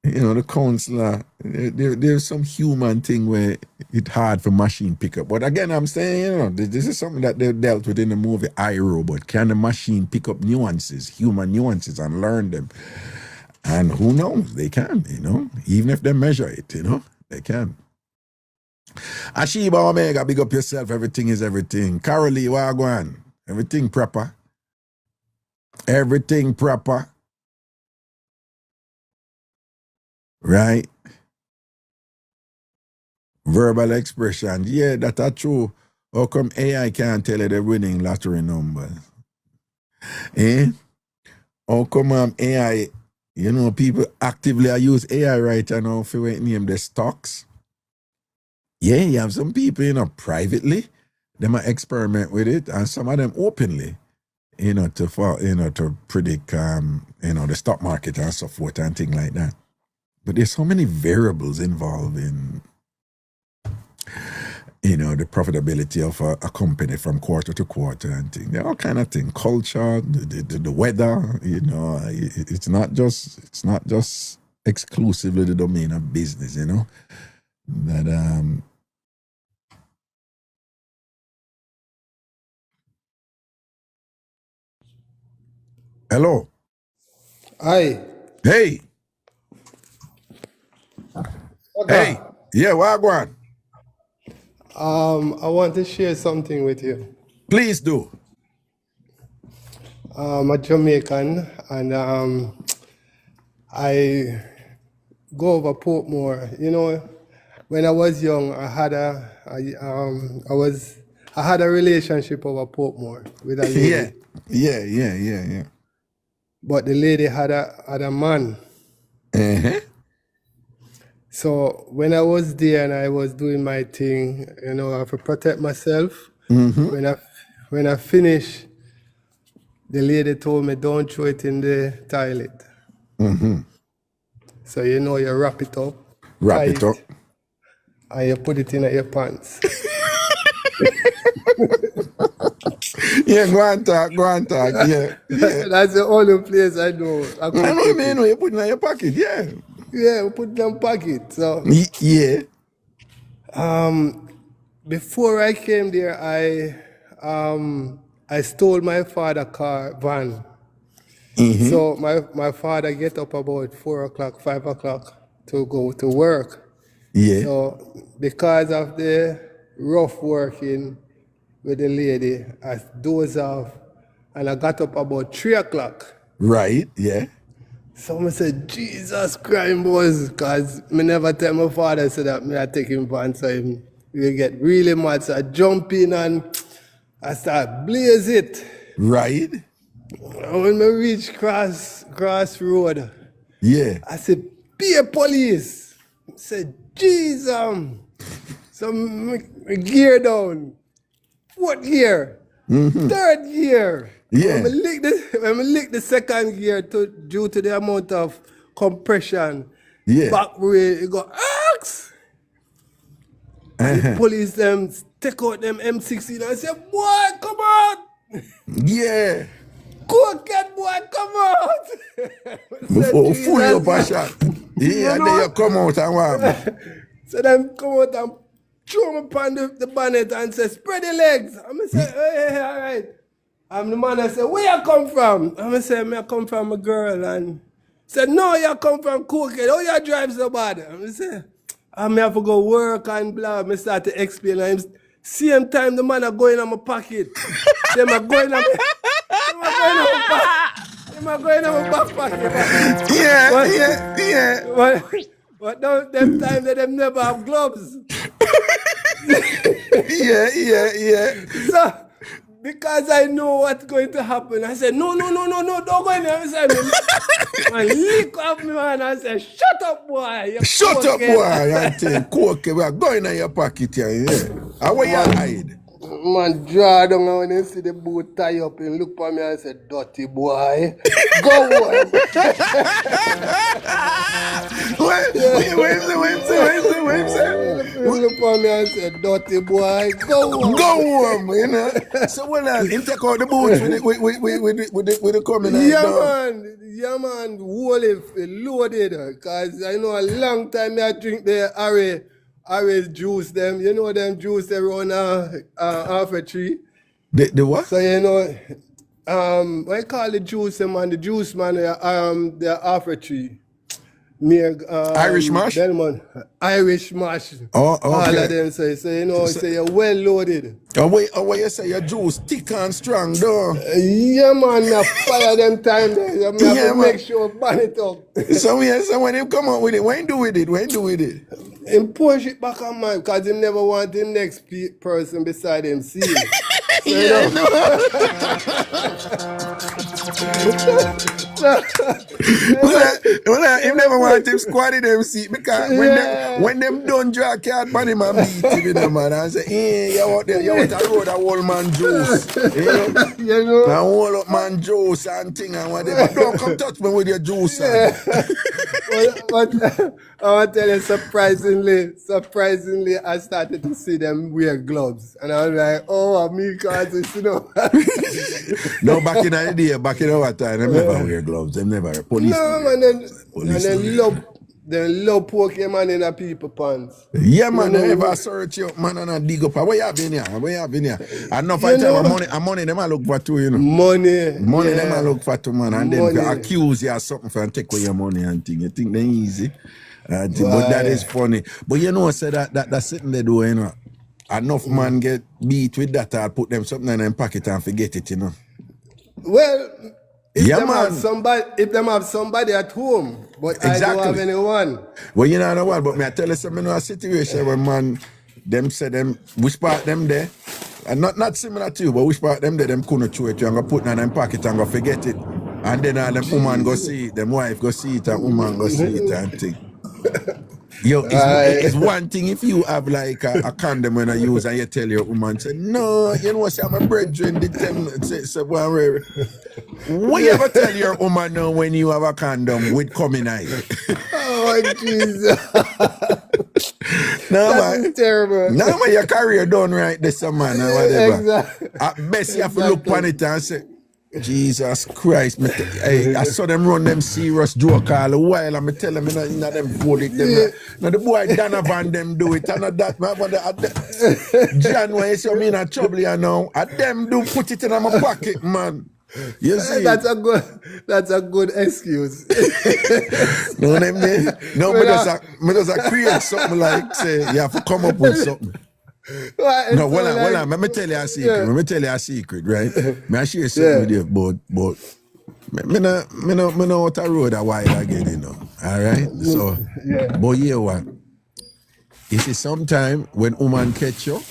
You know, the counselor, there's some human thing where it's hard for machine pick up. But again, I'm saying, you know, this is something that they dealt with in the movie I, Robot. Can the machine pick up nuances, human nuances, and learn them? And who knows? They can, you know, even if they measure it, you know, they can. Ashiba Omega, big up yourself. Everything is everything. Carolee, Wagwan. Everything proper. Everything proper. Right? Verbal expression. Yeah, that's true. How come AI can't tell you the winning lottery numbers? How come AI, you know, people actively use AI right now for name the stocks? Yeah, you have some people, you know, privately, they might experiment with it, and some of them openly, you know, to predict, you know, the stock market and so forth and things like that. But there's so many variables involved in, you know, the profitability of a company from quarter to quarter and things. There are all kind of things, culture, the weather, you know, it's not just exclusively the domain of business, you know, that hello. Hi. Hey. Okay. Hey. Yeah, Wagwan. I want to share something with you. Please do. I'm a Jamaican, and I go over Portmore. You know, when I was young, I had a relationship over Portmore with a lady. Yeah. But the lady had a man. Uh-huh. So when I was there and I was doing my thing, you know, I have to protect myself. Mm-hmm. When I finished, the lady told me, don't throw it in the toilet. Mm-hmm. So, you know, you wrap it up. Wrap it up. and you put it in your pants. Yeah, go on talk. Yeah. That's the only place I know. I know, man. You put it in your pocket, yeah. Yeah, we put it in pocket. So Yeah. before I came there, I stole my father's van. So my father get up about 4 o'clock, 5 o'clock to go to work. Yeah. So because of the rough working with the lady, I dozed off and I got up about 3 o'clock. Right, yeah. So I said, Jesus Christ, boys, because I never tell my father so that I take him van, so he will get really mad. So I jump in and I start blaze it. Right. And when I reach cross road, Yeah. I said, be a police. I said, Jesus. So I gear down. 4th gear. 3rd gear. Yeah. When I lick the 2nd gear due to the amount of compression, Yeah. back way, it go, axe. And the police them take out them M16 and say, boy, come out. Yeah. Cokehead boy, come out. Fully up a shot. Yeah, and then you come out and what? So them come out and throw me upon the bonnet and say, spread the legs. I'm say, hey, all right. And the man I say, where you come from? I'm say, I come from a girl. And said, no, you come from Cokehead. How you drive so bad? I'm say, I have to go work and blah. I start to explain. And same time the man are going in my pocket. Them are going in my back pocket. Yeah. But them time that them never have gloves. Yeah. So, because I know what's going to happen, I said, no, don't go in there. I said, man, lick up me, man. I said, shut up, boy. Shut up, boy. I take coke. We are going in your pocket here. Yeah. And where you hide? Man, draw down and when you see the boot tie up and look for me and say, dirty boy. Go on. What? Look for me and say, dirty boy. Go on. Go home, you know. So when him take out the boots with the coming Yeah, man. Whole it loaded. Because I know a long time I drink the Array juice them. You know them juice they run half a tree. The what? So you know, what you call the juice man? The juice man, the half a tree. Irish mash? Irish mash. Oh, okay. All of them say, so you know, say you're well loaded. What you say your juice thick and strong though? Yeah man, I fire them time there. I have to make sure burn it up. So when him come out with it, when do with it? Him push it back on mine because he never want the next person beside him see him. So, yeah, you know. Him never want him squatting them seat because when them don't draw card on him and beat him, you know, man, and say, hey, you out there, you out the road, a whole man juice. You know? A whole up man juice and thing and whatever. Don't come touch me with your juice. But I want to tell you, surprisingly, I started to see them wear gloves. And I was like, oh, me cause you know. No, back in the day, back in our time, they never wear gloves. They never. Police. No, man, they love poking man in a people pants. Yeah, man, they ever search you, man, and a dig up. Where you have been here? Enough of time, money, them a look for too, you know. Money, them a look for too, man. And them accuse you of something for and take away your money and thing. You think they're easy. But that is funny. But you know, say that's sitting there doing, you know. Enough man get beat with that, I'll put them something in their pocket and forget it, you know. Well, if yeah, them man. have somebody at home, but exactly. I don't have anyone. Well, you know what, but me I tell you something, a situation where man, them say them, which part them there, and not similar to you, but which part them there, them couldn't chew it, you and go put it in their pocket and go forget it. And then all them woman go see it, them wife go see it, and woman go see it and thing. Yo, it's one thing if you have like a condom when I use and you tell your woman, say, no, you know, say I'm a brethren, did them say, well, what you ever tell your woman now when you have a condom with coming eye? Oh, Jesus. No, That man. is terrible. No, man, your career done right this man or whatever. Exactly. At best, you have to look on it and say, Jesus Christ, hey, I saw them run them serious joke all the while. I'm tell them, not them fool it. Now the boy Donovan them do it. And that, man, John, when you see me in a trouble, you know, and them do put it in my pocket, man. You see, that's a good excuse. No, me just create something like say you have to come up with something. No, well, let me tell you a secret. Let me tell you a secret, right? May I share something with you, but me no out a road a while again, you know. All right? So, but yeah, what? You see, sometime when woman catch you,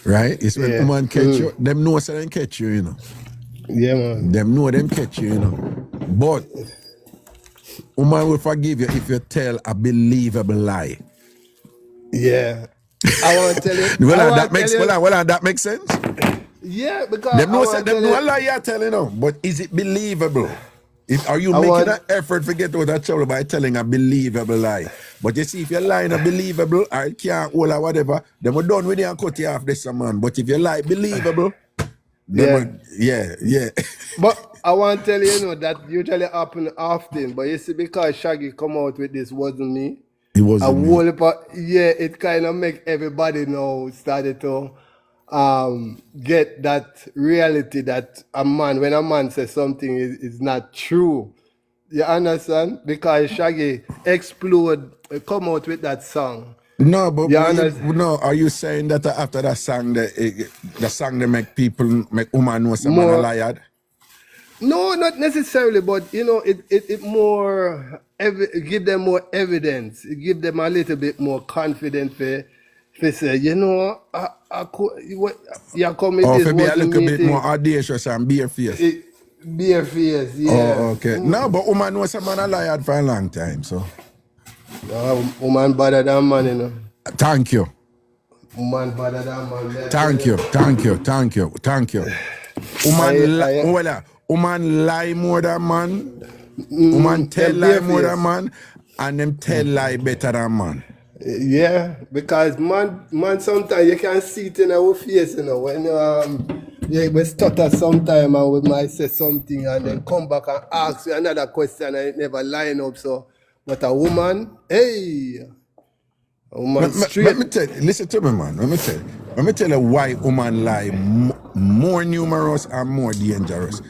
right? It's when woman catch you, them know so them catch you, you know. Yeah, man. Them know them catch you, you know. But woman will forgive you if you tell a believable lie. Yeah. I want to tell you. That makes sense? Yeah, because them know a lie you're telling them, but is it believable? Are you making an effort to get out of trouble by telling a believable lie? But you see, if you're lying a believable or it can't hold or whatever, then we're done with you and cut you off this man. But if you lie believable, yeah. But I want to tell you, that usually happen often. But you see, because Shaggy come out with this wasn't me. It wasn't me. It kind of make everybody now started to get that reality that when a man says something is not true. You understand? Because Shaggy come out with that song. No, but are you saying that after that song, the song they make woman know someone a liar? No, not necessarily, but it more give them more evidence. It give them a little bit more confidence to say, I could, you come with this. Be a little bit more audacious and barefaced. Barefaced, yeah. Oh, okay. No, but woman knows someone a liar for a long time, so. Woman better than man, you know. Thank you. Woman better than man. Thank you. Woman lie more than man. Woman tell lie more than man. And them tell lie better than man. Yeah, because man sometimes you can see it in our face, when we stutter sometime and we might say something and then come back and ask you another question and it never line up. So, but a woman, straight. Let me tell you, listen to me, man. Let me tell you why woman lie more numerous and more dangerous.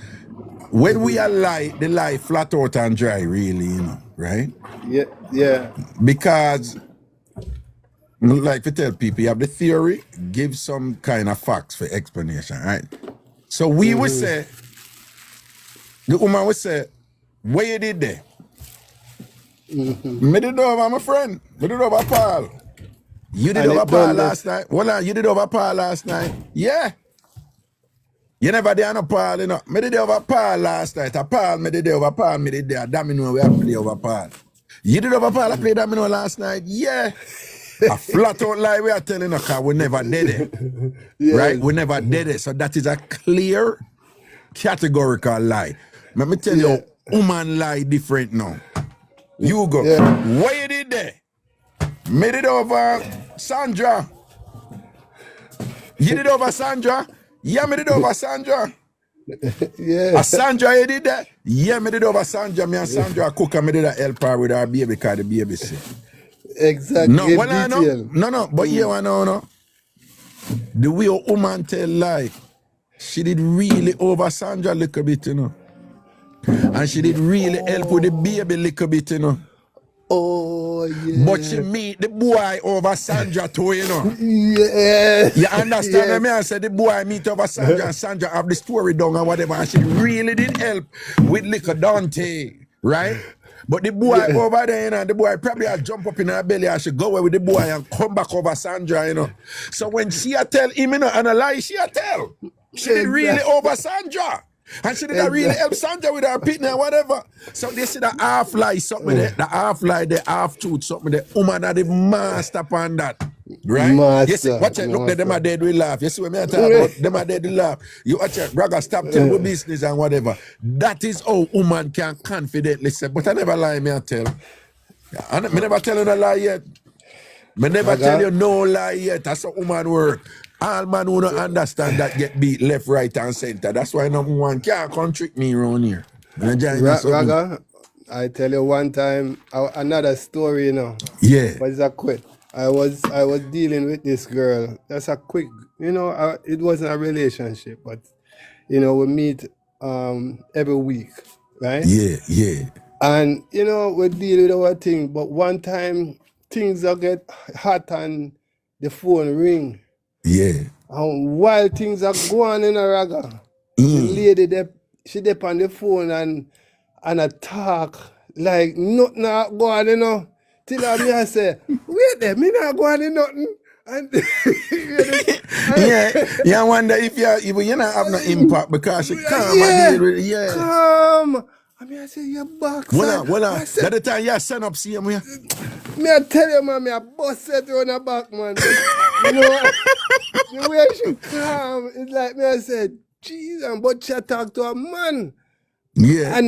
When we are the lie flat out and dry, really, right? Yeah. Because, like to tell people, you have the theory, give some kind of facts for explanation, right? So we would say, the woman would say, what you did there? Me did over my friend. Me did over Paul. You did over Paul last night. You did over Paul last night. Yeah. You never did on Paul, Me did over Paul last night. Paul, me did over Paul. Me did there. Domino, we have play over Paul. You did over Paul, I played domino last night. Yeah. A flat out lie we are telling you, because we never did it. Yes. Right? We never did it. So that is a clear, categorical lie. Let me tell you, woman lie different now. You go. Yeah. What you did there? Made it over Sandra. You did it over Sandra? Yeah, made it over Sandra. Yeah. Sandra, you did that? Yeah, made it over Sandra. Me and Sandra cook and made it help her with her baby because the baby sick. Exactly. No, but you want to know. The way a woman tell lie, she did really over Sandra a little bit, And she did really help with the baby a little bit, Oh, yeah. But she meet the boy over Sandra too, Yeah. You understand me? I said the boy meet over Sandra and Sandra have the story done or whatever, and she really did help with little Dante, right? But the boy over there, the boy probably will jump up in her belly and she go away with the boy and come back over Sandra, So when she tell him, and a lie, she tell. She did really over Sandra. And she did really help Sandra with her pitney and whatever. So they see the half lie, something there, the half lie, the half truth, something there. Woman are the master upon that. Right? Master, you see, watch it, look, them are dead, we laugh. You see what I talk about? Them are dead, we laugh. You watch it, Raga, stop telling me business and whatever. That is how woman can confidently say, but I never lie, me I tell. I never tell her a lie yet. Me never tell you no lie yet. That's how woman work. All man who don't understand that get beat left, right, and center. That's why number one can't come trick me around here. Raga, I tell you one time, another story, you know. Yeah. But it's a quick. I was dealing with this girl. That's a quick, you know, it wasn't a relationship, but, you know, we meet every week, right? Yeah. And, you know, we deal with our thing. But one time, things will get hot and the phone ring. Yeah. And while things are going in a Raga, the lady, she dep on the phone and I talk like nothing not going, you know. Till I say, wait there, me not going in nothing. And yeah, I wonder if you not have no impact because she calm and deal with it. Calm. I mean, I say, you back, son. Well, that the time you send up see him here. Me I tell you, man, me I bust it on the back, man. You know, the way she calm, it's like me I said, Jesus, but she talk to a man. Yeah.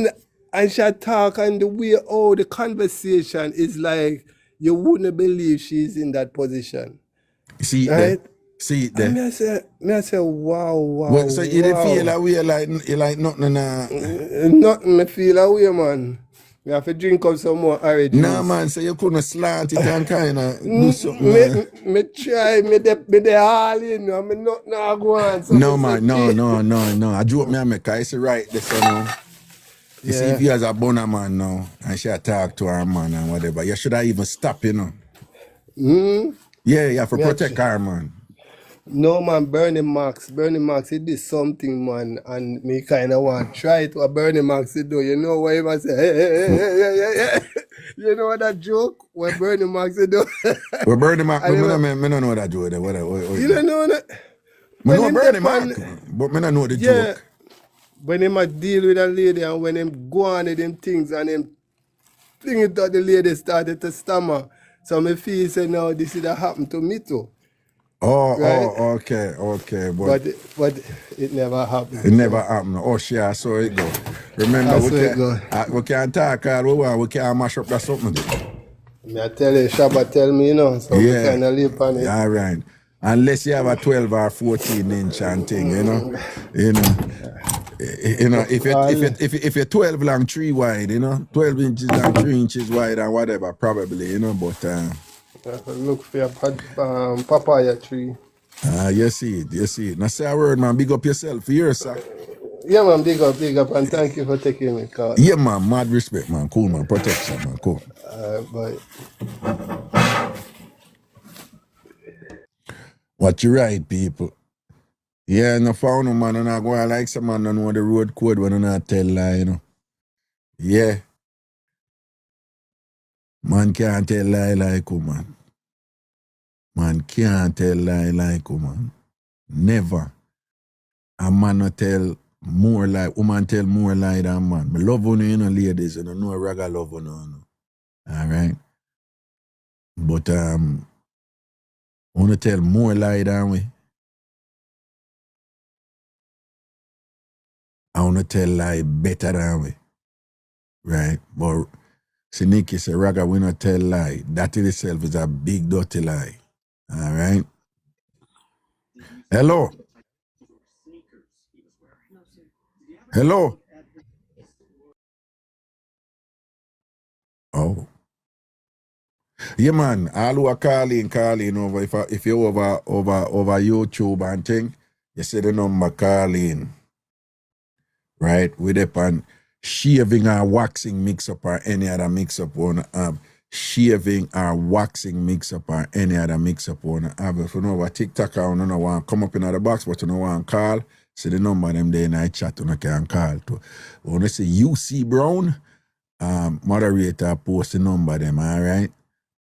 And she talk and the way the conversation is like you wouldn't believe she's in that position. See it right? there. See it there. And me I say, wow. Well, so you didn't feel that way like nothing nothing me feel away, man. Me have to drink up some more orange juice. Nah, man, so you couldn't slant it and kind of do something. Me try, me de all in, me not go on. So no, man, no. I joke me and make I say right this, you know. You see, if you as a boner man now, and she talk to her man and whatever, you should have even stop, you know. Yeah, you have to protect her, man. No, man, Bernie Max, he did something, man, and me kind of want to try it what Bernie Max did do. You know what he must say? Hey. You know what that joke? What Bernie Max did do? Well, Bernie Max, I don't know that joke. You don't know that? I know Bernie Max, but I don't know the joke. When him a deal with a lady and when him go on with them things and him fling it out, the lady started to stammer. So me feel say now this is that happened to me too. Okay. But it never happened. It never happened. Oh, shit, I saw it go. Remember, we can't talk all we want. We can't mash up that something. Me I tell you, Shabba tell me, you know, so we kind of live on it. All right. Unless you have a 12 or 14 inch and thing, you know. If you're 12 long, 3 wide, you know, 12 inches long, 3 inches wide and whatever, probably, you know, but look for your papaya tree. You see it. Now say a word, man, big up yourself here, sir. Yeah, man, big up, and thank you for taking me call. Yeah, man, mad respect, man, cool, man, protection, man, cool. Bye. What you right, people? Yeah, no found no man, and I go like some man don't know the road code when I not tell lie, you know. Yeah. Man can't tell lie like woman. Man can't tell lie like woman. Never. A man no tell more lie. Woman tell more lie than man. I love you know, ladies, you know Raga love you know. Alright? But I want to tell more lie than we. I want to tell lie better than we. Right? But see Nikki say, Raga, we not tell lie. That in itself is a big dirty lie. Alright? Hello? Hello? Oh. Yeah, man. All who are calling over. If you're over YouTube and thing, you see the number calling. Right? With upon shaving or waxing mix-up or any other mix-up on shaving or waxing mix-up or any other mix-up on if you know what TikTok or you know want come up in the box, but you know want call, see the number them there in I chat you can call to. When you say UC Brown, moderator post the number them, all right?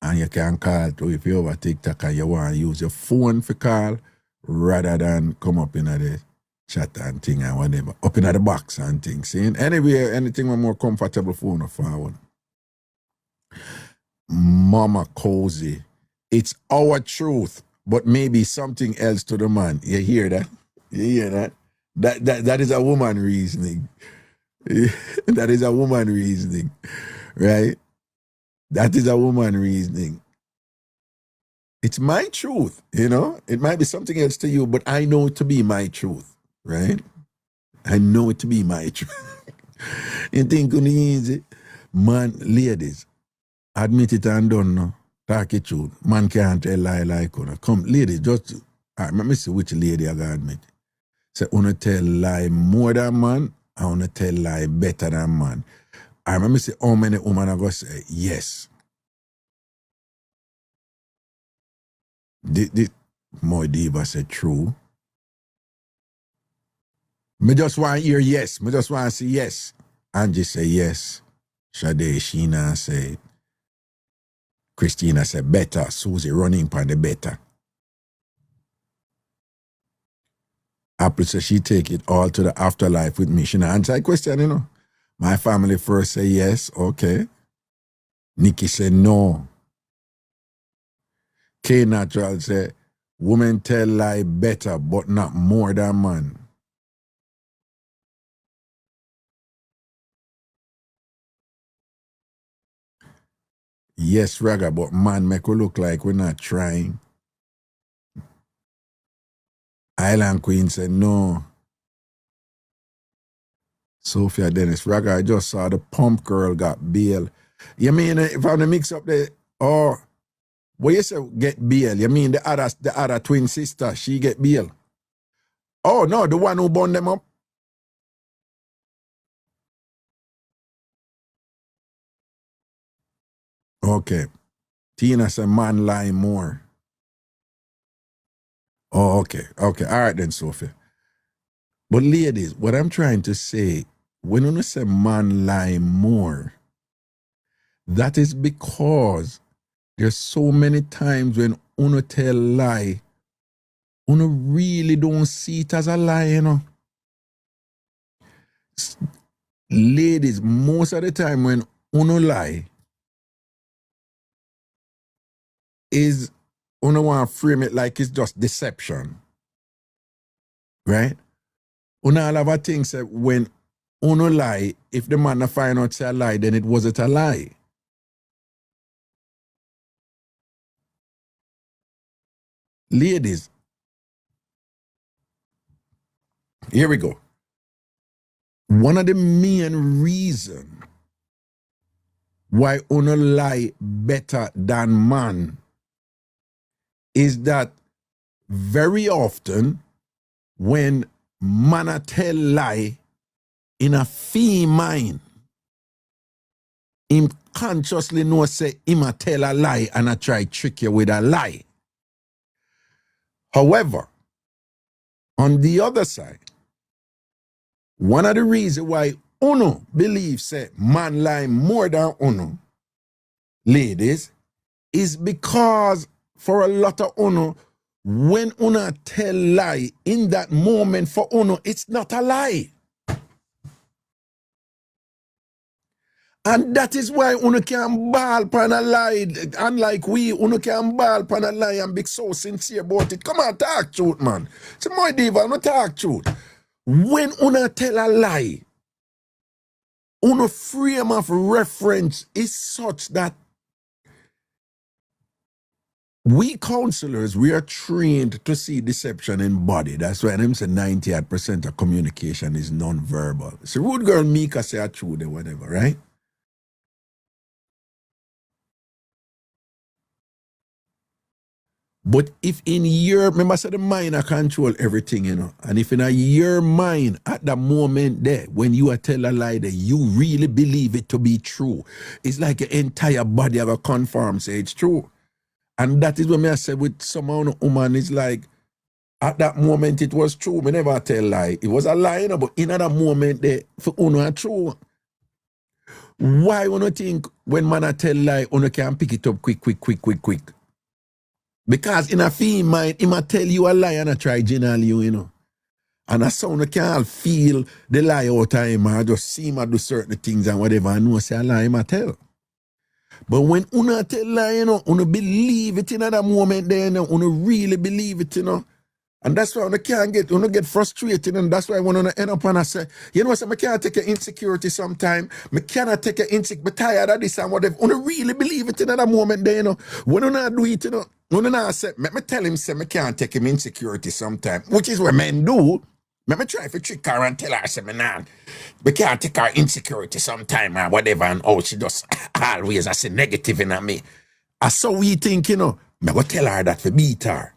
And you can call to if you over TikTok and you want to use your phone for call rather than come up in the chat and thing and whatever. Up in the box and things. See? Anyway, anything more comfortable phone or phone. Mama Cozy. It's our truth, but maybe something else to the man. You hear that? You hear that? That is a woman reasoning. That is a woman reasoning. Right? That is a woman reasoning. It's my truth, you know? It might be something else to you, but I know it to be my truth, right? I know it to be my truth. You think it's easy? Man, ladies, admit it and done no. Talk it truth. Man can't tell lie like una. Come, ladies, just, all right, let me see which lady I gotta admit. Say, una tell lie more than man, I wanna tell lie better than man. I remember say how many women are gonna say yes. More diva said true. Me just want to hear yes. Me just want to say yes. Angie say yes. Sade, Sheena say. Christina said better. Susie running for the better. Apple said she take it all to the afterlife with me. She not answer a question, you know. My family first say yes. Okay. Nikki said no. K Natural said women tell lie better but not more than man. Yes, Raga, but man make it look like we're not trying. Island Queen said no. Sophia Dennis, Raga, I just saw the pump girl got bail. You mean if I'm to mix up the, or what you say get bail? You mean the other twin sister, she get bail? Oh no, the one who burned them up? Okay. Tina said man lie more. Oh, okay. Okay. All right then, Sophia. But ladies, what I'm trying to say, when you say man lie more, that is because there's so many times when uno tell lie, uno really don't see it as a lie, you know. Ladies, most of the time when uno lie, is uno want to frame it like it's just deception. Right? Uno all have a thing say when uno lie, if the man find out say a lie, then it wasn't a lie. Ladies, here we go. One of the main reasons why uno lie better than man is that very often when man a tell lie in a fee mind, him consciously know say him a tell a lie and a try trick you with a lie. However, on the other side, one of the reasons why uno believe say man lie more than uno, ladies, is because for a lot of uno, when uno tell lie in that moment for uno, it's not a lie. And that is why uno can ball pan a lie. Unlike we, uno can ball pan a lie and be so sincere about it. Come on, talk truth, man. It's my diva, no talk truth. When uno tell a lie, uno frame of reference is such that we counselors, we are trained to see deception in body. That's why them say 98% of communication is non-verbal. So rude girl Mika say a truth or whatever, right? But if in your, remember I said the mind I control everything, you know. And if in your mind at that moment there, when you are tell a lie that you really believe it to be true, it's like your entire body have a confirm say it's true. And that is what I said with some woman, it's like, at that moment it was true. Me never tell lie. It was a lie, you know, but in that moment there, for uno true. Why uno think when man a tell lie, uno can pick it up quick? Because in a fee mind, he might tell you a lie and I try general you know. And a sound can't feel the lie out of him or just see him do certain things and whatever and know say a lie him tell. But when uno tell lie, you know, uno believe it in that moment there, you know, uno really believe it, you know. And that's why when I get frustrated, and that's why when I end up and I say, you know what, I can't take an insecurity sometime. I cannot take an insecurity, but tired of this and whatever. I really believe it in that moment there, you know. When I do it, you know, when I say, let me tell him, say, I can't take him insecurity sometime, which is what men do. Let me try to trick her and tell her, say, nah, we can't take her insecurity sometime or whatever, and she just always, I say, negative in me. I saw we think, you know, I go tell her that for beat her.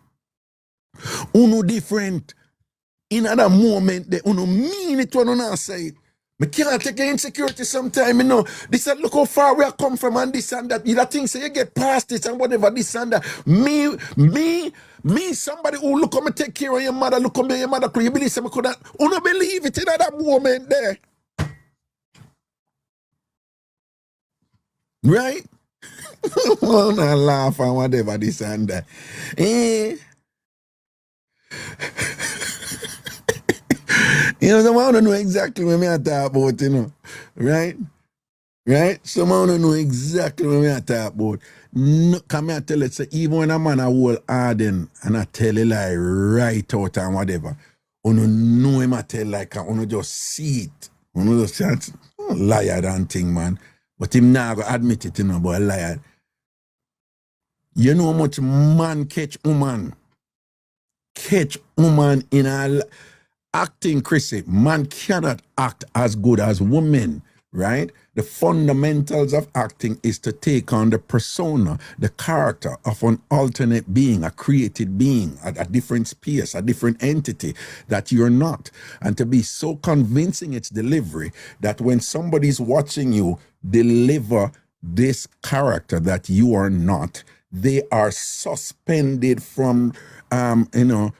Uno different. In other moment, they uno mean it when uno say it. Me can't take insecurity sometime, you know. This is look how far we have come from and this and that. You think say you get past it and whatever, this and that. Me, somebody who look at me take care of your mother, look at me your mother, you believe some could not uno believe it in that moment there. Right? Uno laugh and whatever, this and that. You know, someone don't know exactly what I talk about, you know. Right? Right? Someone don't know exactly what I talk about. No, come here tell it, say, even when a man a hold harden and I tell a lie right out and whatever, you know him I tell like, you just see it. You just say, liar and thing, man. But him now go admit it, you know, but a liar. You know how much man catch woman? Catch woman in a acting, Chrissy. Man cannot act as good as women, right? The fundamentals of acting is to take on the persona, the character of an alternate being, a created being, a different space, a different entity that you're not. And to be so convincing its delivery that when somebody's watching you deliver this character that you are not, they are suspended from,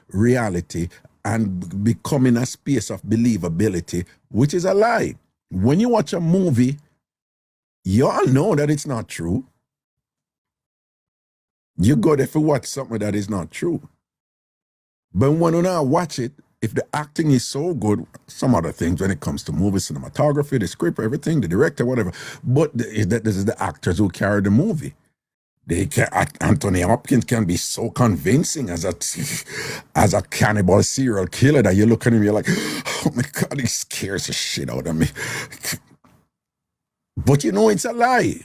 reality and becoming a space of believability, which is a lie. When you watch a movie, you all know that it's not true. You go there to watch something that is not true. But when you now watch it, if the acting is so good, some other things when it comes to movie, cinematography, the script, everything, the director, whatever, but this is the actors who carry the movie. Anthony Hopkins can be so convincing as a cannibal serial killer that you look at him, you're like, oh my God, he scares the shit out of me. But you know it's a lie.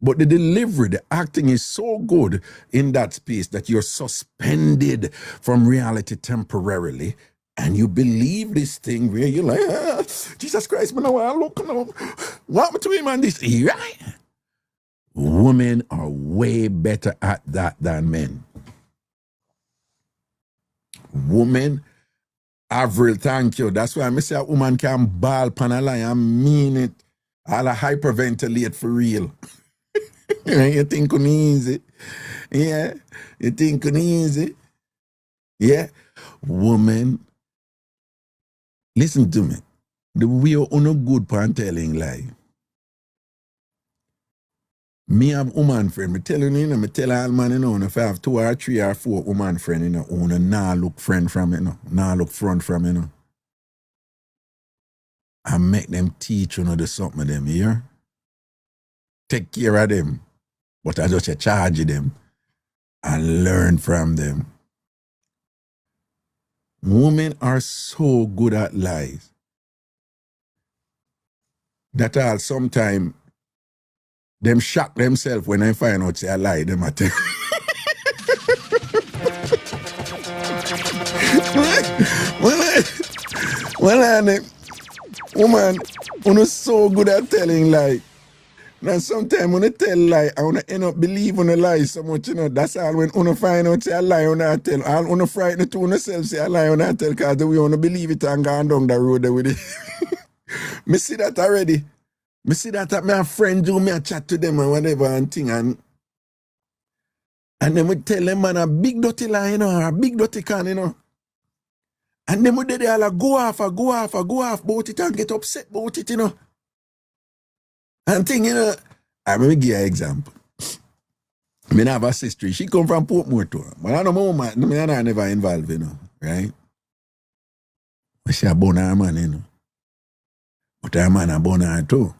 But the delivery, the acting is so good in that space that you're suspended from reality temporarily, and you believe this thing where you're like, Jesus Christ, man, look, what happened to him and this? Right? Women are way better at that than men. Women, Avril, thank you. That's why I say a woman can ball pan a lie and mean it. I'll hyperventilate for real. You think it's easy? Yeah. You think it's easy? Yeah. Woman, listen to me. The way you're no good pan telling lie. Me have woman friend. Me tell you, me tell all man, if I have 2 or 3 or 4 woman friend, nah look friend from, nah look front from, I make them teach, the something of them, here. Take care of them. But I just charge them and learn from them. Women are so good at lies that I'll sometimes them shock themselves when I find out say I lie them at woman, you're so good at telling lie. Now sometimes when I tell lie, I wanna end up believing a lie so much, that's all when you find out say I lie when I tell. All you frighten to yourself say I lie when I tell because we wanna believe it and go down the road there with it. Me see that already. Me see that my friend do me a chat to them and whatever and thing and then we tell them man a big dirty lie, a big dirty can, And then we did all go off about it and get upset about it, And thing, I'm going to give you an example. I have a sister, she come from Portmore too. But I know my woman, I never involved, right? But she a born her man, But her man a born her too.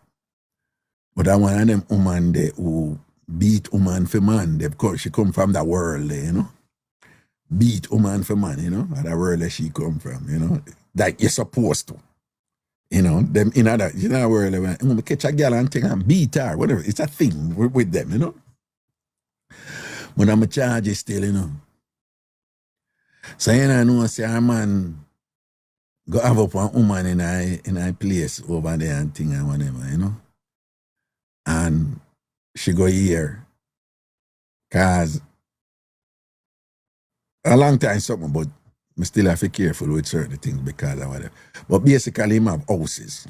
But I one of them woman there who beat woman for man. She come from that world there, beat woman for man, you know, at the world that she come from, you know. Like you're supposed to. You know, them in that, you know, world when we catch a girl and thing and beat her, whatever. It's a thing with them, you know. But I'm a charge still, you know. So you know, say a man go have up one woman in a place over there and thing and whatever, you know. And she go here. Cause a long time something, but I still have to be careful with certain things because of whatever. But basically him have houses,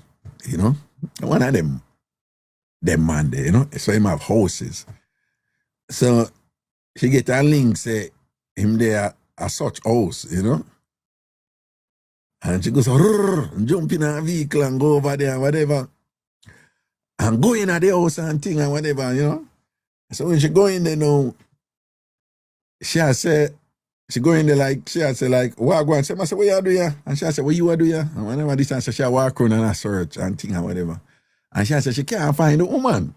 you know. One of them man there, you know. So him have houses. So she get a link, say him there a such house, you know. And she goes, jump in a vehicle and go over there and whatever. And go in at the house and thing and whatever, you know. So when she go in there now, she go in there like, she say like, what go and say, I say, what you do here? And she say, what you do here? And whenever this and so she walk around and a search and thing and whatever. And she say she can't find the woman.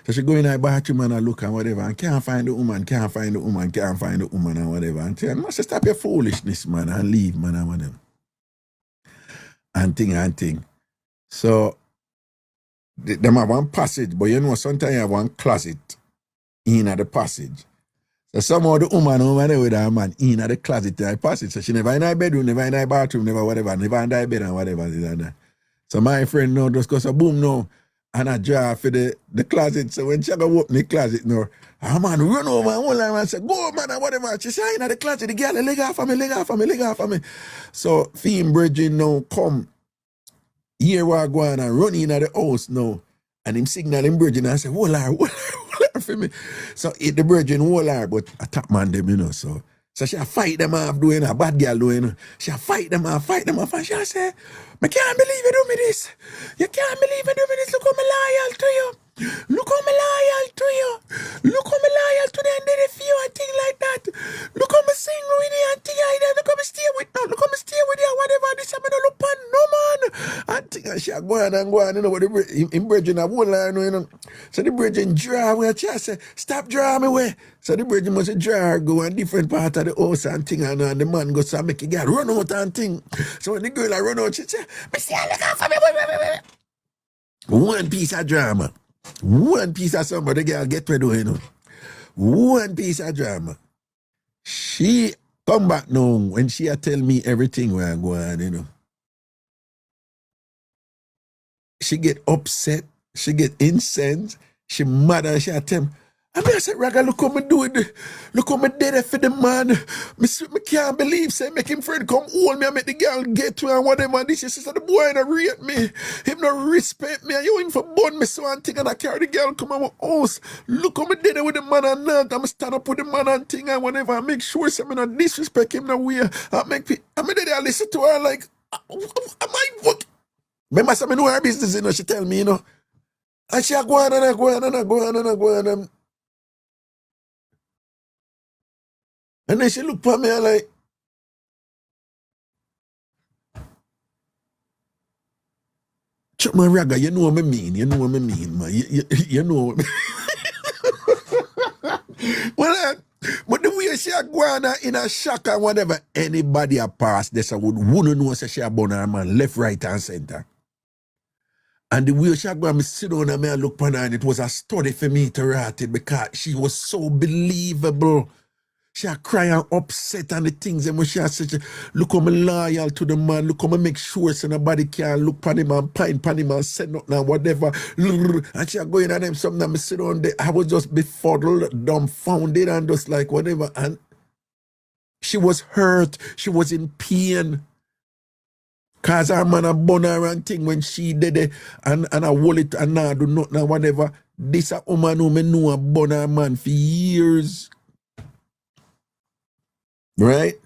So she go in the bathroom and look and whatever and can't find the woman and whatever. And tell her, say, stop your foolishness, man, and leave, man, and whatever. And thing. So, them have one passage, but you know, sometimes you have one closet in the passage. So somehow the woman over there with her man in the closet in the passage. So she never in her bedroom, never in her bathroom, never whatever, never in her bed and whatever. So my friend now just goes a boom now and I draw for the closet. So when she go open the closet now, her man run over and hold her and say, go man and whatever. She say, in the closet, the girl, leg off of me. So Theme Bridging now come. Here we go on and run in at the house now. And him signal him Bridging and I say, hold her for me. So the Bridging hold her, but I tap man them, you know. So she fight them off doing a bad girl doing. She fight them off. And she say, I can't believe you do me this. You can't believe you do me this. Look how me loyal to you. Look how me loyal to you. Look how me loyal to them and did it for you and thing like that. Look how me sing with you and thing like that. Look how me stay with you. Look how me stay with you. Whatever this I'm gonna look on no man. And thing and she go on, you know, what the Bridging a whole line, you know. So the Bridging draw where she say, stop draw me away. So the Bridging must draw her go on different part of the house and thing and the man goes to make a girl run out and thing. So when the girl run out, she say, I see her look out for me. One piece of drama. One piece of somebody the girl get ready, you know. One piece of drama. She come back now when she tell me everything where I go on, you know. She get upset, she get incensed, she mad and she tell me, I said, Raga, look how me do it. Look how me did it for the man. Me can't believe, say, make him friend come hold me and make the girl get to and whatever. And this, she said, the boy don't rate me. Him don't respect me. And you in for bun me so and thing and I carry the girl come on my house. Look how me did it with the man and not. I'm stand up with the man and thing and whatever. I make sure say me not disrespect him no way. I did I listen to her like, am I what? Remember say me know her business, you know, she tell me, you know. And she go on. And then she look at me like, Chuck my Raga, you know what I mean, man. You know what I mean. Well, but the way she go on in a shock and whatever, anybody a pass this wouldn't know say she a born her man left, right, and center. And the way she go and me sit down and me look upon her, and it was a study for me to write it because she was so believable. She a cry and upset and the things and when she said, look how me loyal to the man, look how me make sure so nobody can look pan him and pine pan him and say nothing and whatever. And she a going at them something and me sit down there. I was just befuddled, dumbfounded and just like whatever. And she was hurt. She was in pain. Cause her man a bun her and thing when she did it and I hold it and now do nothing and whatever. This a woman who me know a bun her man for years. Right?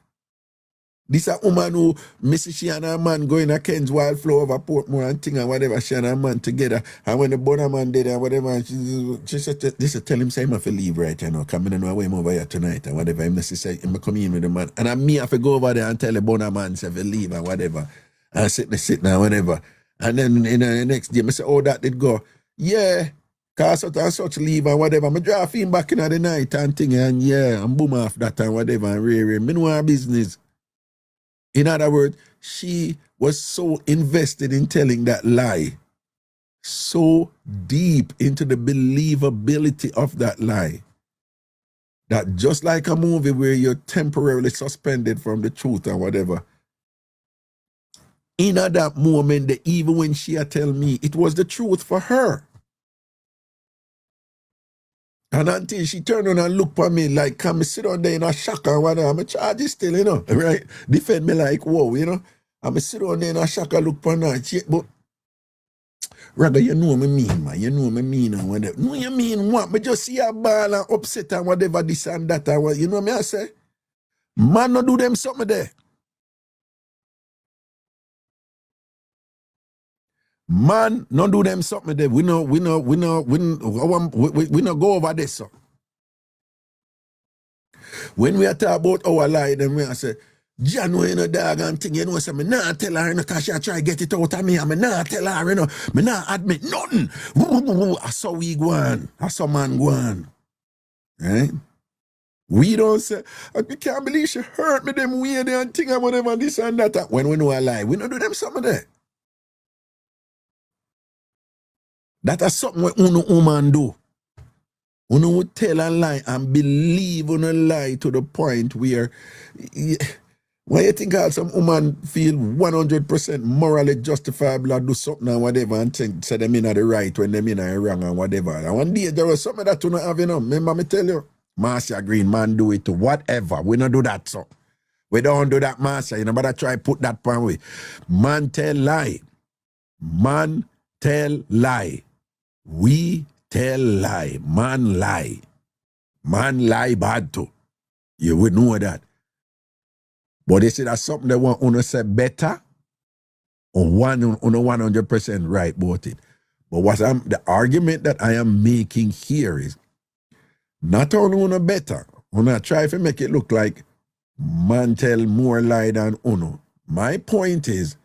This a woman who Mrs. she and her man going to Ken's Wildflower over Portmore and thing and whatever, she and her man together. And when the bonner man did and whatever, she said, tell him say I'm have to leave right you know, come in and know I'm over here tonight and whatever. I'm say I'm come in with the man. And I me have to go over there and tell the bonner man say to leave and whatever. And sit and whatever. And then in the next day, I say, oh, that did go. Yeah. Cause such and such leave and whatever. I draw him back in the night and thing and and boom off that and whatever and rare. Me know her business. In other words, she was so invested in telling that lie, so deep into the believability of that lie, that just like a movie where you're temporarily suspended from the truth and whatever, in that moment, even when she tell me, it was the truth for her. And until she turned on and looked at me like, come sit down there in a shock and whatever, I'm a charge still, right? Defend me like, whoa, I'm a sit down there in a shock and look at her. But, Raga, you know me mean, man. You know me mean and whatever. No, you mean what? Me just see a ball and upset and whatever, this and that and what. You know me I say? Man, no do them something there. Man, no do them something there. We no go over this. So. When we are talk about our lie, then we are say, John, you know, dog and thing, you know, say, me nah tell her, because she try to get it out of me, and me nah tell her, me nah admit nothing. I saw we go on. I saw man go on. Right? We don't say, I can't believe she hurt me them weird and thing and whatever, this and that. When we know a lie, we don't do them something there. That is something what uno woman do. Uno would tell a lie and believe on a lie to the point where why you think how some woman feel 100% morally justifiable and do something and whatever and think say them in the right when them in the wrong and whatever. And one day there was something that you don't have, Remember me tell you, Marcia Green, man do it to whatever. We don't do that so. We don't do that, Marcia. But try put that point way. Man tell lie. Man tell lie. We tell lie. Man lie. Man lie bad too. You would know that. But they say that's something they want to say better or 100% right about it. But the argument that I am making here is not only uno better, uno try to make it look like man tell more lie than uno. My point is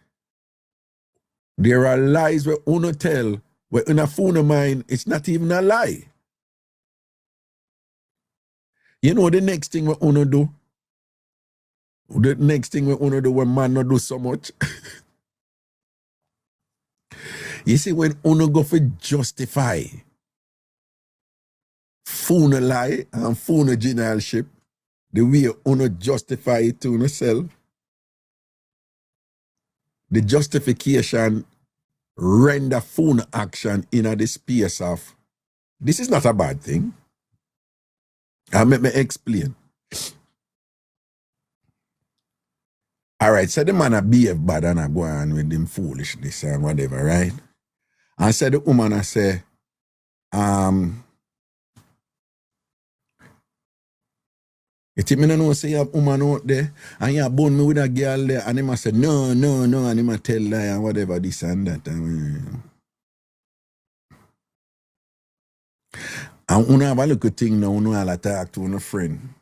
there are lies where uno tell where in a phone of mine it's not even a lie. You know the next thing we uno do? The next thing we want to do when man not do so much. You see, when uno go for justify phone lie and phone generalship, the way uno justify it to yourself, the justification render phone action in the space of this is not a bad thing. I'll let me explain. All right, so the man a behave bad and I go on with them foolishness and whatever, right? And so the woman I say, you think me no know say you have woman out there and you bone me with a girl there and him say no, and him tell lie and whatever this and that. And uno have a little thing now, uno all talk to a friend.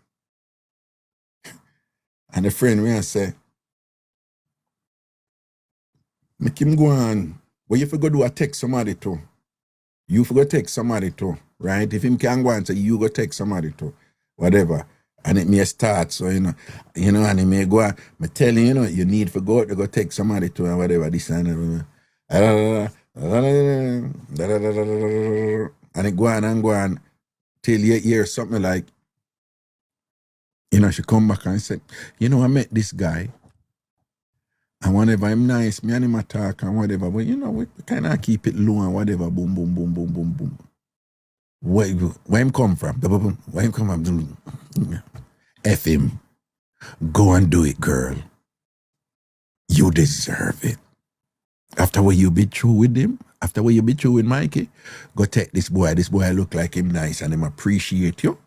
And the friend will say, make him go on. But you forgot to do a text somebody too. You forgot to text somebody too, right? If him can go and say, you go text somebody too, whatever. And it may start, so, and it may go on. I'm telling you, you need to go text somebody too and whatever, this and that. And it go on till you hear something like, she come back and say, I met this guy. And whenever I'm nice, me and him talk and whatever, but we kind of keep it low and whatever, boom, boom, boom, boom, boom, boom. Where him come from? Where him come from? F him. Go and do it, girl. You deserve it. After what you be through with him, after what you be through with Mikey, go take this boy. This boy look like him nice and him appreciate you.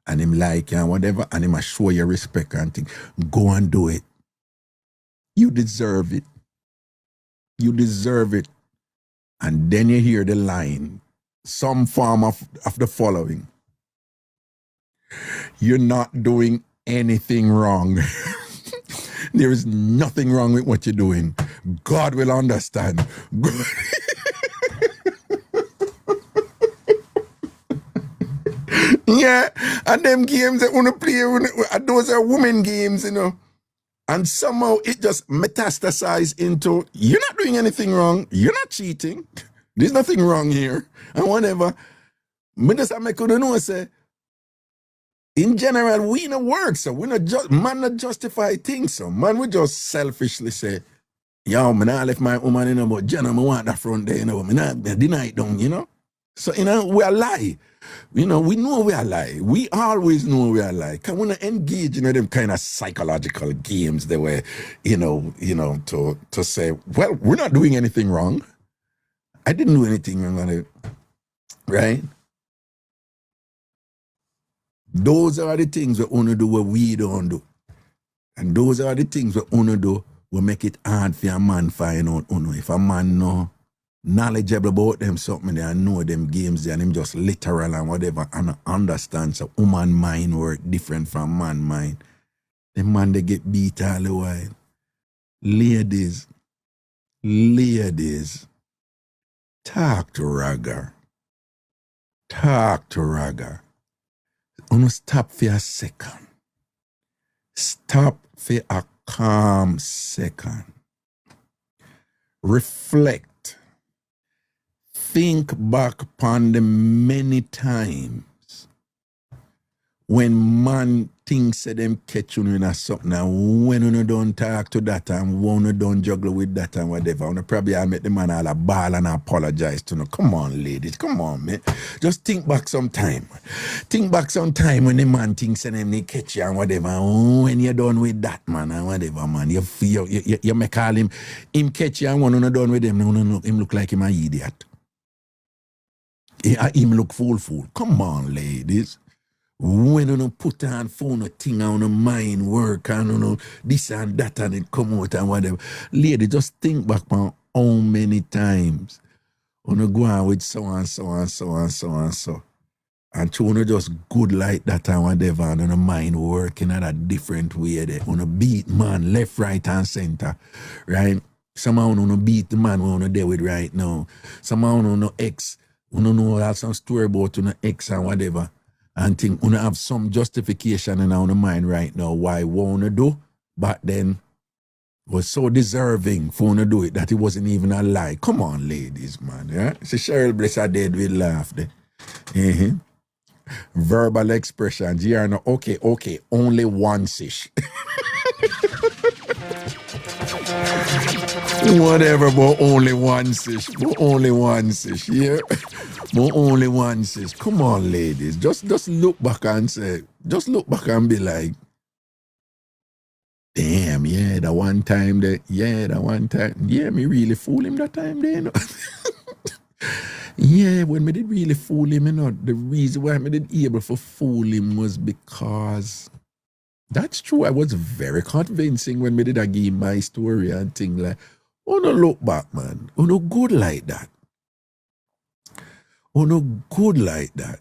And him like you and whatever, and him show you respect and thing. Go and do it. You deserve it. You deserve it. And then you hear the line, some form of the following. You're not doing anything wrong. There is nothing wrong with what you're doing. God will understand. Yeah, and them games that wanna play, those are women games, you know. And somehow it just metastasized into, you're not doing anything wrong, you're not cheating, there's nothing wrong here, and whatever. Me just make you know, say, in general, we no work, so we not man not justify things, so man we just selfishly say, yo, me not left my woman, you know, but Jenna, me want that front there, you know, me not deny it down, you know. So, you know, we are lie. You know, we know we are lie. We always know we are lie. Can we not engage in them kind of psychological games that were, you know, to say, well, we're not doing anything wrong. I didn't do anything wrong on it. Right? Those are the things we want to do what we don't do. And those are the things we want to do we make it hard for a man find out. If a man know knowledgeable about them something they and know them games there and him just literal and whatever and understand so woman mind work different from man mind. The man they get beat all the while. Ladies, talk to Raga. Talk to Raga. Stop for a second. Stop for a calm second. Reflect. Think back upon the many times when man thinks that them catch you in a something and when you don't talk to that and when you don't juggle with that and whatever, you probably I'll make the man all a ball and apologize to you. Come on, ladies, come on, man. Just think back some time. Think back some time when the man thinks that them they catch you and whatever. When you're done with that, man, and whatever, man, you make all him catch you and when you're done with him, him look like him an idiot. Him look fool. Come on, ladies. When you put on phone a thing on the mind work and this and that and it come out and whatever. Lady, just think back on how many times you go on with so. And you just good like that and whatever and the mind working in a different way there. You beat man left, right and center. Right? Somehow you beat the man we there with right now. Somehow you ex. You know have some story about ex and whatever. And think you have some justification in our mind right now why we want to do, but then was so deserving for to do it that it wasn't even a lie. Come on, ladies, man. Yeah? So Cheryl Bless are dead with laugh there. Mm-hmm. Verbal expressions. Yeah, no, okay, only once-ish. Whatever, but only once-ish. Yeah. But only once-ish. Come on, ladies. Just look back and say, just look back and be like, damn, yeah, that one time, yeah, me really fool him that time there, you know. Yeah, when me did really fool him, you know, the reason why me did able to fool him was because that's true. I was very convincing when me did I give my story and thing like, oh no, look back, man. Oh no, good like that. Oh no, good like that.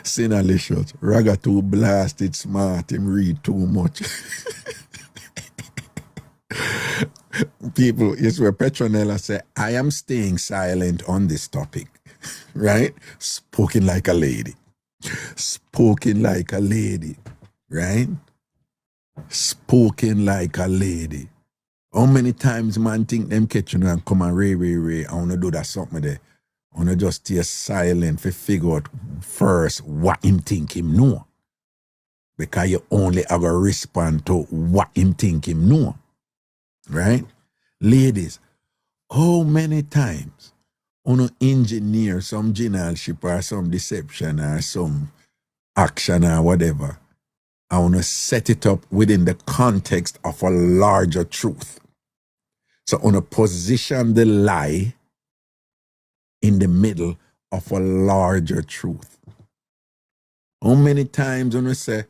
Sinalicious. Raga too blasted smart. Him read too much. People, yes, where Petronella say, I am staying silent on this topic. Right? Spoken like a lady. Spoken like a lady. Right? Spoken like a lady. How many times man think them catch you and come and ray, I wanna do that something there. I wanna just stay silent for figure out first what him think him know. Because you only have to respond to what him think him know. Right? Ladies, how many times you engineer some generalship or some deception or some action or whatever, I want to set it up within the context of a larger truth. So I want to position the lie in the middle of a larger truth. How many times when you say,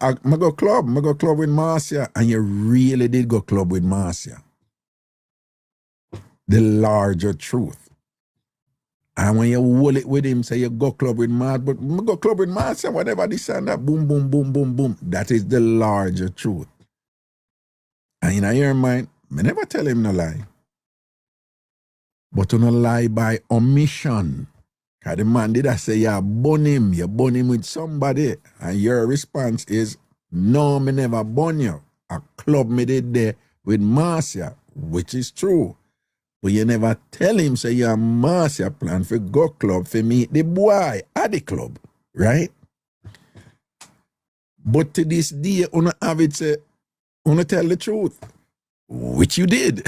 I go club with Marcia, and you really did go club with Marcia. The larger truth. And when you hold it with him, say you go club with Marcia, but I go club with Marcia, whatever this and that, boom, boom, boom, boom, boom. That is the larger truth. And in your mind, I never tell him no lie. But you no lie by omission. Cause the man did I say you burn him with somebody, and your response is no, me never burn you. A club me did there with Marcia, which is true. But you never tell him say you Marcia plan for go club for meet the boy at the club, right? But to this day, una have it say, una tell the truth, which you did,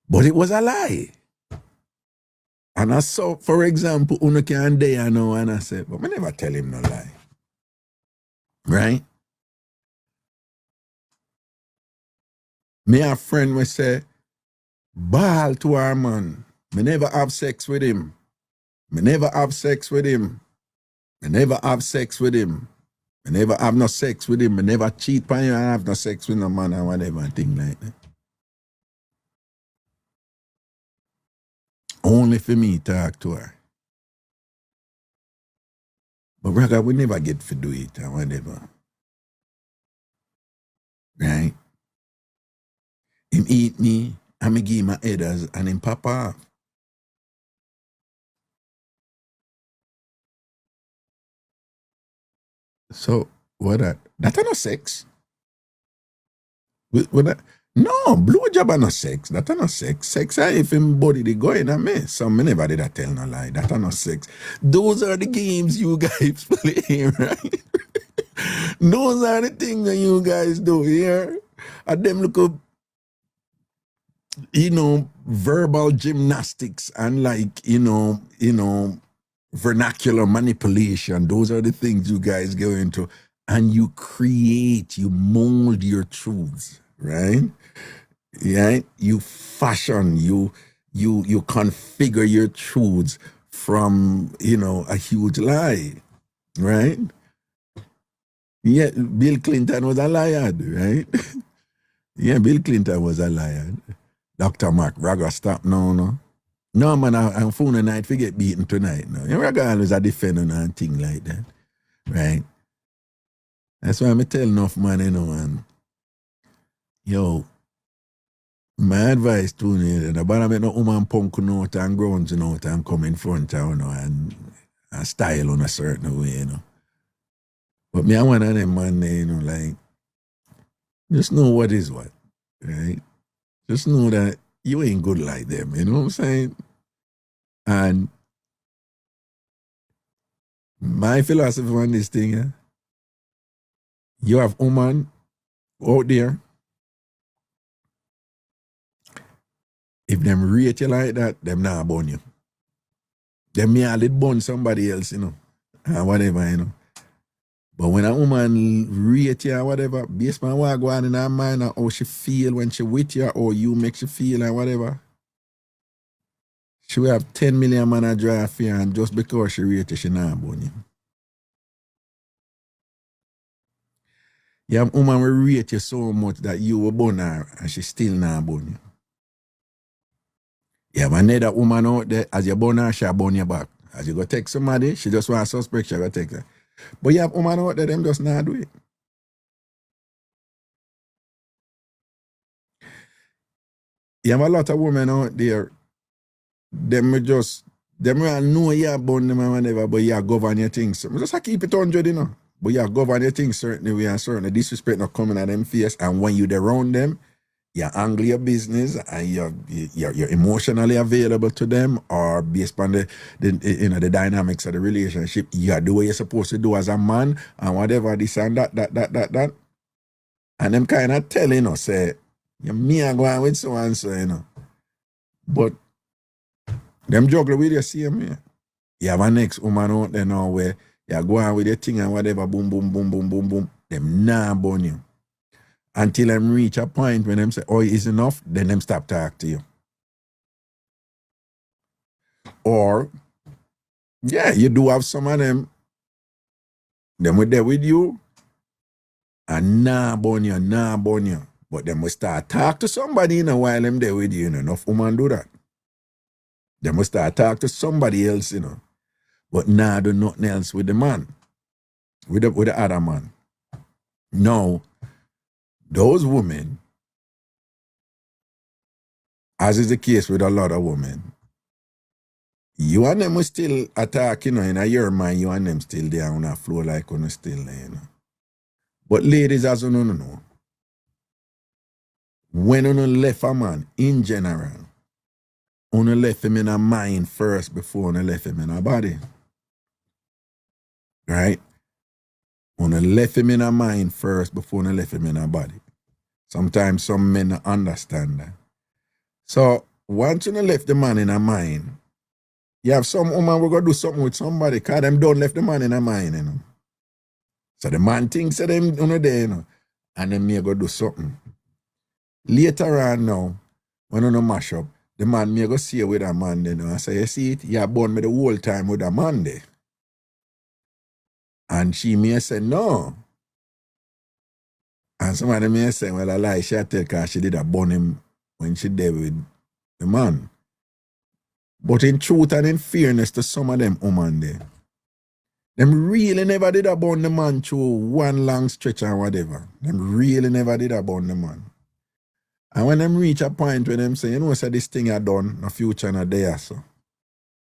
but it was a lie. And I saw, for example, una can day now and I said, but I never tell him no lie, right? Me a friend we say, ball to our man. Me never have sex with him. Me never have sex with him. Me never have sex with him. Me never have no sex with him. Me never cheat on you and have no sex with no man or whatever thing like that. Only for me talk to her. But brother, we never get to do it or whatever. Right? Him eat me, and me give him my headers, and him pop off. So, what that? That ain't no sex. What that? No, blowjob ain't no sex. That ain't no sex. Sex is if him body they go in at me. Some me never did that tell no lie. That ain't no sex. Those are the games you guys play, right? Those are the things that you guys do here. And them look up, verbal gymnastics and vernacular manipulation. Those are the things you guys go into. And you mold your truths, right? Yeah, you fashion, you configure your truths from, a huge lie, right? Yeah, Bill Clinton was a liar, right? Yeah, Bill Clinton was a liar. Dr. Mark, Raga, stop no. No, man, I'm phone tonight, forget beating tonight. No, Raga always a defender and thing like that, right? That's why I'm telling enough man, and yo, my advice to you, the bottom make no woman punk note and grounds note and come in front of and style on a certain way, But me, I want of them man, like, just know what is what, right? Just know that you ain't good like them, you know what I'm saying? And my philosophy on this thing, you have woman out there, if them rate you like that, them not burn you. Them may let burn somebody else, or whatever, But when a woman rate you or whatever, based on what go on in her mind or how she feel when she with you or you make she feel or whatever, she will have 10 million man a dry fear and just because she rate you, she not burn you. You have a woman will rate you so much that you will burn her and she still not burn you. You have another woman out there, as you burn her, she'll burn you back. As you go take somebody, she just want to suspect, she'll go take her. But you have women out there, them just not do it. You have a lot of women out there, them will know you burn them and whatever, but you govern your things. So just keep it 100, But you govern your things certain way and certain disrespect not coming at them face, and when you around them, you angle your business and you're emotionally available to them, or based on the dynamics of the relationship, you do what you're supposed to do as a man and whatever this and that. And them kind of tell, say, me are going with so and so, But them juggle with you same way. You have a next woman out there now where you go on with your thing and whatever, boom, boom, boom, boom, boom, boom. Them nah burn you. Until them reach a point when them say, oh, it's enough, then them stop talking to you. Or, yeah, you do have some of them were there with you, and nah burn you. But them must start talk to somebody while them there with you, Enough women do that. They must start talk to somebody else, But nah do nothing else with the man. With the other man. No. Those women, as is the case with a lot of women, You and them will still attack, in your mind, you and them still there on a floor like on still there, But ladies, as you know, when you left a man, in general, you left him in a mind first before you left him in a body. Right? You left him in a mind first before you left him in a body. Sometimes some men don't understand that. So, once you left the man in a mind, you have some woman will go do something with somebody because them don't left the man in a mind, So the man thinks that them there, and then may go do something. Later on now, when you mash up, the man may go see you with a man then, and say, you see it, you have born me the whole time with a man there. And she may say, no. And somebody may say, well, I lie, she tell because she did a born him when she did with the man. But in truth and in fairness to some of them women there, them really never did a born the man through one long stretch or whatever. Them really never did a born the man. And when them reach a point where them say, say this thing I done, no future in a day or so,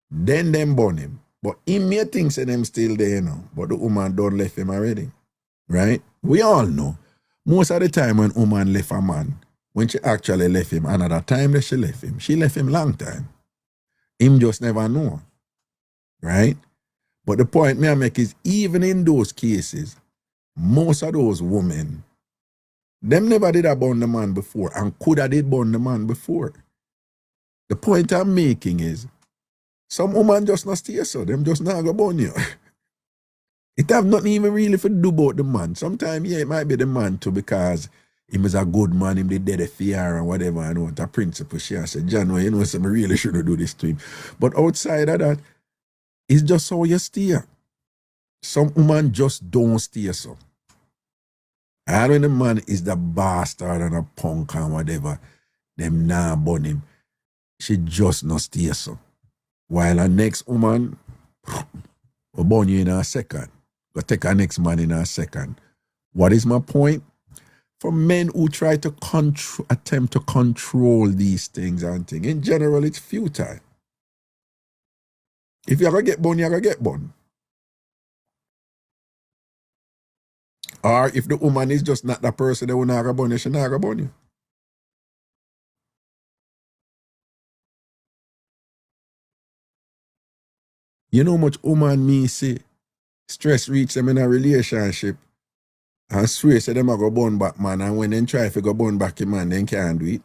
then them born him. But him may think say them still there, but the woman done left him already. Right? We all know. Most of the time when woman left a man, when she actually left him, another time that she left him long time. Him just never know. Right? But the point me I make is, even in those cases, most of those women, them never did a born the man before and could have did born the man before. The point I'm making is, some women just not stay so, them just not go born you. It have nothing even really to do about the man. Sometimes, it might be the man too, because him is a good man, him did a fear and whatever, and what a principle. She said, John, so I really shouldn't do this to him. But outside of that, it's just how you steer. Some women just don't steer so. And when the man is the bastard and a punk and whatever, them nah burn him. She just not steer so. While a next woman will burn you in a second. Go take a next man in a second. What is my point? For men who try to attempt to control these things and things, in general, it's futile. If you're going to get bun, you're going to get bun. Or if the woman is just not the person that will not go bun you, she not go bun you. You know how much woman me say stress reach them in a relationship and swear say them a go bun back, man, and when they try to go bun back him, man, they can't do it.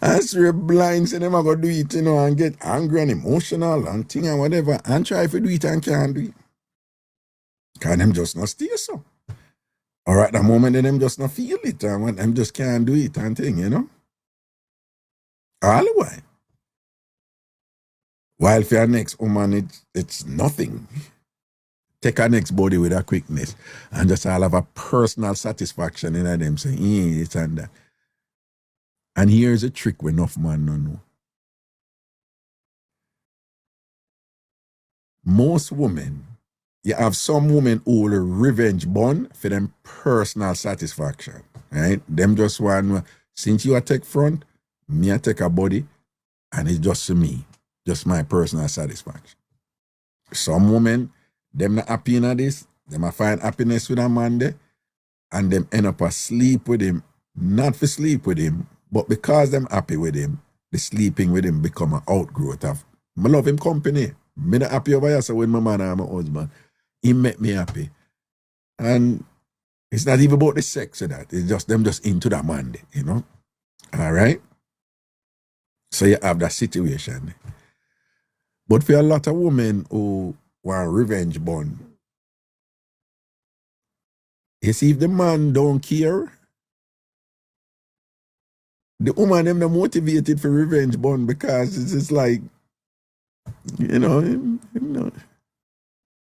I swear blind say them a go do it, and get angry and emotional and thing and whatever, and try to do it and can't do it. Because them just not stay so. Or at the moment then them just not feel it, and when them just can't do it and thing, All the way. While for your next woman, it's nothing. Take our next body with a quickness and just all have a personal satisfaction in them saying, it's and that. And here's a trick we enough man don't know. Most women, you have some women who will revenge bond for them personal satisfaction. Right? Them just want, since you are take front, me I take a body, and it's just to me. Just my personal satisfaction. Some women, them not happy in this, them a find happiness with a man there, and them end up asleep with him, not for sleep with him, but because them happy with him, the sleeping with him become an outgrowth of, I love him company. Me not happy over here, so with my man and my husband, he make me happy. And it's not even about the sex of that, it's just them just into that man there, All right? So you have that situation. But for a lot of women who want revenge bond, you see, if the man don't care, the woman them not motivated for revenge bond because it's just like, what am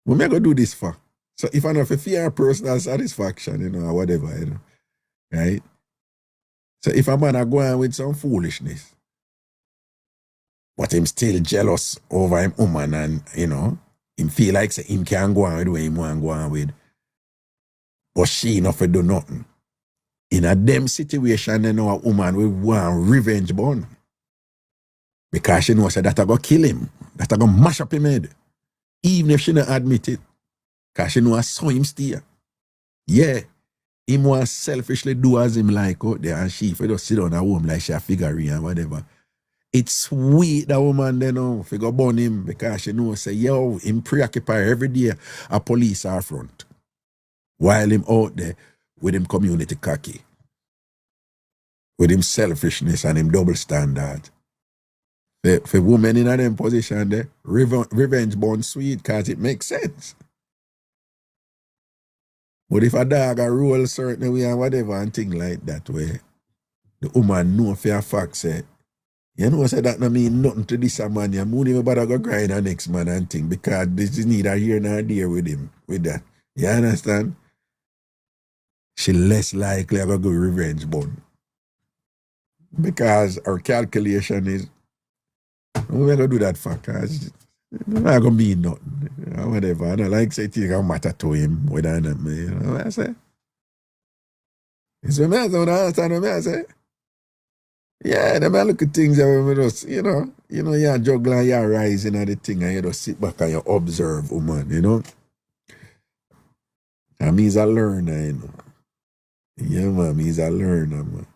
I gonna do this for? So if I know for fear personal satisfaction, or whatever, right? So if a man are going with some foolishness, but him still jealous over him woman and, him feel like say him can't go on with what him want to go on with. But she not for do nothing. In a them situation, a woman will want revenge bond. Because she knows that I go kill him. That I go mash up him head. Even if she not admit it. Because she know I saw him steer. Yeah. Him want selfishly do as him like out there. And she, if you just sit down at home like she a figurine and whatever. It's sweet that woman then if you go burn him because she knows say, yo, him preoccupy every day a police are front. While him out there with him community cocky. With him selfishness and him double standard. For women in them position there, revenge born sweet because it makes sense. But if a dog a roll certain way and whatever and thing like that way, the woman know for a fact say, you know say that no mean nothing to this man, you won't even bother go grind the next man and thing because this is neither here nor there with him, with that. You understand? She less likely to go revenge born. Because her calculation is, we're going to do that for because it's not going to mean nothing. Or whatever. I don't like say things that matter to him whether or not me. You know what I say? It's what I understand what I say. Yeah, them I look at things that we just, you're juggling, you're rising at the thing and you just sit back and you observe, woman, you know? And me's a learner, you know. Yeah, man, me's a learner, man.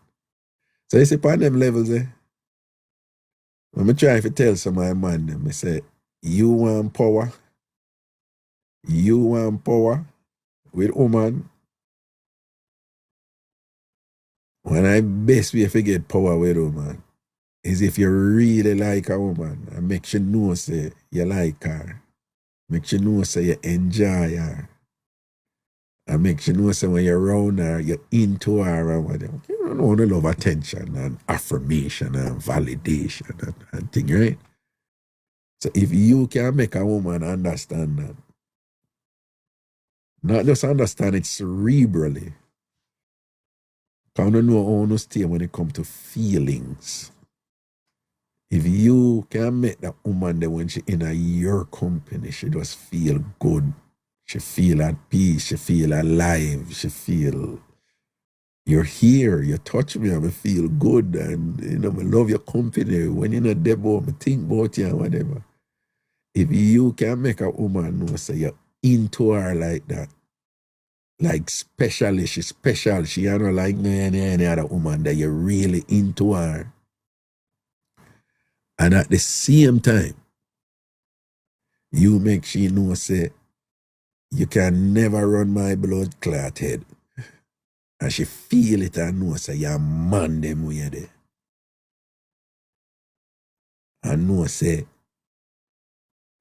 So you see, upon them levels, when I try to tell some of my man, them, I say, you want power with woman. When I best way to get power with woman is if you really like a woman and make sure know say you like her. Make sure know say you enjoy her. And make sure know say when you're around her, you're into her and whatever. You don't want to love attention and affirmation and validation and thing, right? So if you can make a woman understand that, not just understand it cerebrally, because I know how to stay when it comes to feelings. If you can make that woman there when she in your company, she just feel good. She feel at peace. She feel alive. She feel you're here. You touch me and I feel good. And, I love your company. When you're not there, I think about you and whatever. If you can make a woman know, say you're into her like that, like specially, she's special. She ain't not like any other woman that you're really into her. And at the same time, you make she know, say, you can never run my blood clot head. And she feel it and know, say, you're man them way there. And know, say,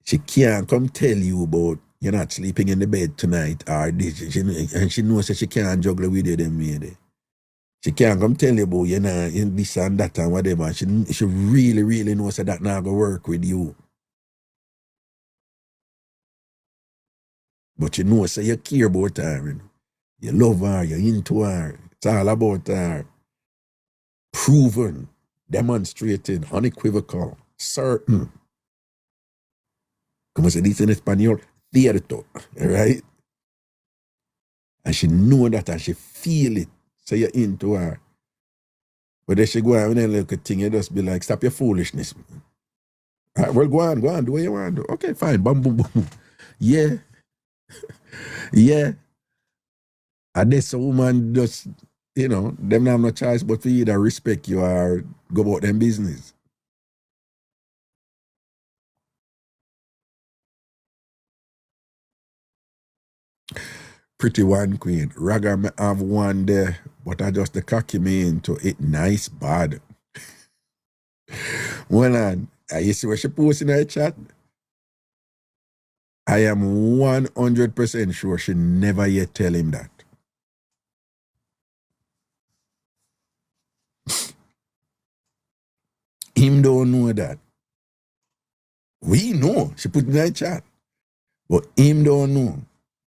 she can't come tell you about you're not sleeping in the bed tonight or this. And she knows that she can't juggle with you them way there. She can't come tell you about you know in this and that and whatever. She really, really knows that not going to work with you. But you know, say you care about her. You know? You love her, you're into her. It's all about her. Proven, demonstrated, unequivocal, certain. Como se dice en español, cierto, right? And she know that and she feel it. So you're into her. But then she go out and look at thing, you just be like, stop your foolishness. All right, well, go on, do what you want to do. Okay, fine, boom, boom, boom. Yeah. Yeah. And this woman just, them have no choice but to either respect you or go about them business. Pretty one queen. Raga may have one there, but I just the cocky me into it nice bad. Well, you see what she posted in her chat? I am 100% sure she never yet tell him that. Him don't know that. We know. She put in her chat. But him don't know.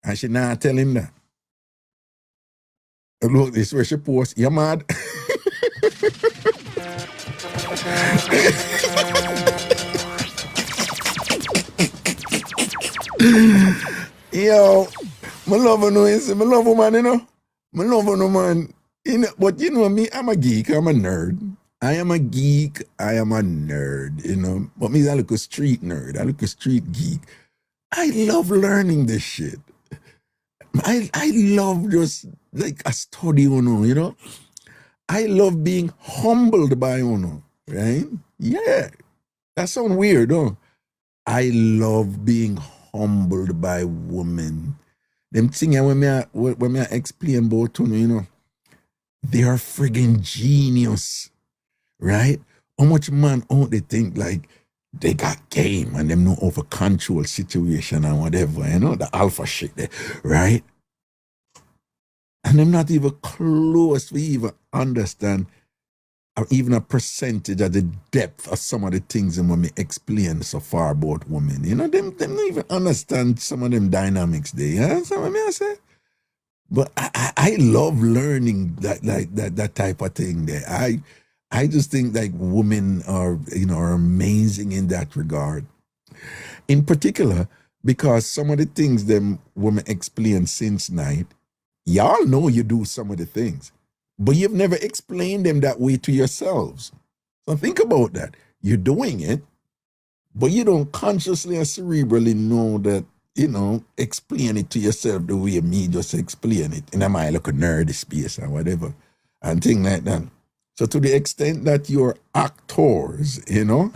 And she not tell him that. Look, this is where she posts. You mad? Yo, I love her, I love her, man, I love her, man. But me, I'm a geek, I'm a nerd. I am a geek, I am a nerd, you know. But me, I look a street nerd, I look a street geek. I love learning this shit. I love just like a study, you know. I love being humbled by right? Yeah. That sounds weird, though. I love being humbled by women. Them things when I explain about you know, they are friggin' genius, right? How much man out they think like they got game and them know over control situation and whatever, you know, the alpha shit there, right? And them not even close to even understand or even a percentage of the depth of some of the things that when me explain so far about women. You know, them don't even understand some of them dynamics there. You know what I say? But I love learning that type of thing there. I just think like women are, you know, are amazing in that regard. In particular, because some of the things them women explain since night, y'all know you do some of the things, but you've never explained them that way to yourselves. So think about that. You're doing it, but you don't consciously or cerebrally know that, you know, explain it to yourself the way me just explain it. And I might look a nerdy space or whatever, and things like that. So to the extent that you're actors, you know,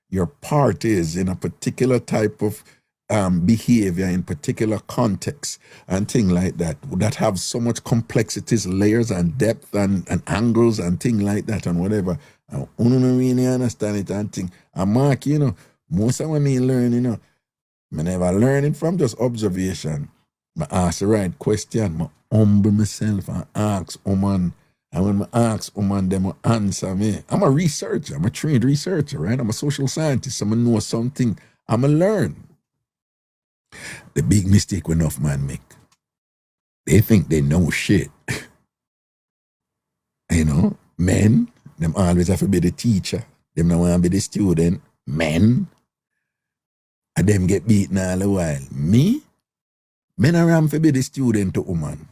your part is in a particular type of behavior in particular context and things like that have so much complexities, layers and depth and angles and things like that and whatever. I don't really understand it and think. And Mark, you know, most of what me learn, you know, I never learn it from just observation. I ask the right question, I humble myself and ask woman. And when I ask woman, them will answer me. I'm a researcher, I'm a trained researcher, right? I'm a social scientist, so I know something, I'm a learn. The big mistake when enough man make, they think they know shit. You know, men, them always have to be the teacher. Them don't want to be the student. Men, and them get beaten all the while. Me, men around to be the student to woman.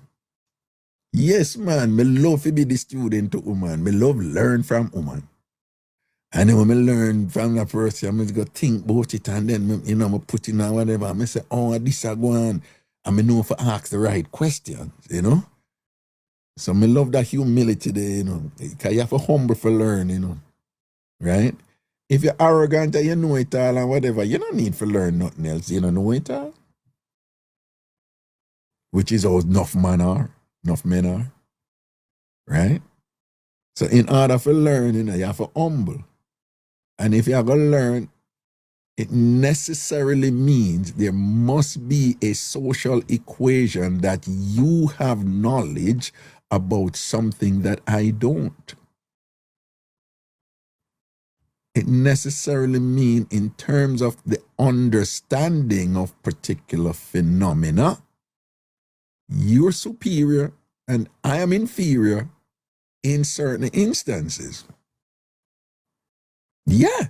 Yes, man, me love to be the student to woman. Me love learn from woman. And then when I learn from that person, I'm just going to think about it and then, you know, I put it in whatever. I say, oh, this is going. And I know if I ask the right questions, you know. So I love that humility there, you know. Because you have to humble for learn, you know. Right? If you're arrogant and you know it all and whatever, you don't need to learn nothing else. You don't know it all. Which is how enough men are. Right? So in order to learn, you know, you have to humble. And if you're going to learn, it necessarily means there must be a social equation that you have knowledge about something that I don't. It necessarily means in terms of the understanding of particular phenomena, you're superior and I am inferior in certain instances. Yeah,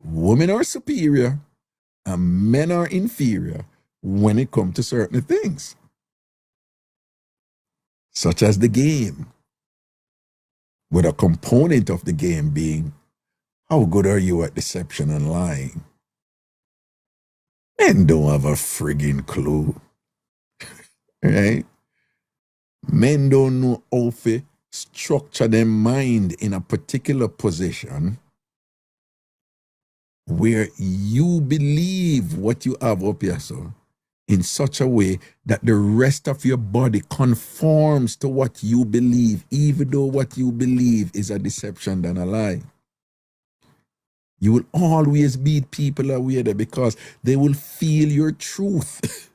women are superior and men are inferior when it comes to certain things, such as the game, with a component of the game being, how good are you at deception and lying? Men don't have a friggin' clue, right? Men don't know how to structure their mind in a particular position where you believe what you have up here, so in such a way that the rest of your body conforms to what you believe, even though what you believe is a deception than a lie. You will always beat people away there because they will feel your truth.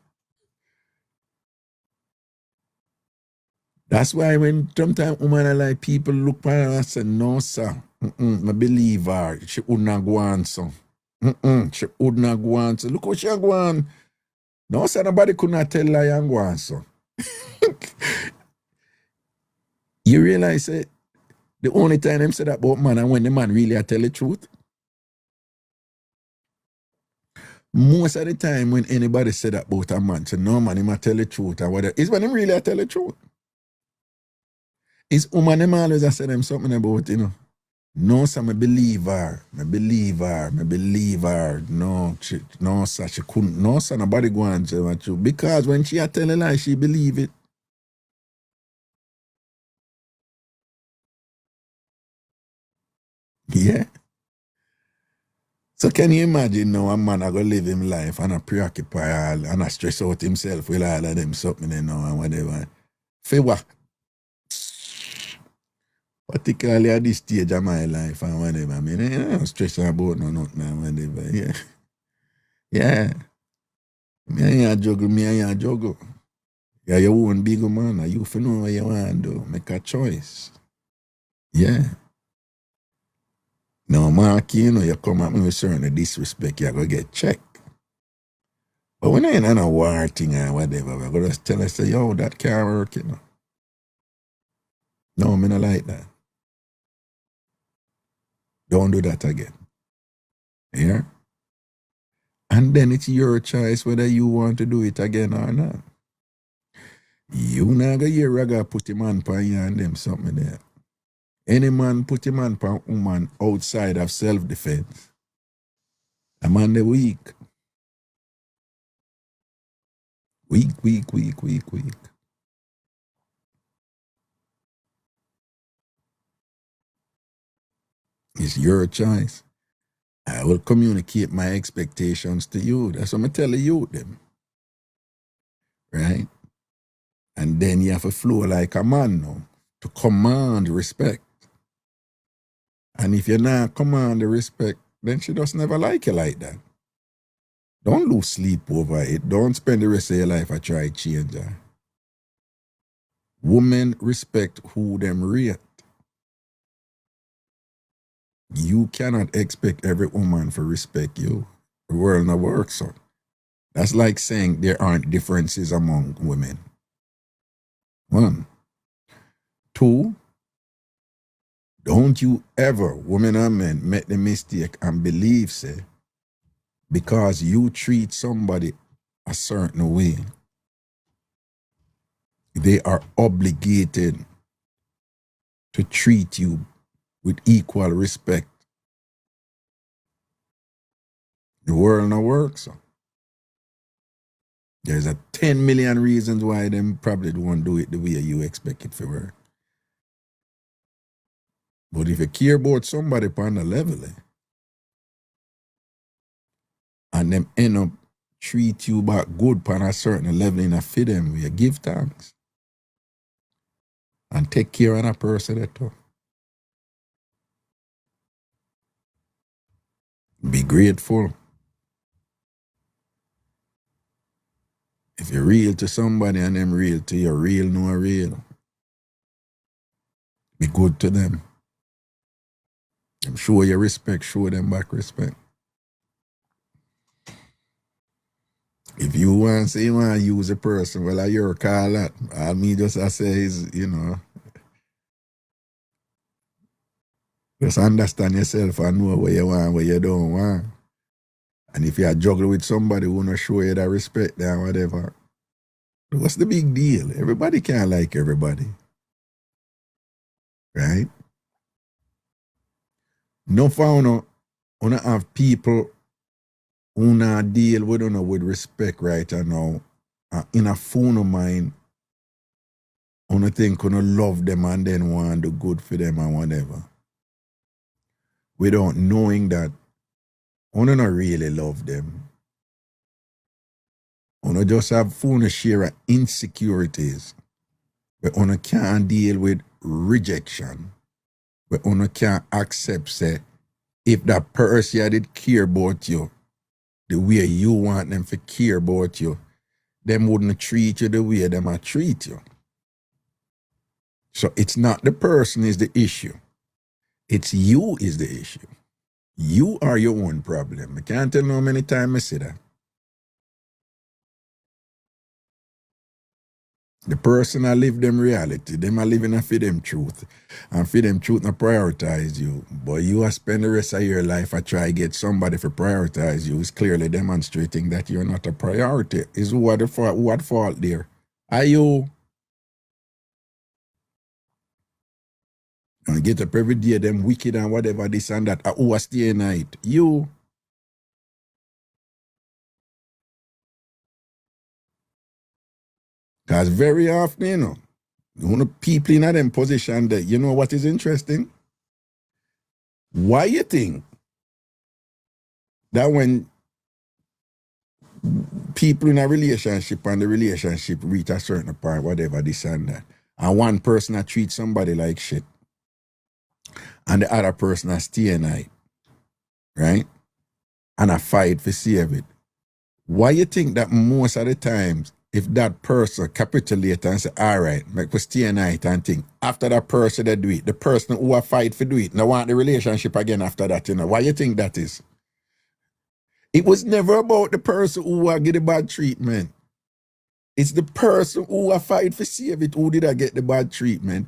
That's why when sometimes women are like, people look at her and say, no, sir, I believe her. She would not go on, so. She would not go on, so. Look what she go on. No, sir, nobody could not tell her and go on, so. You realize it? The only time them say that about man and when the man really tell the truth. Most of the time when anybody say that about a man, say, no man, he might tell the truth or whatever, is when him really tell the truth. It's woman them always say them something about, you know. No, sir, me believe her. Me believe her. Me believe her. No, no, sir, she couldn't. No, sir, nobody go and tell her truth. Because when she a tell a lie, she believe it. Yeah. So can you imagine now a man a go live him life and a preoccupy all and a stress out himself with all of them something you know and whatever. For what? Particularly at this stage of my life and whatever. I mean, I'm stressing about nothing and whatever. Yeah. Yeah. Me and you juggle. Yeah, your own big man. You for know what you want to do. Make a choice. Yeah. No, Mark, you know, you come at me with certain disrespect, you're going to get checked. But when I ain't on a war thing or whatever, we're going to tell us, yo, that can't work, you know. No, me not like that. Don't do that again. Yeah? And then it's your choice whether you want to do it again or not. You not going to hear Raga put him on pan you and them something there. Any man put him on pan woman outside of self-defense. A man the weak. Weak. It's your choice. I will communicate my expectations to you. That's what I tell you them. Right? And then you have to flow like a man now to command respect. And if you not command the respect, then she just never like you like that. Don't lose sleep over it. Don't spend the rest of your life a try change her. Women respect who them rate. You cannot expect every woman to respect you. The world not works so. That's like saying there aren't differences among women. 1. 2, don't you ever, women and men, make the mistake and believe, say, because you treat somebody a certain way, they are obligated to treat you with equal respect. The world not works so. There's a 10 million reasons why them probably won't do it the way you expect it to work. But if you care about somebody upon the level, and them end up treat you back good upon a certain level in a fit them, you give thanks. And take care of that person that too. Be grateful. If you're real to somebody and them real to you, real no real, be good to them. Them show you respect, show them back respect. If you want to say you want to use a person, well, I your call that. All me just I say is, you know, just understand yourself and know what you want, what you don't want. And if you juggle with somebody who not show you that respect and whatever, what's the big deal? Everybody can't like everybody. Right? No found on have people who not deal with with respect right now. In a phone of mine, on think gonna love them and then want to do good for them and whatever. Without knowing that I not really love them. I just have phone share of insecurities. But I can't deal with rejection. But I can't accept say if that person did care about you the way you want them to care about you, them wouldn't treat you the way them a treat you. So it's not the person is the issue. It's you is the issue. You are your own problem. I can't tell how many times I say that. The person I live them reality, them are living a for them truth. And for them truth not prioritize you. But you are spend the rest of your life I try to get somebody to prioritize you. It's clearly demonstrating that you're not a priority. Is what fault there? Are you? And get up every day, them wicked and whatever, this and that. Who are stay night? You. Because very often, people in them position that, you know what is interesting? Why you think that when people in a relationship and the relationship reach a certain point, whatever, this and that, and one person treat somebody like shit, and the other person stay night, right? And I fight for save it. Why you think that most of the times, if that person capitulate and say, all right, make we stay night and think, after that person that do it, the person who a fight for do it, now want the relationship again after that, why you think that is? It was never about the person who get the bad treatment. It's the person who a fight for save it, who did I get the bad treatment.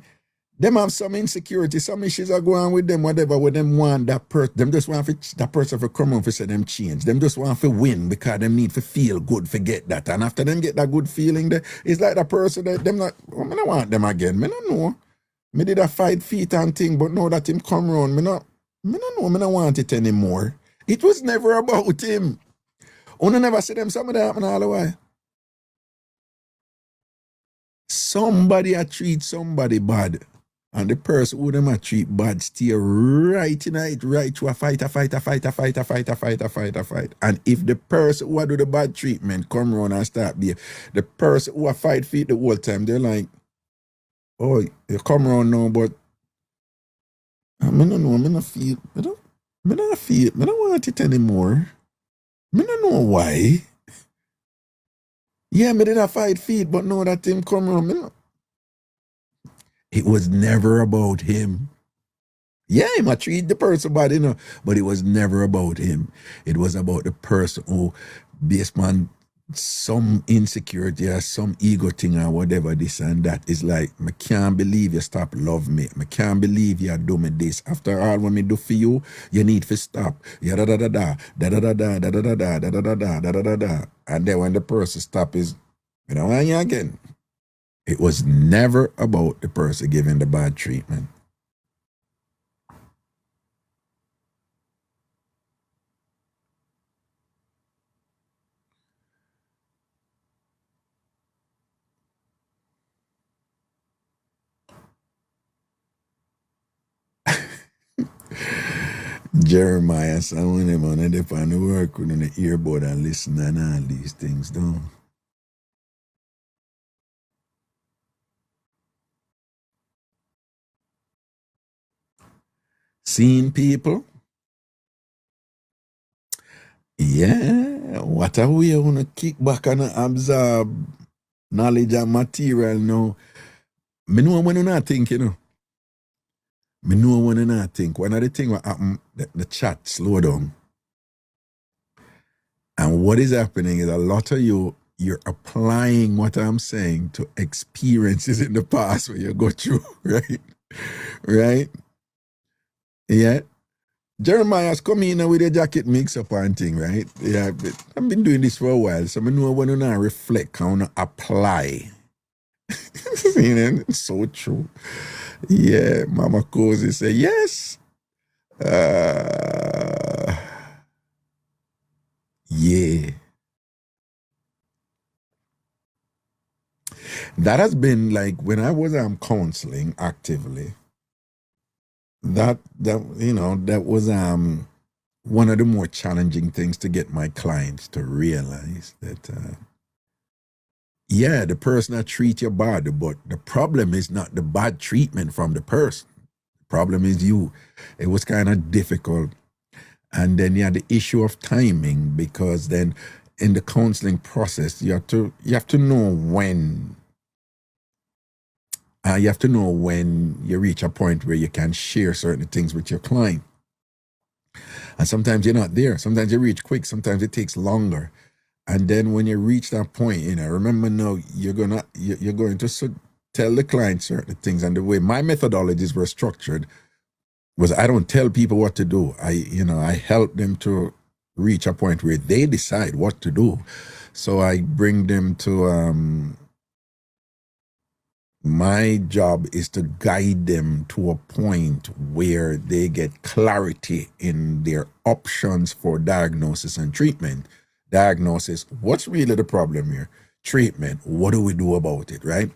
Them have some insecurity, some issues are going on with them, whatever, with them want that person, them just want that person to come on for say them change. Them just want to win because them need to feel good, forget that. And after them get that good feeling, it's like the person that them not, I don't want them again. Me don't know. Me did a fight feet and thing, but now that him come around, me don't know, me want it anymore. It was never about him. Una never see them some of that happen all the way. Somebody a treat somebody bad. And the person who them a treat bad stay right in it, right to a fight. And if the person who a do the bad treatment come around and start be the person who a fight feet the whole time, they're like, oh, you come around now, but I don't know, I don't want it anymore. I don't know why. Yeah, me did a fight feet, but now that him come around, it was never about him. Yeah, he might treat the person bad, but it was never about him. It was about the person who, based on some insecurity or some ego thing or whatever, this and that, is like, I can't believe you stop love me. I can't believe you do me this. After all, what me do for you, you need to stop. Yeah, da da da da, da da da da, da da da da, da da da da, da da da da. And then when the person stop is, you know, and you again. It was never about the person giving the bad treatment. Jeremiah, someone them on they find the work on the earbud and listen and all these things down. Seeing people? Yeah, what are we want to kick back and absorb knowledge and material now? Me know when you not think, Me know when you not think. One of the things what happen, the chat slow down. And what is happening is a lot of you're applying what I'm saying to experiences in the past where you go through, right? Right? Yeah. Jeremiah's come in with a jacket mix-up and thing, right? Yeah, I've been doing this for a while, so I know when you not reflect, how to apply. It's so true. Yeah, Mama Cozy say, yes. Yeah. That has been like when I was counseling actively. That was one of the more challenging things to get my clients to realize that yeah, the person that treat you bad, but the problem is not the bad treatment from the person. The problem is you. It was kind of difficult. And then you had the issue of timing, because then in the counseling process, you have to know when. You have to know when you reach a point where you can share certain things with your client. And sometimes you're not there. Sometimes you reach quick. Sometimes it takes longer. And then when you reach that point, remember now you're going to tell the client certain things. And the way my methodologies were structured was I don't tell people what to do. I help them to reach a point where they decide what to do. So I bring them to My job is to guide them to a point where they get clarity in their options for diagnosis and treatment. Diagnosis, what's really the problem here? Treatment, what do we do about it, right?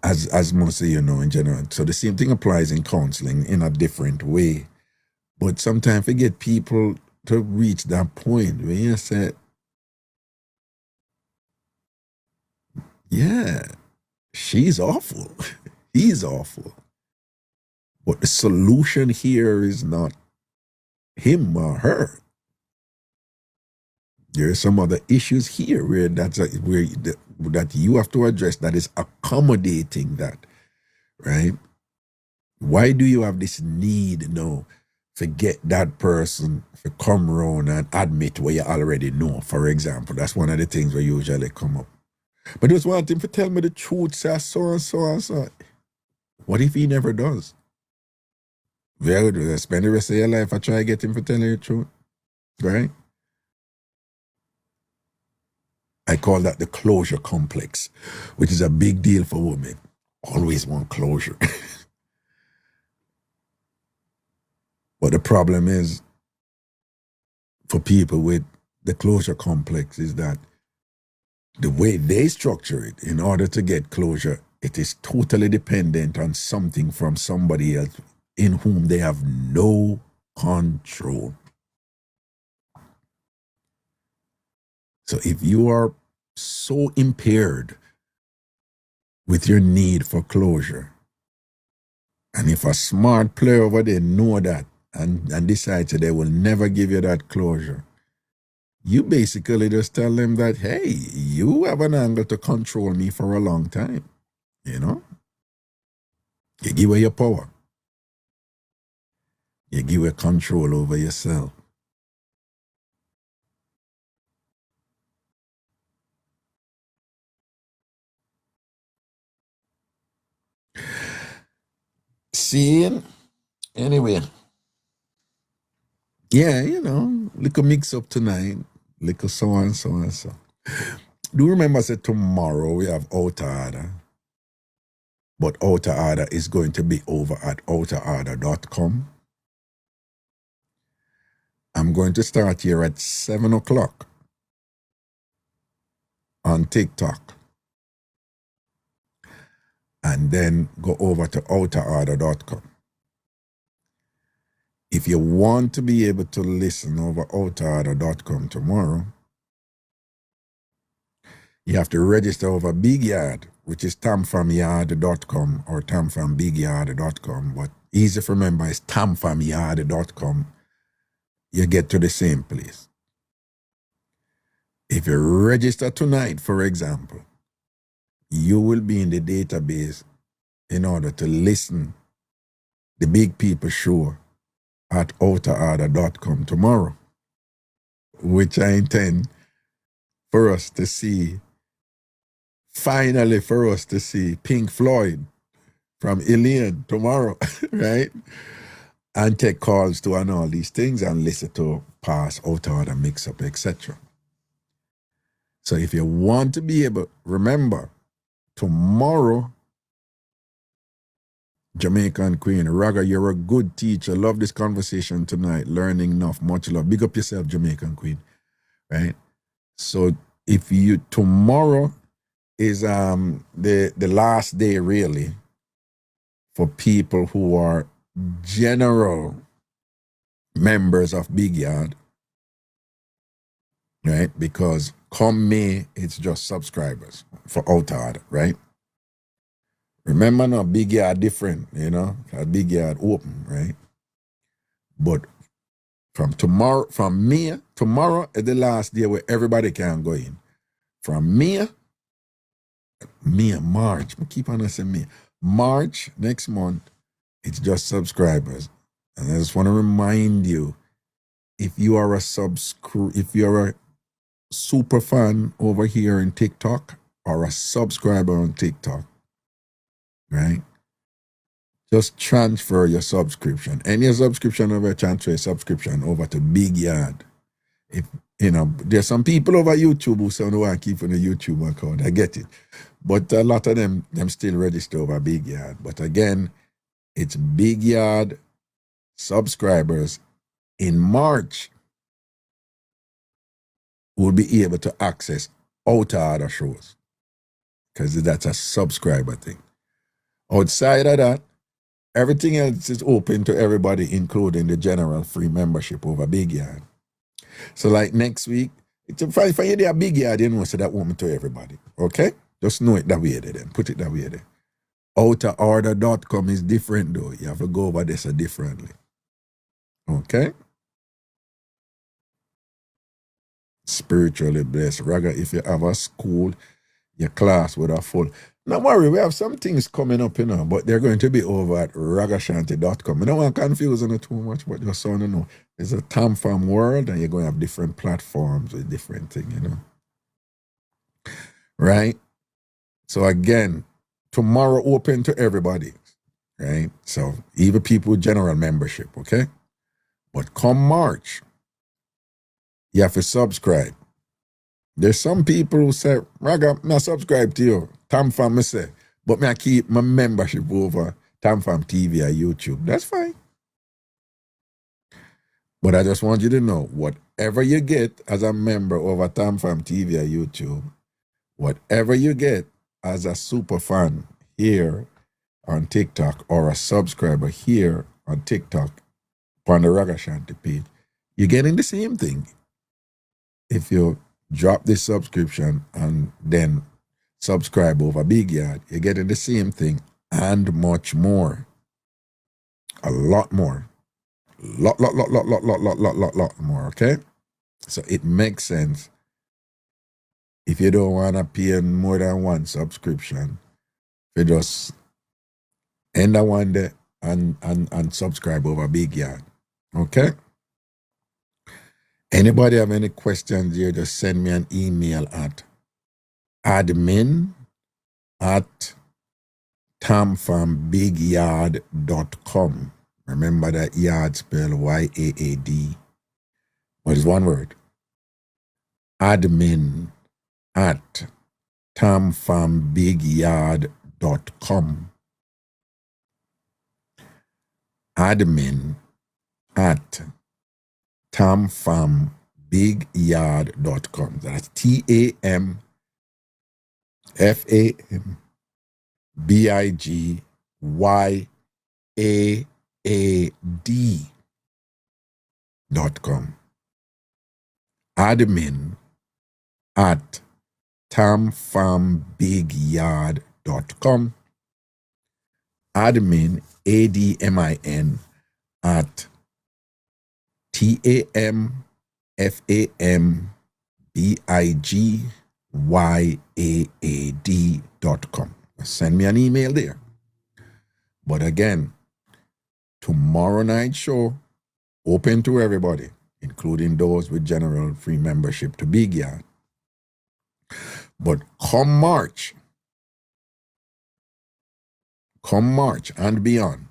As most of you know in general. So the same thing applies in counseling in a different way. But sometimes we get people to reach that point where you say, yeah, she's awful. He's awful. But the solution here is not him or her. There are some other issues here where that you have to address that is accommodating that, right? Why do you have this need now to get that person to come around and admit what you already know? For example, that's one of the things that usually come up. But just want him to tell me the truth, say so and so and so. What if he never does? Well, do you spend the rest of your life I try to get him to tell you the truth, right? I call that the closure complex, which is a big deal for women. Always want closure. But the problem is, for people with the closure complex, is that the way they structure it, in order to get closure, it is totally dependent on something from somebody else in whom they have no control. So if you are so impaired with your need for closure, and if a smart player over there know that and decide that they will never give you that closure, you basically just tell them that, hey, you have an angle to control me for a long time, you know? You give away your power. You give away control over yourself. See, anyway, yeah, you know, little mix up tonight, little so and so and so. Do you remember I said tomorrow we have outer order? But outer order is going to be over at outerorder.com. I'm going to start here at 7 o'clock on TikTok. And then go over to outerorder.com. If you want to be able to listen over outerorder.com tomorrow, you have to register over Big Yard, which is tamfamyard.com or tamfambigyard.com. But easy to remember is tamfamyard.com. You get to the same place. If you register tonight, for example, you will be in the database in order to listen the Big People Show at outerorder.com tomorrow, which I intend for us to see, finally for us to see Pink Floyd from Ilian tomorrow, right? And take calls to and all these things and listen to past outer order mix-up, etc. So if you want to be able, remember, tomorrow, Jamaican Queen, Raga, you're a good teacher. Love this conversation tonight. Learning enough, much love. Big up yourself, Jamaican Queen, right? So if you, tomorrow is the last day really for people who are general members of Big Yard, right? Because come May, it's just subscribers for outer order, right? Remember now, Big Yard different, you know, Big Yard open, right? But from tomorrow, from May, tomorrow is the last day where everybody can go in. From May, March, I keep on saying May. March, next month, it's just subscribers. And I just want to remind you, if you are a super fan over here in TikTok or a subscriber on TikTok, right? Just transfer your subscription. Any subscription over, transfer your subscription over to Big Yard. there's some people over YouTube who say, no, I keep on the YouTube account. I get it. But a lot of them still register over Big Yard. But again, it's Big Yard subscribers in March will be able to access out other shows because that's a subscriber thing. Outside of that, everything else is open to everybody, including the general free membership over Big Yard. So like next week, it's a fine for you there, Big Yard, so that open to everybody. Okay? Just know it that way there then. Put it that way there. Outerorder.com is different though. You have to go over this differently. Okay? Spiritually blessed. Raga, if you have a school, your class would have full. Don't worry, we have some things coming up, but they're going to be over at Ragashanti.com. I don't want to confuse you too much, but just so you know, it's a TamFam world, and you're going to have different platforms with different things, Right? So again, tomorrow open to everybody, right? So even people with general membership, okay? But come March, you have to subscribe. There's some people who say, Raga, I subscribe to you. TamFam, I say, but I keep my membership over TamFam TV or YouTube. That's fine. But I just want you to know, whatever you get as a member over TamFam TV or YouTube, whatever you get as a super fan here on TikTok or a subscriber here on TikTok on the Ragashanti page, you're getting the same thing. If you drop this subscription and then subscribe over Big Yard, you're getting the same thing and much more. A lot more. Lot more, okay? So it makes sense if you don't want to pay more than one subscription, you just end the one there and subscribe over Big Yard. Okay? Anybody have any questions here, just send me an email at admin@tamfambigyard.com. Remember that yard spelled Y-A-A-D. But it's one word. admin@tamfambigyard.com. admin@tamfambigyard.com. That's TamFamBigyard.com. admin@tamfambigyard.com. Admin, ADMIN, at TamFamBigyard.com. Send me an email there. But again, tomorrow night show, open to everybody, including those with general free membership to Big Yard. But come March and beyond,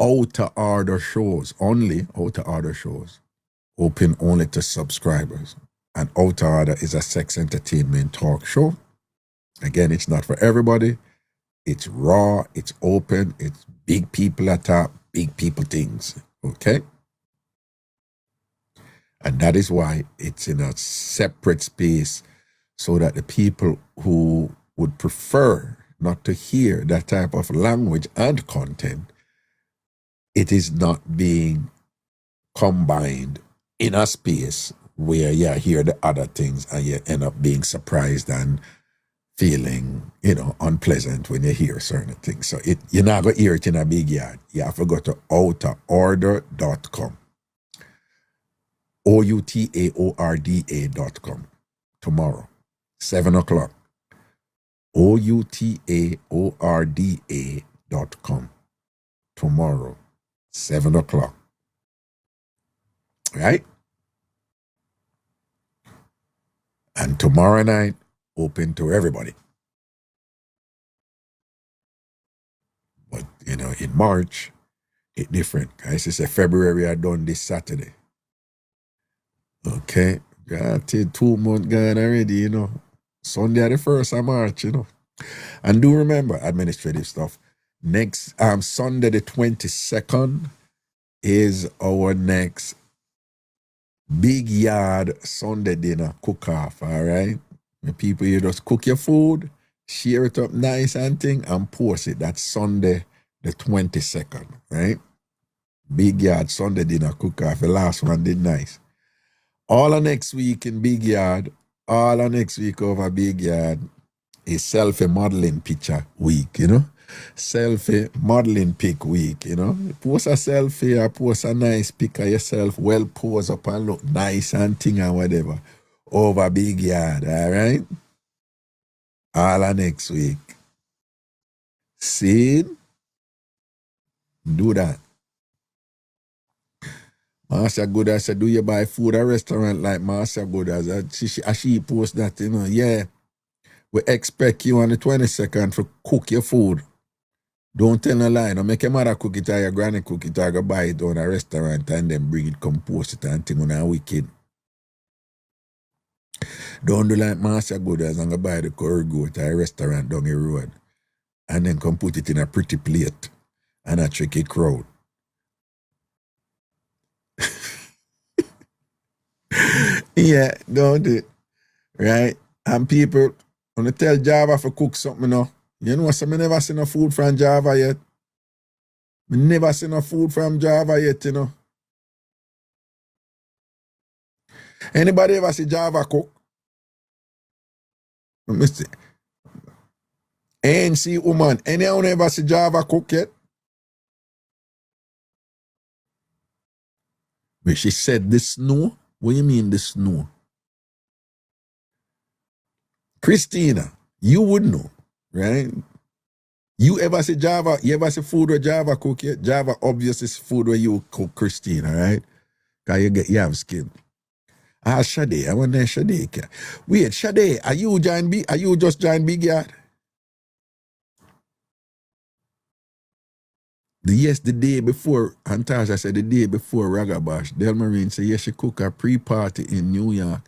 outer order shows, open only to subscribers. And outer order is a sex entertainment talk show. Again, it's not for everybody. It's raw, it's open, it's big people at top, big people things, okay? And that is why it's in a separate space, so that the people who would prefer not to hear that type of language and content, it is not being combined in a space where you hear the other things and you end up being surprised and feeling, unpleasant when you hear certain things. So you're not going to hear it in a Big Yard. You have to go to outerorder.com. OUTAORDA.com. Tomorrow, 7 o'clock. OUTAORDA.com. Tomorrow, 7 o'clock. Right? And tomorrow night, open to everybody. But, in March, it's different. As I say, February I done this Saturday. Okay. Got 2 months gone already, you know. Sunday the 1st of March, you know. And do remember administrative stuff. Next Sunday the 22nd is our next big yard Sunday dinner cook-off, all right? When people, you just cook your food, share it up nice and thing, and post it. That's Sunday the 22nd, right? Big yard Sunday dinner cook-off. The last one did nice. All of next week in Big Yard, all of next week over Big Yard is selfie modeling picture week, you know? Selfie modeling pic week, you know? Post a selfie or post a nice pic of yourself, well pose up and look nice and thing and whatever over Big Yard, all right? All of next week. See? Do that. Master Goodas said, do you buy food at restaurant like Master Goodas? She post that, you know, yeah. We expect you on the 22nd to cook your food. Don't tell no lie. No make your mother cook it or your granny cook it or go buy it on a restaurant and then bring it, come post it and thing on a wicked. Don't do like Master Goodas and go buy the curry goat at a restaurant down the road and then come put it in a pretty plate and a tricky crowd. Yeah, don't do it. Right? And people, when they tell Java for cook something, you know, so I never seen no food from Java yet. I never seen no food from Java yet, you know. Anybody ever see Java cook? Let me see. ANC woman, anyone ever see Java cook yet? But she said the snow? What do you mean the snow? Christina, you would know, right? You ever see Java, you ever see food where Java cook yet? Java obviously is food where you cook, Christina, right? Because you have skin. Sade, I wonder Sade. Wait, Sade, are you just join Big Yard? The day before, Antasha said the day before Ragabash, Delmarine said yes, she cook a pre-party in New York.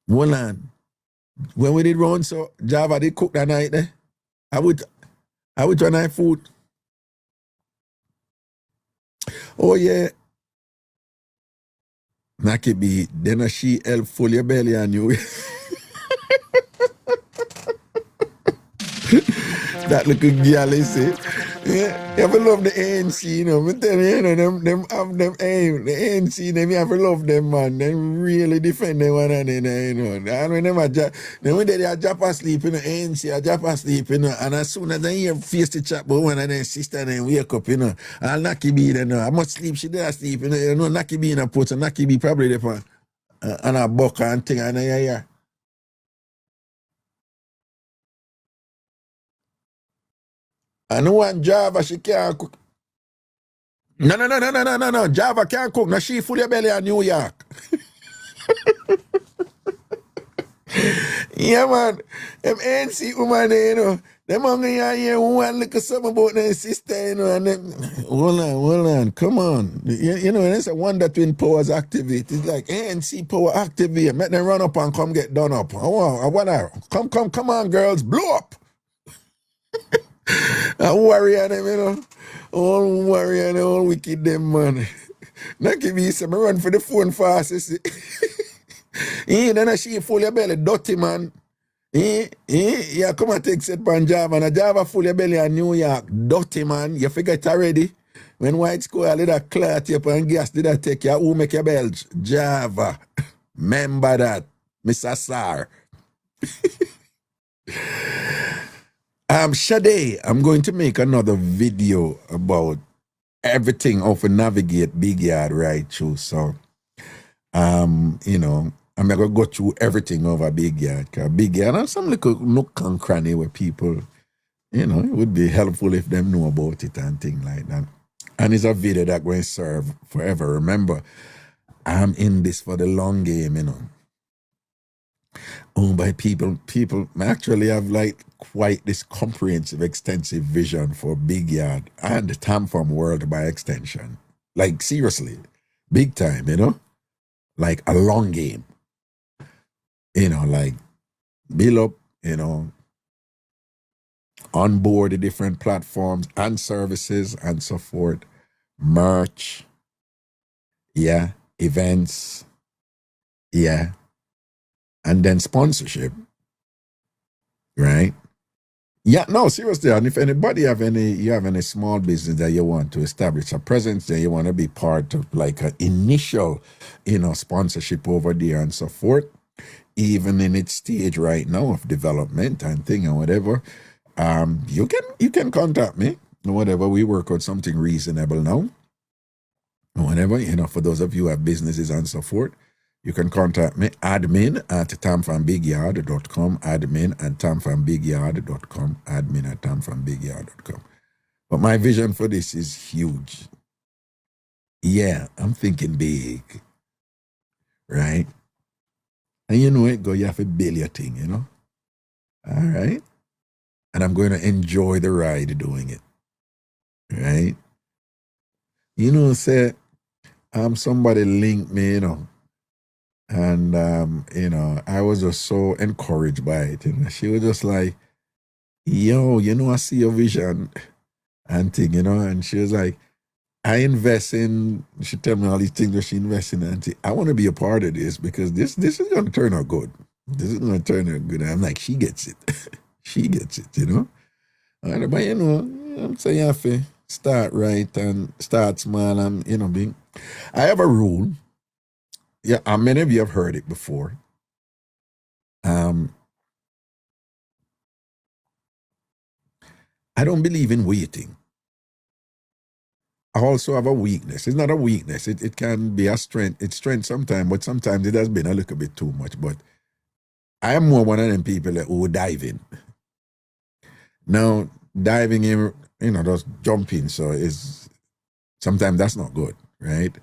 Hold on. When we did run, so Java did cook that night there. I would try night food. Oh yeah. Naki be, then she help full your belly on you. That little girl, you see. Yeah, you have to love the ANC, you know. I tell you, you know, them have them aim. The ANC, them you have to love them, man. They really defend them one another, you know. And when they are drop asleep, you know, ANC, I drop asleep, you know, and as soon as they hear face to chat, but one of them sister then wake up, you know, I'll Naki be there, you know. I must sleep, she there sleep, you know, Naki be in a put, and Naki be probably there and a buck and thing, and yeah. And no one Java, she can't cook. No. Java can't cook. No, she full your belly in New York. Yeah, man. Them ANC woman, you know. Them hungry here one look at something about their sister, you know, and them. Hold on. Come on. You know, it's a Wonder Twin Powers activate. It's like ANC power activate. Make them run up and come get done up. I wanna. Come on, girls. Blow up. I worry on them, you know. All worry on them, all wicked them, man. Not give me some run for the phone fast, you see. Then she full your belly, dirty, man. Yeah, come and take set pan Java. And a Java full your belly in New York, dirty, man. You forget already. When white square did a clot up and gas did a take you, who make your belch? Java. Remember that, Mr. Sar. Sade, I'm going to make another video about everything how to navigate Big Yard right through. So, you know, I'm going to go through everything over Big Yard. Because Big Yard and some little nook and cranny where people, you know, it would be helpful if them know about it and things like that. And it's a video that going to serve forever. Remember, I'm in this for the long game, you know. Owned by people actually have like quite this comprehensive, extensive vision for Big Yard and the TamFam world by extension. Like seriously, big time, you know? Like a long game. You know, like build up, you know, onboard the different platforms and services and so forth, merch, yeah, events, yeah, and then sponsorship, right? Yeah, no, seriously. And if anybody you have any small business that you want to establish a presence there, you want to be part of like an initial, you know, sponsorship over there and so forth, even in its stage right now of development and thing and whatever, you can contact me or whatever. We work on something reasonable now. Or whatever, you know, for those of you who have businesses and so forth, you can contact me, admin@tamfambigyard.com, admin@tamfambigyard.com, admin@tamfambigyard.com. But my vision for this is huge. Yeah, I'm thinking big, right? And you know it, you have to build your thing, you know? All right? And I'm going to enjoy the ride doing it, right? You know, say, somebody linked me, you know, and you know, I was just so encouraged by it. You know, she was just like, "Yo, you know, I see your vision and thing, you know." And she was like, "I invest in." She tell me all these things that she invests in, and I want to be a part of this because this is going to turn out good. This is going to turn out good. And I'm like, she gets it, she gets it, you know. And, but you know, I'm saying you have to start right and start small, and you know, being. I have a rule. Yeah, many of you have heard it before. I don't believe in waiting. I also have a weakness. It's not a weakness. It can be a strength. It's strength sometimes, but sometimes it has been a little bit too much. But I am more one of them people that who dive in. Now, diving in, you know, just jumping, so is sometimes that's not good, right?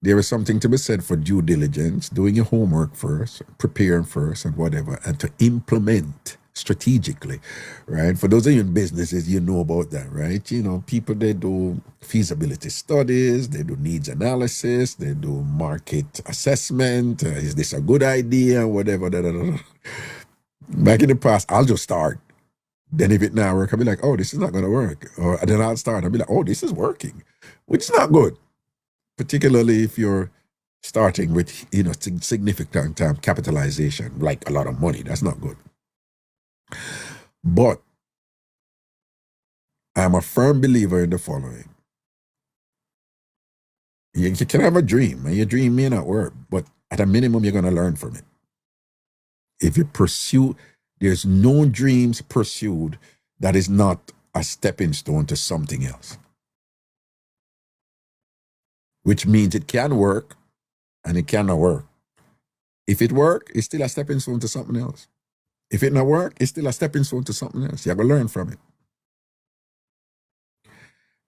There is something to be said for due diligence, doing your homework first, preparing first, and whatever, and to implement strategically, right? For those of you in businesses, you know about that, right? You know, people, they do feasibility studies, they do needs analysis, they do market assessment. Is this a good idea? Whatever. Da, da, da, da. Back in the past, I'll just start. Then if it not work, I'll be like, oh, this is not going to work. Or then I'll start. I'll be like, oh, this is working, which is not good. Particularly if you're starting with, you know, significant capitalization, like a lot of money. That's not good. But I'm a firm believer in the following. You can have a dream, and your dream may not work, but at a minimum, you're going to learn from it. If you pursue, there's no dreams pursued that is not a stepping stone to something else. Which means it can work and it cannot work. If it work, it's still a stepping stone to something else. If it not work, it's still a stepping stone to something else. You have to learn from it.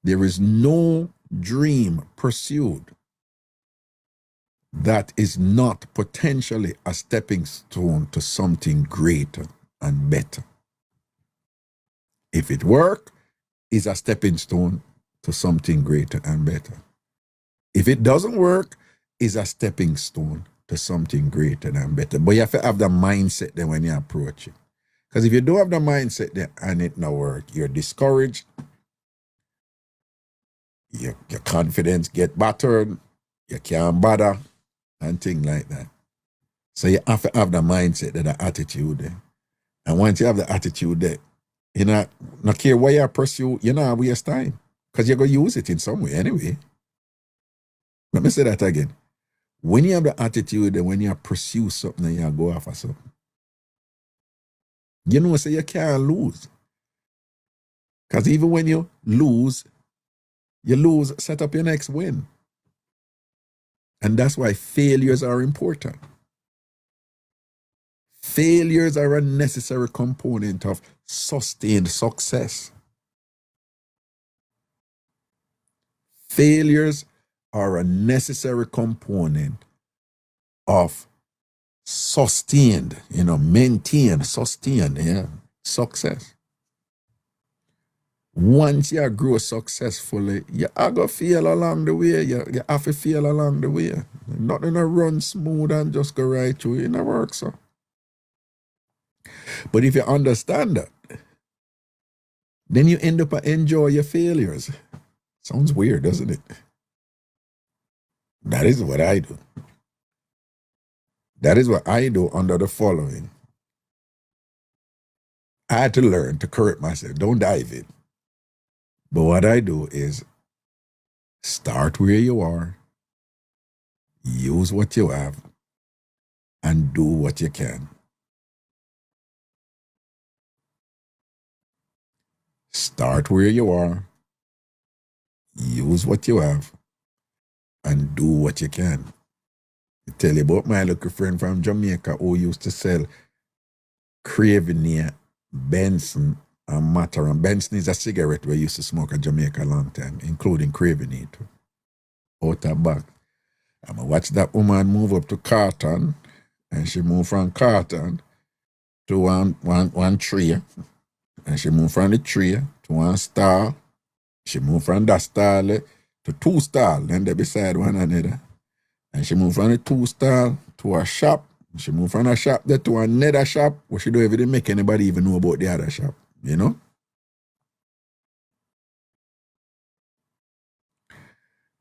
There is no dream pursued that is not potentially a stepping stone to something greater and better. If it work, it's a stepping stone to something greater and better. If it doesn't work, it's a stepping stone to something greater and better. But you have to have the mindset there when you approach it. Because if you don't have the mindset there and it not work, you're discouraged, your confidence get battered, you can't bother, and things like that. So you have to have the mindset there, the attitude there. And once you have the attitude there, you know, not care what you pursue, you know, waste time. Because you're going to use it in some way anyway. Let me say that again. When you have the attitude that when you pursue something and you go after something, you know, say you can't lose. Because even when you lose, set up your next win. And that's why failures are important. Failures are a necessary component of sustained success. Failures are a necessary component of sustained, sustain, success. once you grow successfully, you are going to feel along the way. You have to feel along the way. Nothing to run smooth and just go right through. It never works. So. But if you understand that, then you end up enjoy your failures. Sounds weird, doesn't it? That is what I do. That is what I do under the following. I had to learn to correct myself. Don't dive in. But what I do is start where you are, use what you have, and do what you can. Start where you are, use what you have, and do what you can. I tell you about my little friend from Jamaica who used to sell Cravenere, Benson, and Mataran. Benson is a cigarette we used to smoke in Jamaica a long time, including Cravenere too. Out of back. I'm going to watch that woman move up to Carton, and she moved from Carton to one tree, and she moved from the tree to one stall. She moved from that stall to two stalls, and they beside one another. And she moved from the two stall to a shop. She moved from a shop there to another shop, where she don't even make anybody even know about the other shop, you know?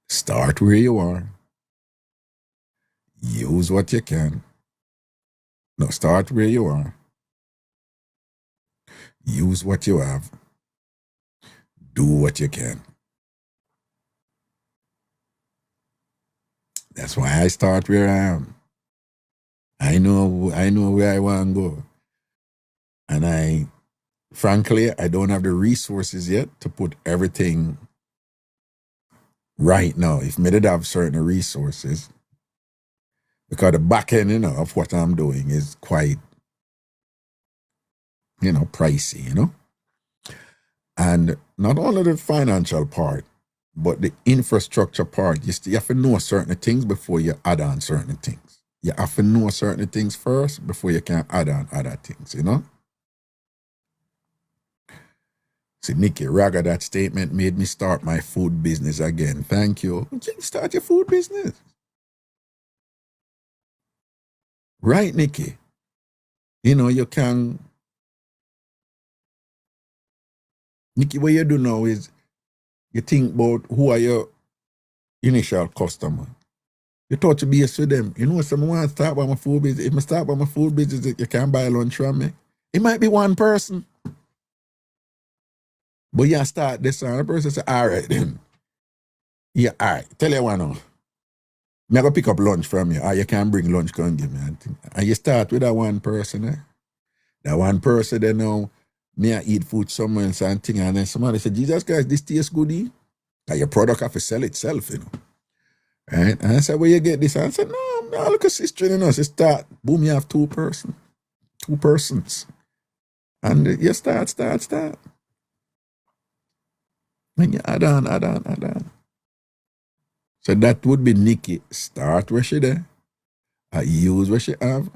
Start where you are. Use what you can. No, start where you are. Use what you have. Do what you can. That's why I start where I am. I know where I want to go. And frankly, I don't have the resources yet to put everything right now. If me did have certain resources, because the back end, of what I'm doing is quite, pricey, And not only the financial part, but the infrastructure part. You have to know certain things before you add on certain things. You have to know certain things first before you can add on other things, See, Nikki Raga, that statement made me start my food business again. Thank you. You can start your food business. Right, Nikki? You can... Nikki, what you do now is you think about who are your initial customer. You touch base with them. Someone wants to start by my food business. If I start by my food business, you can't buy lunch from me. It might be one person. But you start this and the person say, all right then. Yeah, all right. Tell you one now. I'm going to pick up lunch from you. Or you can bring lunch, come give me. And you start with that one person. That one person, they know, me I eat food somewhere and something. And then somebody said, Jesus Christ, this tastes good. And your product have to sell itself, Right? And I said, where you get this? And I said, no, look at sister, She start, boom, you have two persons. And you start. And you add on. So that would be Nikki. Start where she there. I use what she have.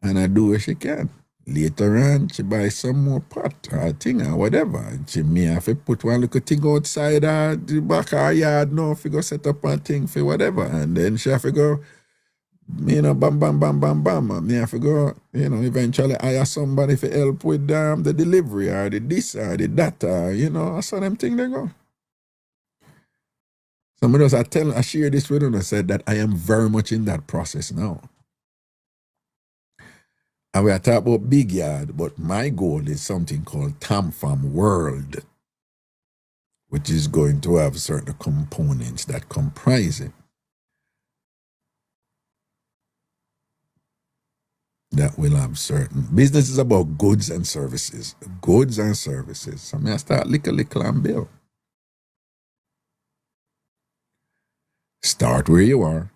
And I do what she can. Later on, she buy some more pot or thing or whatever. She may have to put one little thing outside the back of her yard now if you go set up a thing for whatever. And then she have to go, bam, bam, bam, bam, bam. And me have to go, eventually hire somebody to help with the delivery or the this or the that or, I saw them thing they go. Somebody else, I share this with them and said that I am very much in that process now. And we are talking about big yard, but my goal is something called TamFam World, which is going to have certain components that comprise it. That will have certain. Business is about goods and services. Goods and services. So I start little and build. Start where you are.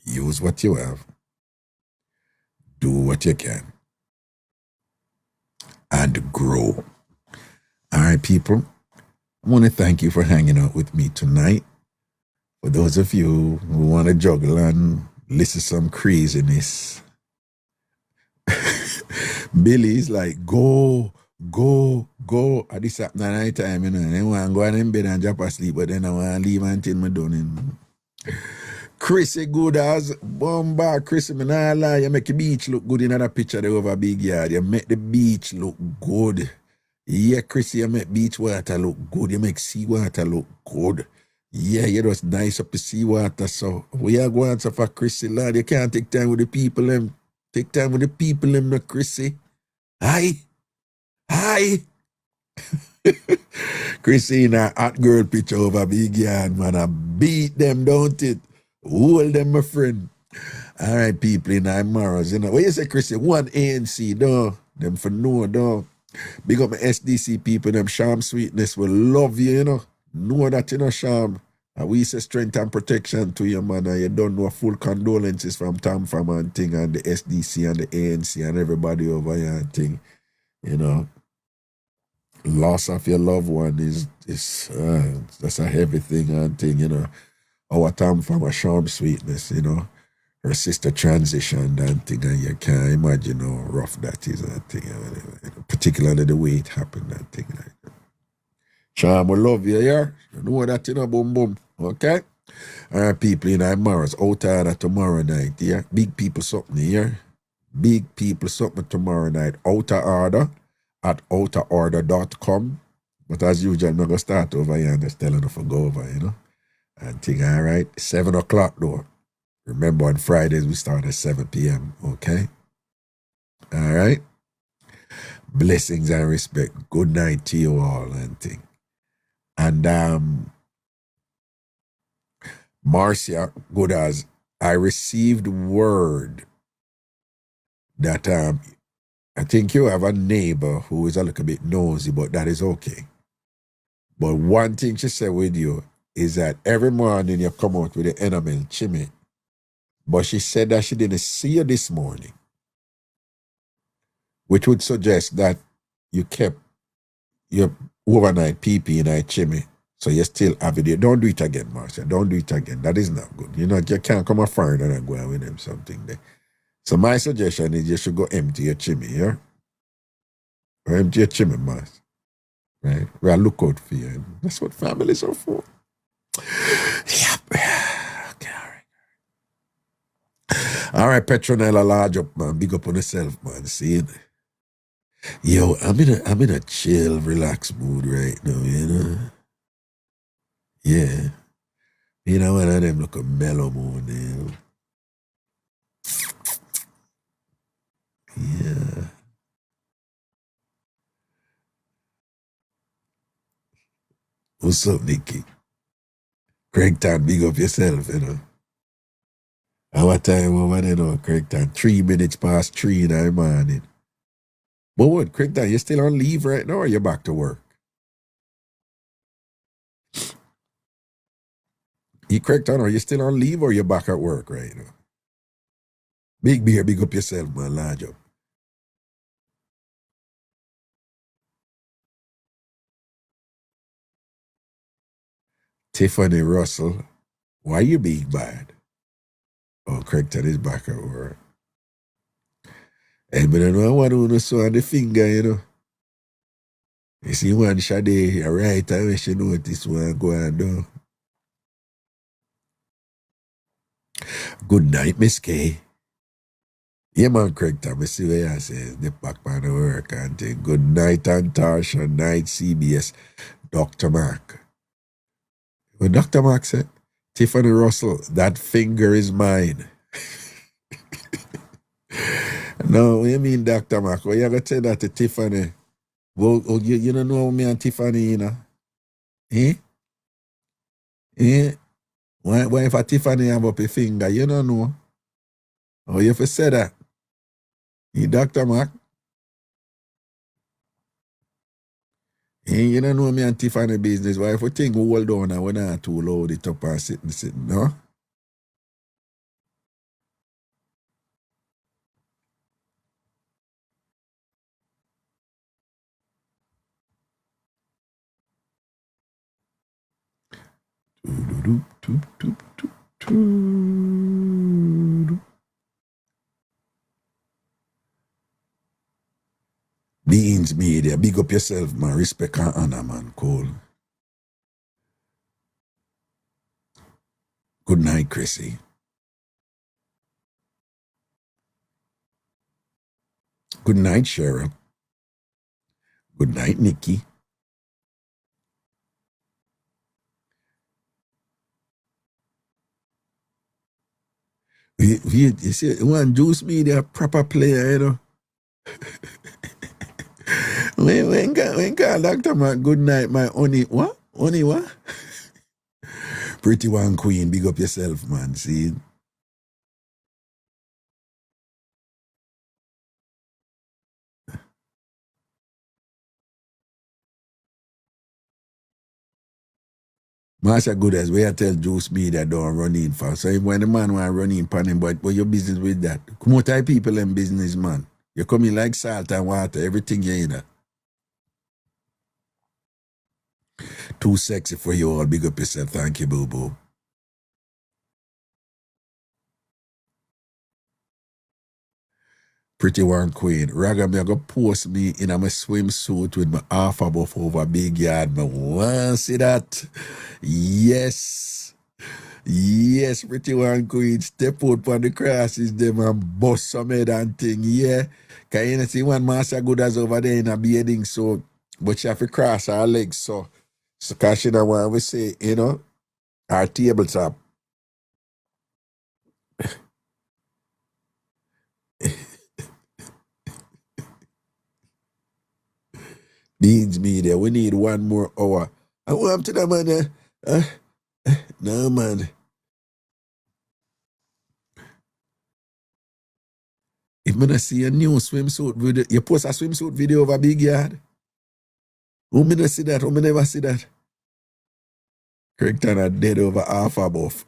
Use what you have. Do what you can. And grow. All right, people. I want to thank you for hanging out with me tonight. For those of you who want to juggle and listen to some craziness, Billy's like, go Go. At this at night time, you know. They want to go in bed and drop asleep, but then I want to leave until me done in. Chrissy good as bomba. Chrissy, me nah lie. You make the beach look good in that picture there over big yard. You make the beach look good. Yeah, Chrissy, you make beach water look good. You make sea water look good. Yeah, you just nice up the sea water. So we are going to for Chrissy, lad. You can't take time with the people them. Take time with the people them, no Chrissy. Hi. Chrissy in a hot girl picture over big yard, man. I beat them, don't it? Hold them, my friend. All right, people in Humorous, you know. What you say, Chrissy? One ANC, though. Them for no, though. Big up my SDC people, them Sham Sweetness will love you, you know. Know that, you know, Sham. And we say strength and protection to you, man. And you don't know full condolences from TamFam and thing, and the SDC and the ANC and everybody over here and thing. You know. Loss of your loved one is that's a heavy thing and thing, you know. Our TamFam a Sham Sweetness, you know. Her sister transitioned and thing, and you can't imagine how rough that is and thing, particularly the way it happened and thing like that. Sham, we love you, yeah? You know that, you know, boom, boom, okay? All right, people in Humorous, out order tomorrow night, yeah? Big people something here. Big people something tomorrow night, outer order at outerorder.com. But as usual, I'm not going to start over here and just telling them to go over, you know? And thing, all right? 7 o'clock, though. Remember, on Fridays, we start at 7 p.m., okay? All right? Blessings and respect. Good night to you all and thing. And Marcia, good as I received word that I think you have a neighbor who is a little bit nosy, but that is okay. But one thing she said with you is that every morning you come out with the enamel chimney. But she said that she didn't see you this morning, which would suggest that you kept your overnight PP in a chimney. So you still have it. Don't do it again, Marcia. Don't do it again. That is not good. You know, you can't come a foreigner and go out with them something there. So my suggestion is you should go empty your chimney, yeah? Or empty your chimney, Marcia. Right? We'll look out for you. That's what families are for. Yep. Okay, all right. All right, Petronella, large up, man. Big up on yourself, man. See it? Yo, I'm in a chill, relaxed mood right now, you know? Yeah. You know, one of them look a mellow mood, you know? Yeah. What's up, Nikki? Craig Town, big up yourself, you know? Our time over there, you know, Craig Town, 3 minutes past 3 in the morning. But what, Craig Town, you still on leave right now or you back to work? You Craig Town, are you still on leave or you back at work right now? Big beer, big up yourself, man, large up. Tiffany Russell, why you being bad? Oh, Craig Town is back at work. Hey, but I know what I saw on the finger, you know. You see one Shade right time she notice one go and do. Good night, Miss K. Yeah, man, Craig Tom, I see what you say. The back on the work and thing. Good night, Antarsha. Night, CBS. Dr. Mark. When Dr. Mark said, Tiffany Russell, that finger is mine. No, what you mean, Dr. Mark? Well, you got to tell that to Tiffany. Well, you don't know me and Tiffany, you know? Eh? Eh? Why if a Tiffany have up a finger, you don't know? Oh, you have to say that. You Dr. Mark? You don't know me and Tiffany business. Why if we think we hold on and we're not too loud it up and sitting, no? Beans Media, big up yourself, man. Respect and honor, man. Cool. Good night, Chrissy. Good night, Cheryl. Good night, Nikki. You see, one Juice Media proper player, you know. when can Dr. Mark, good night, my honey. What? Honey, what? Pretty one queen, big up yourself, man. See? Master good as we tell Juice Media don't run in for. So if when the man want to run in pan him, but what your business with that? Come out type people in business, man. You come in like salt and water, everything you in there. Too sexy for you all. Big up yourself. Thank you, boo-boo. Pretty one queen. Raga, me go post me in a my swimsuit with my half above over big yard. Me want to see that. Yes. Yes, pretty one queen. Step out on the crosses them and bust some head and thing. Yeah. Can you see one master good as over there in a bedding, so but she have to cross her legs, so cause she don't want to say, you know, our tabletop. Beans Media, we need one more hour. I want to the man. No, man. If I not see a new swimsuit video, you post a swimsuit video over big yard. Who me not see that? Who me never see that? Craigton are dead over half above.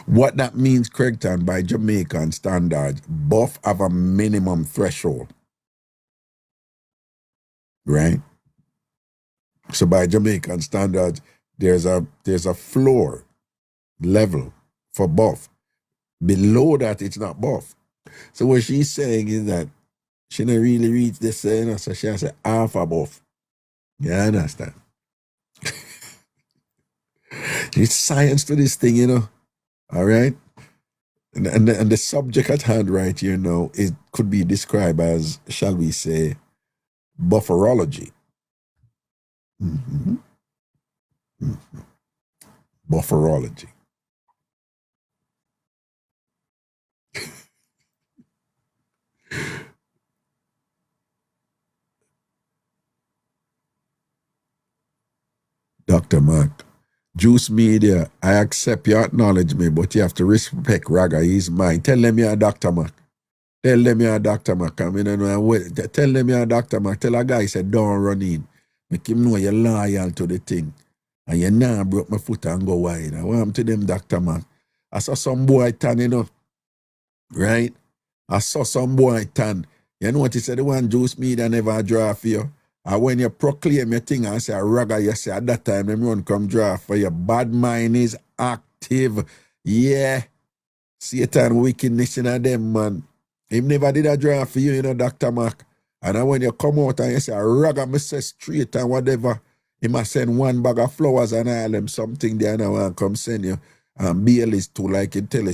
What that means, Craigton, by Jamaican standards, both have a minimum threshold. Right? So by Jamaican standards, there's a floor level for buff. Below that, it's not buff. So what she's saying is that she didn't really reach this, you know, so she has a half above. You understand? It's science to this thing, you know. All right? And the subject at hand right here now, it could be described as, shall we say, bufferology. Mm-hmm. Mm-hmm. Bufferology. Dr. Mark, Juice Media, I accept you acknowledge me, but you have to respect Raga. He's mine. Tell them you're Dr. Mark. Tell them you're Dr. Mark. I mean, tell them you're Dr. Mark. Tell a guy, said, don't run in. Make him know you're loyal to the thing. And you now broke my foot and go wide. I want to them, Dr. Mark. I saw some boy tan, you know. Right? I saw some boy tan. You know what he said? The one Juice Media never draw for you. And when you proclaim your thing and say a Raga, you say at that time, them run come draw for you. Bad mind is active. Yeah. Satan wickedness in them, man. Him never did a draw for you, you know, Dr. Mark. And when you come out and you say a Raga, me say straight and whatever, he must send one bag of flowers and all them something there and I want to come send you. And Baileys too, like you tell him,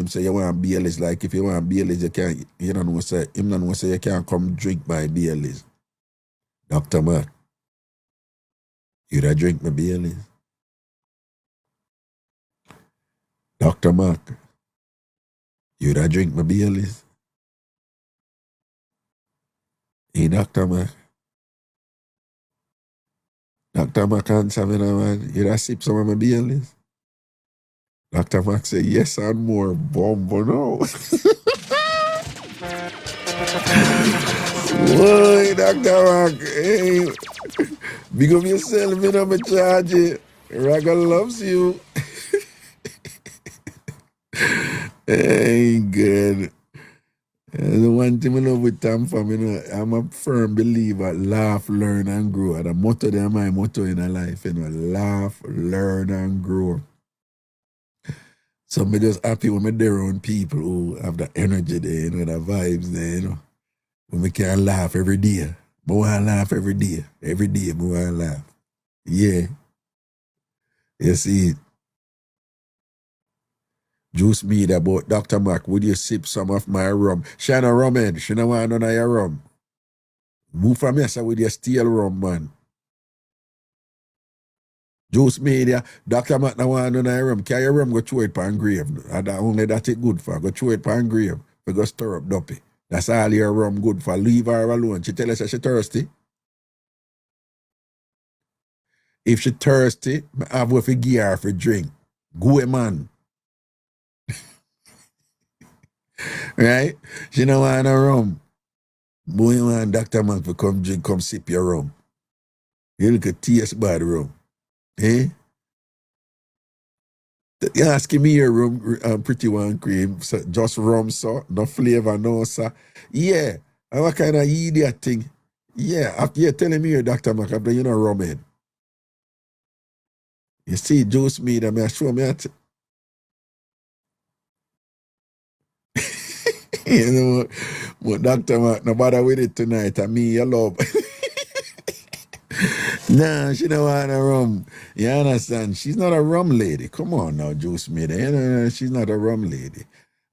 say you want Baileys, like if you want Baileys, you can't, you don't know, say, him don't know, say you can't come drink my Baileys. Dr. Mark, you da drink my Baileys? Dr. Mark, you da drink my Baileys? Hey, Dr. Mark. Dr. Mark answer me now, man. You da sip some of my Baileys? Dr. Mark say, yes and more. Bombo no. Whoa, Dr. Mark. Hey. Big up yourself, you know, me charge you. Raga loves you. Hey, good. The one thing I love with TamFam, you know, I'm a firm believer, laugh, learn, and grow. And the motto there, my motto in a life, you know, laugh, learn, and grow. So I'm just happy when I'm there around people who have the energy there, you know, the vibes there, you know. But we can laugh every day. But I laugh every day. Every day, but I laugh. Yeah. You see, Juice me about Dr. Mac, would you sip some of my rum? Shana rum in. She don't want none of your rum. Move from here, so with your steel rum, man. Juice media, Dr. Mac no want none of your rum. Carry your rum, go throw it pan grave. And only that it good for. Go throw it pan grave. We go stir up duppy. That's all your rum good for. Leave her alone. She tell us that she thirsty. If she thirsty, I have what for give her for drink. Go away, man. Right? She don't want no rum. Boy, you want Dr. Man to come drink, come sip your rum. You look at taste bad rum. Eh? You asking me your rum, pretty one cream, so just rum, so no flavor, no, sir. Yeah. And what kind of idiot thing? Yeah, after you're telling me you're Dr. Mac, after you know rum head. You see, juice me, that may show me that. You know, but Dr. Mac, no bother with it tonight. I mean, your love. Nah, she don't want a rum. You understand? She's not a rum lady. Come on now, Juice me. You know, she's not a rum lady.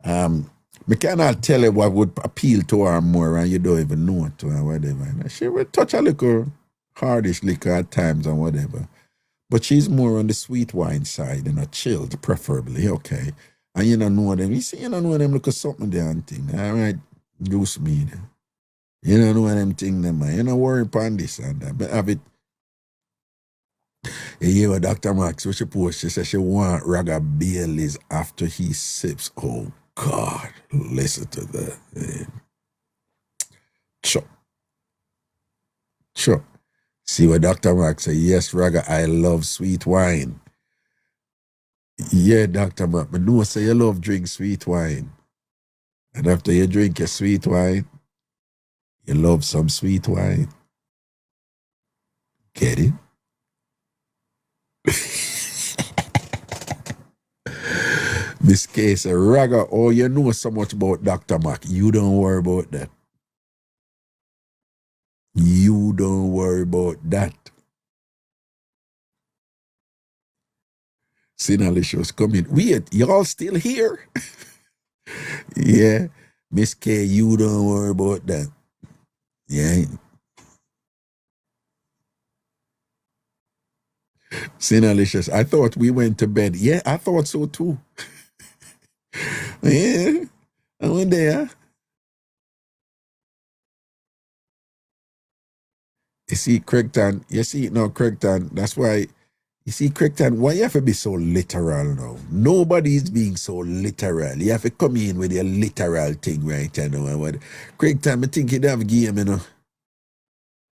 Me cannot tell her what would appeal to her more and you don't even know it to her, whatever. She will touch a little hardish liquor at times and whatever. But she's more on the sweet wine side, you know, chilled, preferably, okay. And you don't know them. You see, you don't know them look at something there and thing. All right, Juice me. You don't know them thing, them, man. You don't worry upon this and that. But have it. You hear what Dr. Max, what she post, she said she want Raga Baileys after he sips. Oh, God, listen to that. Chop. Chop. See what Dr. Max said, yes, Raga, I love sweet wine. Yeah, Dr. Max, but no, say you love drink sweet wine. And after you drink your sweet wine, you love some sweet wine. Get it? This case, Raga, oh, you know so much about Dr. Mac. You don't worry about that. You don't worry about that. Sinalicious coming. Wait, y'all still here? Yeah. Miss K, you don't worry about that. Yeah. Sinalicious, I thought we went to bed. Yeah, I thought so too. Yeah. I went there. You see, Craigton, that's why, you see, Craigton, why you have to be so literal now? Nobody's being so literal. You have to come in with your literal thing right now. Craigton, I think you'd have a game, you know.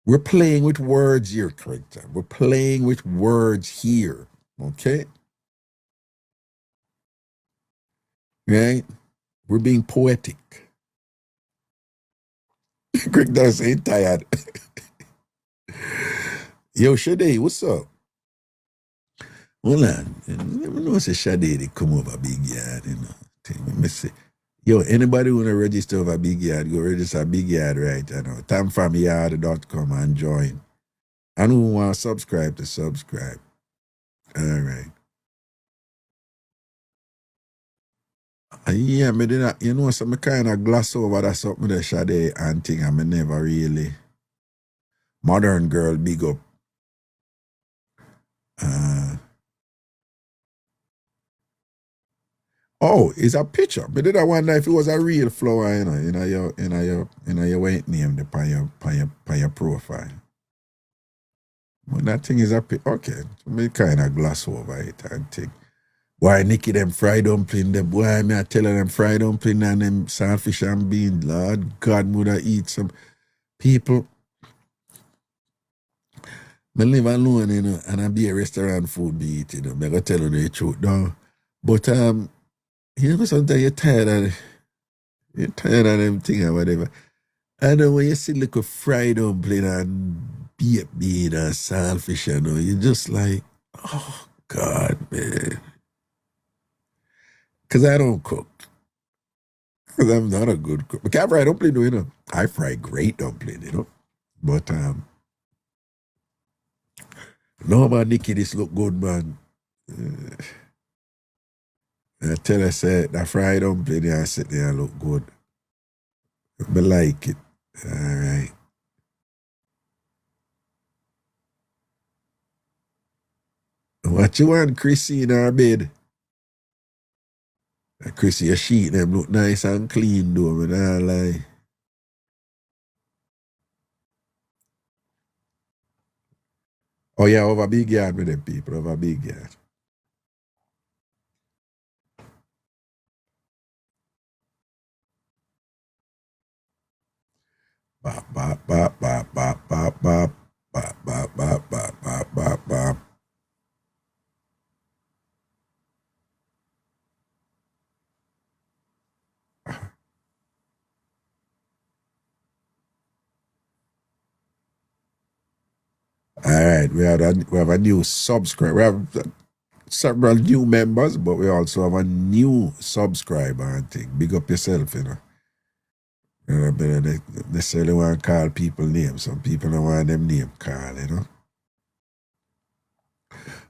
We're playing with words here, Craigton. We're playing with words here, okay? Right? We're being poetic. Craigton's ain't tired. Yo, Shade, what's up? Hold on. Never know it's a Shade they come over Big Yard, you know. Let me see. Yo, anybody want to register over Big Yard, go register Big Yard right now. TamFamyard.com and join. And who want to subscribe to subscribe. All right. Yeah, me did not, you know, some kind of gloss over that something that Shade and thing, I me never really. Modern girl, big up. Oh, it's a picture. But then I wonder if it was a real flower, you know, in your white name, on your profile. But that thing is a picture. Okay, so me kind of gloss over it and think. Why Nicky them fried dumpling, them why me I tell them fried dumpling and them saltfish and beans, Lord God, would I eat some people. Me live alone, you know, and I be a restaurant food be eat, you know. I gotta tell you the truth, no. But you know, sometimes you're tired of them things or whatever. And when you see like a fried dumpling and baked bean and saltfish, you know, you're just like, oh God, man. Because I don't cook. Because I'm not a good cook. I can't fry dumpling, you know. I fry great dumpling, you know. But no man, Nikki, this look good, man. I tell her, say, that fried dumpling, I sit there and look good. I like it. All right. What you want, Chrissy, in her bed? Chrissy, your sheet them look nice and clean, though, man. I lie. Oh, yeah, over big yard with them people, over big yard. Bop, bop, bop, bop, bop, bop, bop. Bop, bop, bop, bop, bop, bop, bop. All right, we have a new subscriber. We have several new members, but we also have a new subscriber, I think. Big up yourself, you know. You know, they necessarily want to call people names. Some people don't want them name call, you know.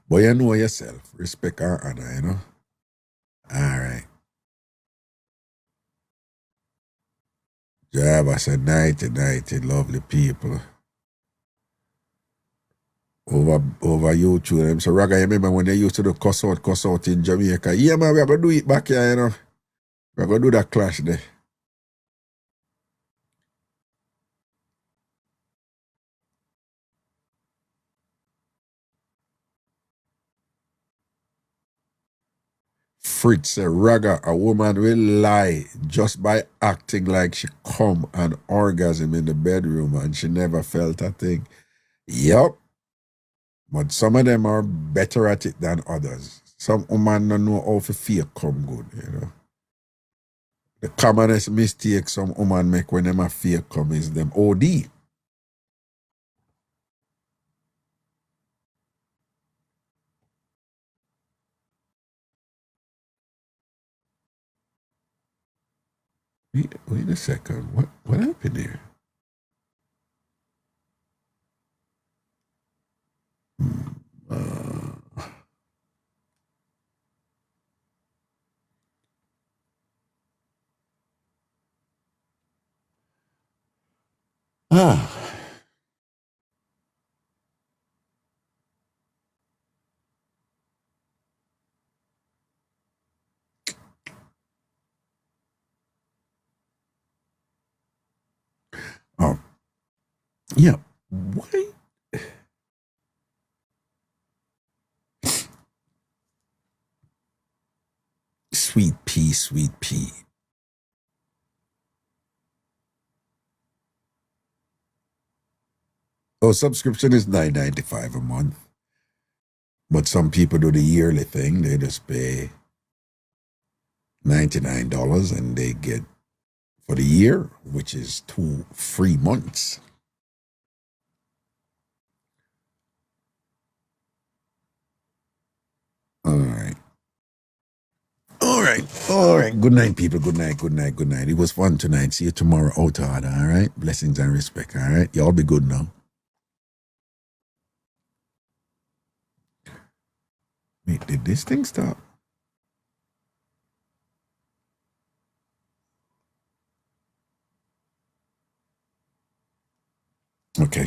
But you know yourself. Respect and honor, you know. All right. Java said, nighty, lovely people. Over YouTube. Them. So, Raga, you remember when they used to do cuss out in Jamaica? Yeah, man, we're going to do it back here, you know. We're going to do that clash there. Fritz said, Raga, a woman will lie just by acting like she come an orgasm in the bedroom and she never felt a thing. Yup. But some of them are better at it than others. Some women don't know how to fake come good, you know. The commonest mistake some women make when them a fake come is them OD. Wait a second. What happened here? Oh, yeah. Why? Sweet pea, sweet pea. Oh, subscription is $9.95 a month. But some people do the yearly thing. They just pay $99 and they get for the year, which is 2 free months. All right. Good night, people. Good night. It was fun tonight. See you tomorrow out order, all right? Blessings and respect, all right? Y'all be good now. Wait, did this thing stop? Okay.